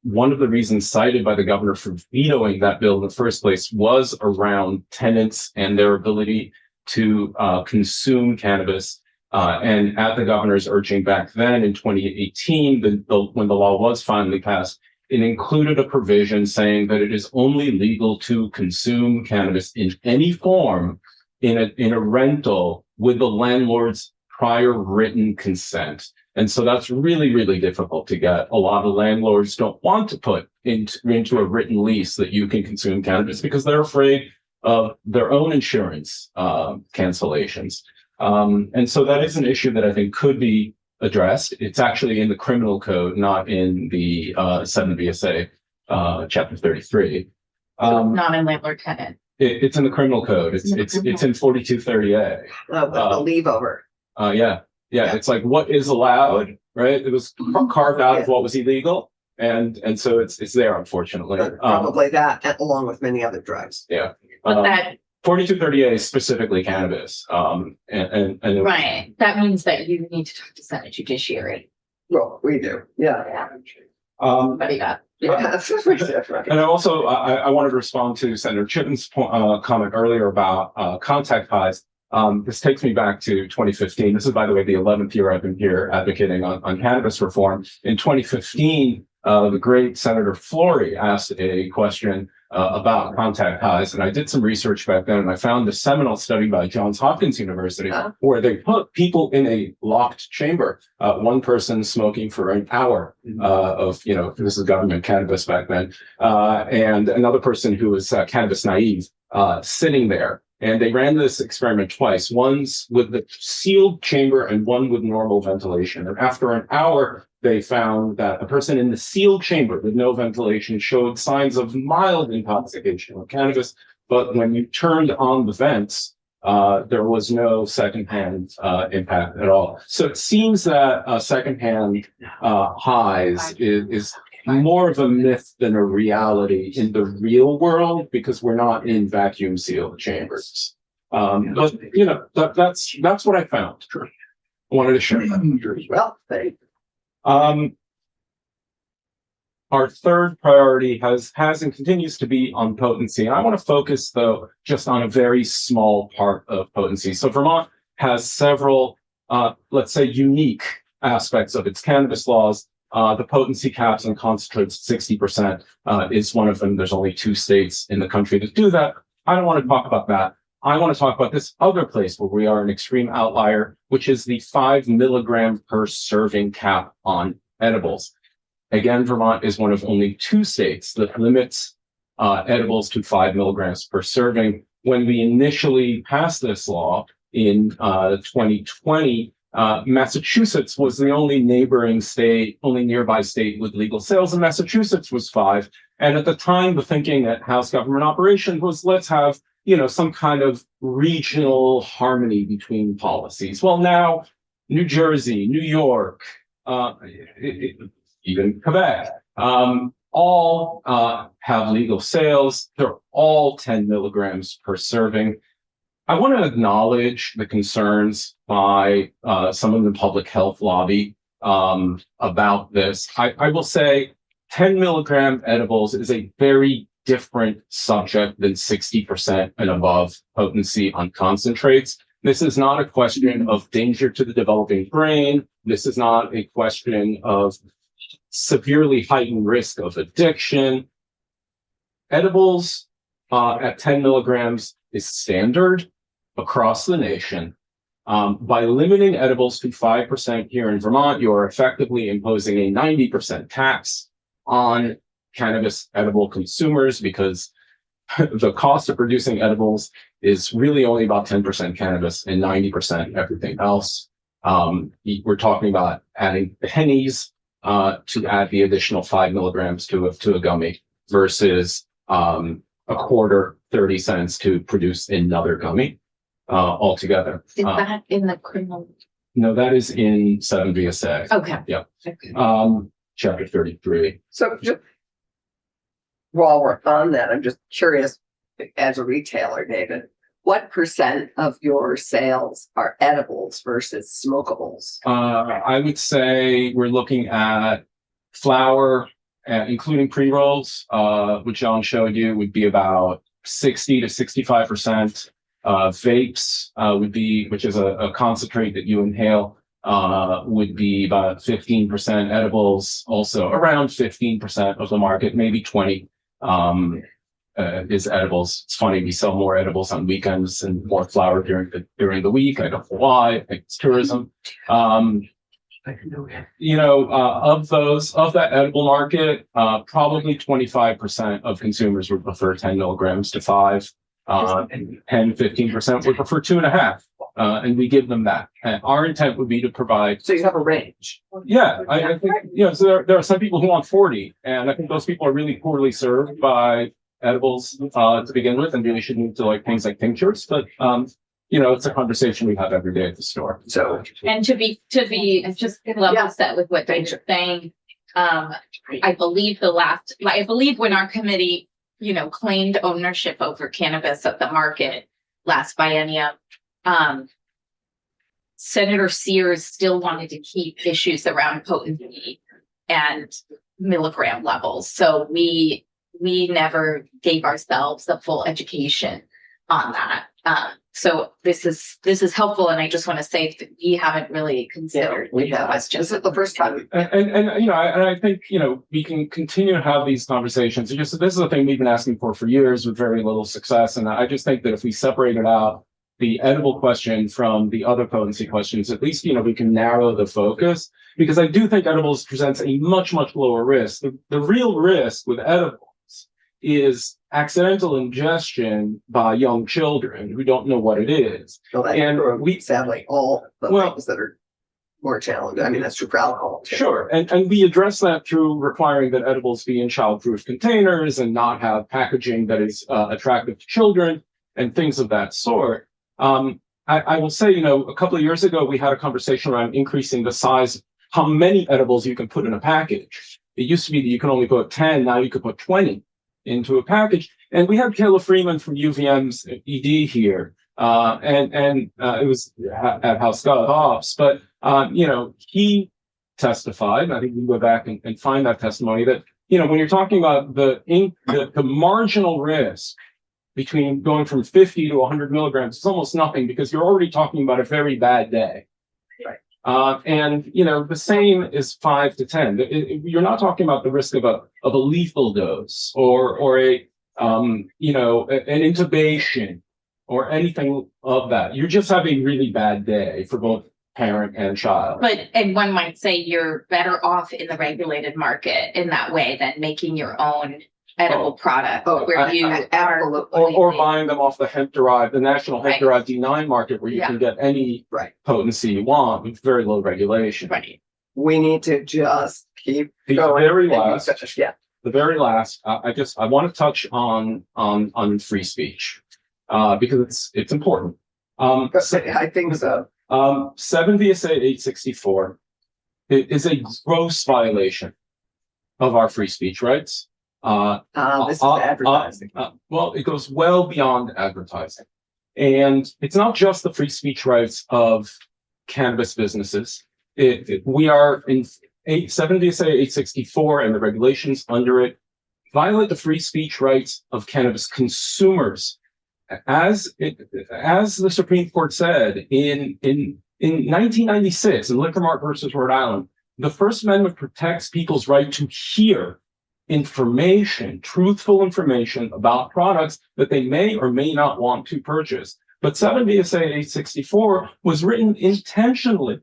one of the reasons cited by the governor for vetoing that bill in the first place was around tenants and their ability to consume cannabis. And at the governor's urging back then in 2018, when the law was finally passed, it included a provision saying that it is only legal to consume cannabis in any form in a rental with the landlord's prior written consent. And so that's really, really difficult to get. A lot of landlords don't want to put into a written lease that you can consume cannabis because they're afraid of their own insurance cancellations. And so that is an issue that I think could be addressed. It's actually in the criminal code, not in the 7 VSA, chapter 33. Not in landlord tenant. It's in the criminal code. It's in 4230A. The leave over. Yeah, it's like what is allowed, right? It was carved out of what was illegal, and so it's there, unfortunately. Probably that, along with many other drugs. Yeah, But that 4230A is specifically cannabis, and right. That means that you need to talk to Senate Judiciary. Well, we do. Yeah. Everybody got. Yeah, that's different. And I wanted to respond to Senator Chitten's comment earlier about contact highs. This takes me back to 2015. This is, by the way, the 11th year I've been here advocating on cannabis reform. In 2015, the great Senator Flory asked a question about contact highs, and I did some research back then, and I found a seminal study by Johns Hopkins University where they put people in a locked chamber, one person smoking for an hour of, this is government cannabis back then, and another person who was cannabis naive sitting there. And they ran this experiment twice, once with the sealed chamber and one with normal ventilation. And after an hour, they found that a person in the sealed chamber with no ventilation showed signs of mild intoxication with cannabis. But when you turned on the vents, there was no secondhand impact at all. So it seems that secondhand highs is more of a myth than a reality in the real world because we're not in vacuum sealed chambers. But that's what I found. I wanted to share that. Well, thank Our third priority has and continues to be on potency. And I want to focus, though, just on a very small part of potency. So Vermont has several, let's say, unique aspects of its cannabis laws. The potency caps and concentrates 60% is one of them. There's only 2 states in the country that do that. I don't want to talk about that. I want to talk about this other place where we are an extreme outlier, which is the 5 milligram per serving cap on edibles. Again, Vermont is one of only 2 states that limits edibles to 5 milligrams per serving. When we initially passed this law in 2020, Massachusetts was the only nearby state with legal sales, and Massachusetts was 5. And at the time, the thinking at House Government Operations was, let's have, some kind of regional harmony between policies. Well, now New Jersey, New York, even Quebec, all have legal sales. They're all 10 milligrams per serving. I want to acknowledge the concerns by some of the public health lobby about this. I will say 10 milligram edibles is a very different subject than 60% and above potency on concentrates. This is not a question of danger to the developing brain. This is not a question of severely heightened risk of addiction. Edibles at 10 milligrams is standard across the nation. By limiting edibles to 5% here in Vermont, you are effectively imposing a 90% tax on cannabis edible consumers because the cost of producing edibles is really only about 10% cannabis and 90% everything else. We're talking about adding pennies to add the additional 5 milligrams to a gummy versus a quarter, 30 cents to produce another gummy altogether. Is that in the criminal? No, that is in 7 VSA. Okay. Yep. Chapter 33. So just while we're on that, I'm just curious, as a retailer, David, what % of your sales are edibles versus smokables? I would say we're looking at flower, including pre-rolls, which John showed you would be about 60 to 65%. Vapes would be, which is a concentrate that you inhale, would be about 15%. Edibles also around 15% of the market, maybe 20 is edibles. It's funny, we sell more edibles on weekends and more flower during the week. I don't know why. I think it's tourism. Of that edible market, probably 25% of consumers would prefer 10 milligrams to 5. And 10-15% would prefer 2.5, and we give them that. And our intent would be to provide. So you have a range. Yeah, I think so. There are some people who want 40, and I think those people are really poorly served by edibles to begin with, and really should move to things like tinctures. But it's a conversation we have every day at the store. So And to be just level set with what David's saying, I believe when our committee claimed ownership over cannabis of the market last biennium, Senator Sears still wanted to keep issues around potency and milligram levels. So we never gave ourselves the full education on that. So this is helpful, and I just want to say that we haven't really considered We have. questions. This is the first time. And you know, I think, you know, we can continue to have these conversations. It's just, this is a thing we've been asking for years with very little success. And I just think that if we separated out the edible question from the other potency questions, at least, you know, we can narrow the focus, because I do think edibles presents a much, much lower risk. The real risk with edibles is accidental ingestion by young children who don't know what it is. Well, and we sadly all the things that are more challenging. I mean, that's true for alcohol too. Sure. And we address that through requiring that edibles be in childproof containers and not have packaging that is attractive to children and things of that sort. I will say, you know, a couple of years ago, we had a conversation around increasing the size, how many edibles you can put in a package. It used to be that you can only put 10, now you could put 20 into a package. And we had Kayla Freeman from UVM's ED here, and it was at House Scott Ops, but, you know, he testified, and I think we can go back and find that testimony, that, you know, when you're talking about the marginal risk between going from 50 to 100 milligrams, it's almost nothing, because you're already talking about a very bad day. Right. And, you know, the same is 5 to 10. You're not talking about the risk of a lethal dose or a, you know, an intubation or anything of that. You're just having a really bad day for both parent and child. But, and one might say you're better off in the regulated market in that way than making your own edible product where you are or buying them off the the national hemp derived D9 market, where you can get any potency you want with very low regulation. Right. We need to just keep The going. very and last, yeah. the very last, I want to touch on free speech, because it's important. I think so. 7 VSA 864 is a gross violation of our free speech rights. This is advertising. Well, it goes well beyond advertising. And it's not just the free speech rights of cannabis businesses. We are in 7 VSA 864 and the regulations under it violate the free speech rights of cannabis consumers. As the Supreme Court said in 1996 in Liquor Mart versus Rhode Island, the First Amendment protects people's right to hear information, truthful information about products that they may or may not want to purchase. But 7 VSA 864 was written intentionally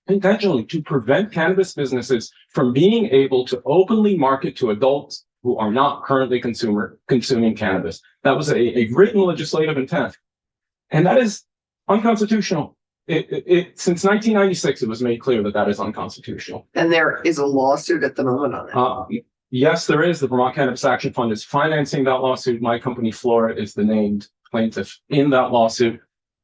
to prevent cannabis businesses from being able to openly market to adults who are not currently consuming cannabis. That was a written legislative intent. And that is unconstitutional. Since 1996, it was made clear that is unconstitutional. And there is a lawsuit at the moment on it. Yes, there is. The Vermont Cannabis Action Fund is financing that lawsuit. My company, Flora, is the named plaintiff in that lawsuit.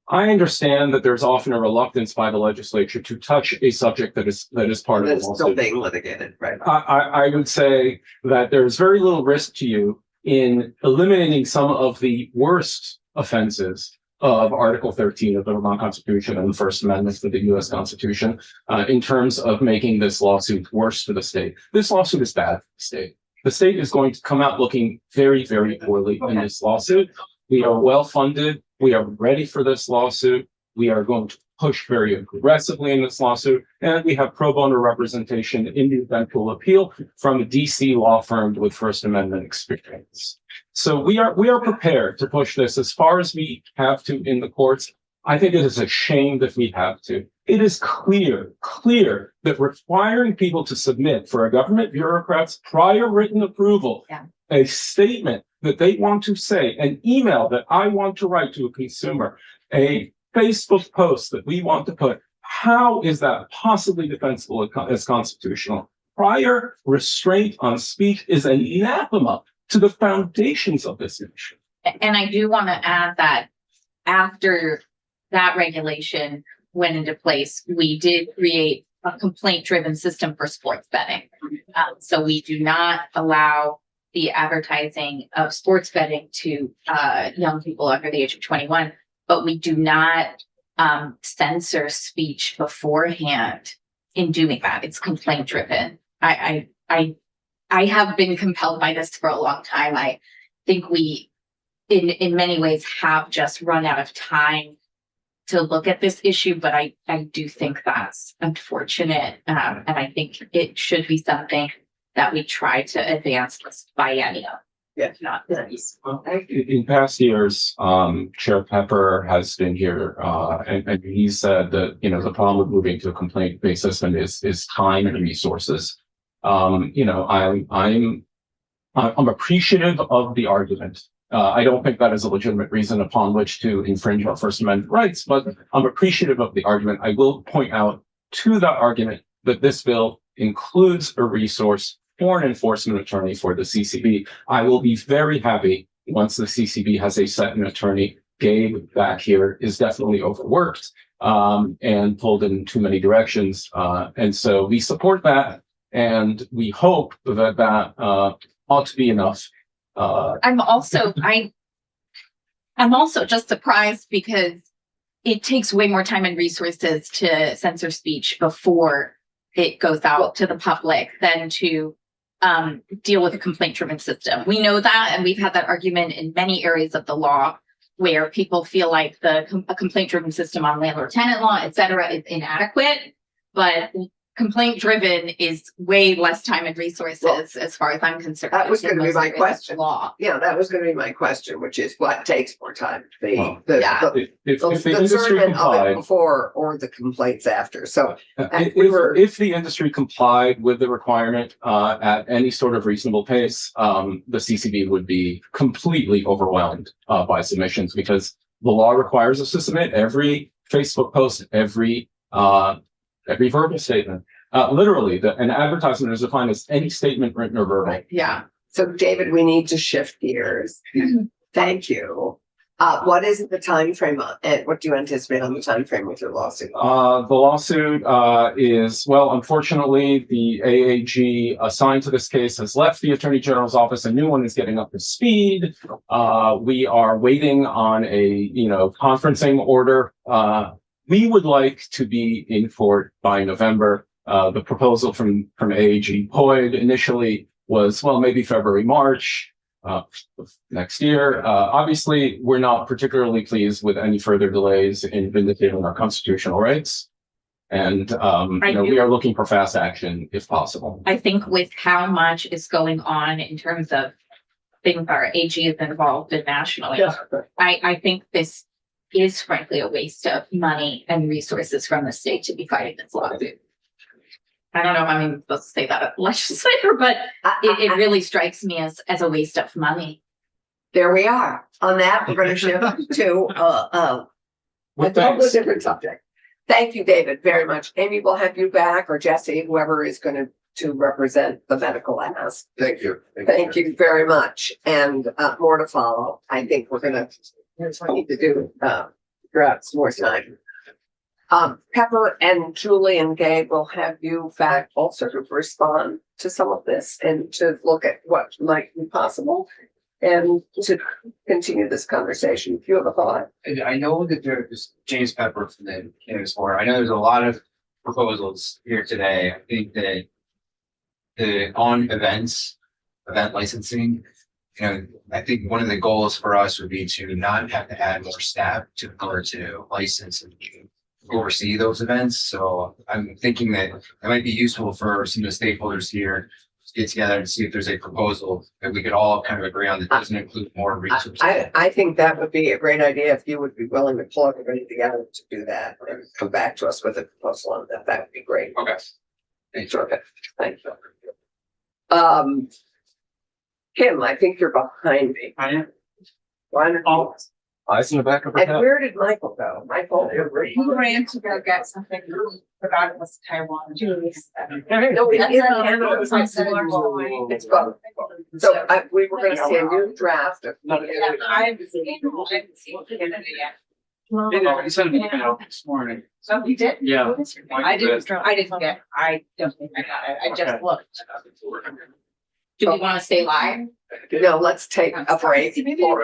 I understand that there's often a reluctance by the legislature to touch a subject that is part of the lawsuit. It's still being litigated, right? I would say that there's very little risk to you in eliminating some of the worst offenses of Article 13 of the Vermont Constitution and the First Amendment to the U.S. Constitution, in terms of making this lawsuit worse for the state. This lawsuit is bad for the state. The state is going to come out looking very, very poorly in this lawsuit. We are well funded. We are ready for this lawsuit. We are going to push very aggressively in this lawsuit, and we have pro bono representation in the eventual appeal from a DC law firm with First Amendment experience. So we are prepared to push this as far as we have to in the courts. I think it is a shame that we have to. It is clear that requiring people to submit for a government bureaucrat's prior written approval, a statement that they want to say, an email that I want to write to a consumer, a Facebook post that we want to put, how is that possibly defensible as constitutional? Prior restraint on speech is anathema to the foundations of this nation. And I do want to add that after that regulation went into place, we did create a complaint-driven system for sports betting. So we do not allow the advertising of sports betting to young people under the age of 21, but we do not censor speech beforehand in doing that. It's complaint-driven. I I have been compelled by this for a long time. I think we, in many ways, have just run out of time to look at this issue, but I do think that's unfortunate. And I think it should be something that we try to advance this biennium. Yeah. If not this. In past years, Chair Pepper has been here, and he said that, you know, the problem with moving to a complaint-based system is time and resources. You know, I'm appreciative of the argument. I don't think that is a legitimate reason upon which to infringe our First Amendment rights, but I'm appreciative of the argument. I will point out to that argument that this bill includes a resource for an enforcement attorney for the CCB. I will be very happy once the CCB has a second attorney. Gabe back here is definitely overworked and pulled in too many directions. And so we support that, and we hope that that ought to be enough. I'm also just surprised because it takes way more time and resources to censor speech before it goes out to the public than to deal with a complaint-driven system. We know that, and we've had that argument in many areas of the law where people feel like a complaint-driven system on landlord-tenant law, et cetera, is inadequate. But complaint-driven is way less time and resources, as far as I'm concerned. That was going to be my question. Law. Yeah, that was going to be my question, which is what takes more time? Well, The if the industry discernment of it complied, before or the complaints after. So if the industry complied with the requirement at any sort of reasonable pace, the CCB would be completely overwhelmed by submissions, because the law requires us to submit every Facebook post, every verbal statement. Literally, an advertisement is defined as any statement, written or verbal. right, yeah. So David, we need to shift gears. Thank you. What is the time frame and what do you anticipate on the time frame with your lawsuit? The lawsuit is, well, unfortunately, the AAG assigned to this case has left the Attorney General's office. A new one is getting up to speed. We are waiting on a, conferencing order. We would like to be in court by November. The proposal from AAG Boyd initially was, well, maybe February, March next year. Obviously, we're not particularly pleased with any further delays in vindicating our constitutional rights. And, we are looking for fast action if possible. I think with how much is going on in terms of things our AG is involved in nationally, I think this is frankly a waste of money and resources from the state to be fighting this lawsuit. I don't know if I'm supposed to say that as a legislator, but it really strikes me as a waste of money. There we are. On that, we're going to shift to a totally different subject. Thank you, David, very much. Amy, we'll have you back, or Jesse, whoever is going to represent the medical ask. Thank you. Thank you very much. And more to follow. I think we're going to need to do figure out some more time. Pepper and Julie and Gabe will have you back also to respond to some of this and to look at what might be possible and to continue this conversation. If you have a thought. I know that there's James Pepper from the Cannabis Board. I know there's a lot of proposals here today. I think that event licensing, I think one of the goals for us would be to not have to add more staff to license and oversee those events. So I'm thinking that it might be useful for some of the stakeholders here to get together and see if there's a proposal that we could all kind of agree on that doesn't include more resources. I think that would be a great idea if you would be willing to pull everybody together to do that and come back to us with a proposal on that. That would be great. Okay. Thank you. Thank you. Kim, I think you're behind me. I am. Wonderful. Eyes in the back of her And head. where did Michael go? Michael, He ran to go get something. Forgot it was Taiwan. no, it is Canada. It's both. So we were going to see a new draft of. I haven't seen Canada yet. He sent an email this morning. So he did? Yeah. I don't think I got it. I just looked. Do we want to stay live? No, let's take a break for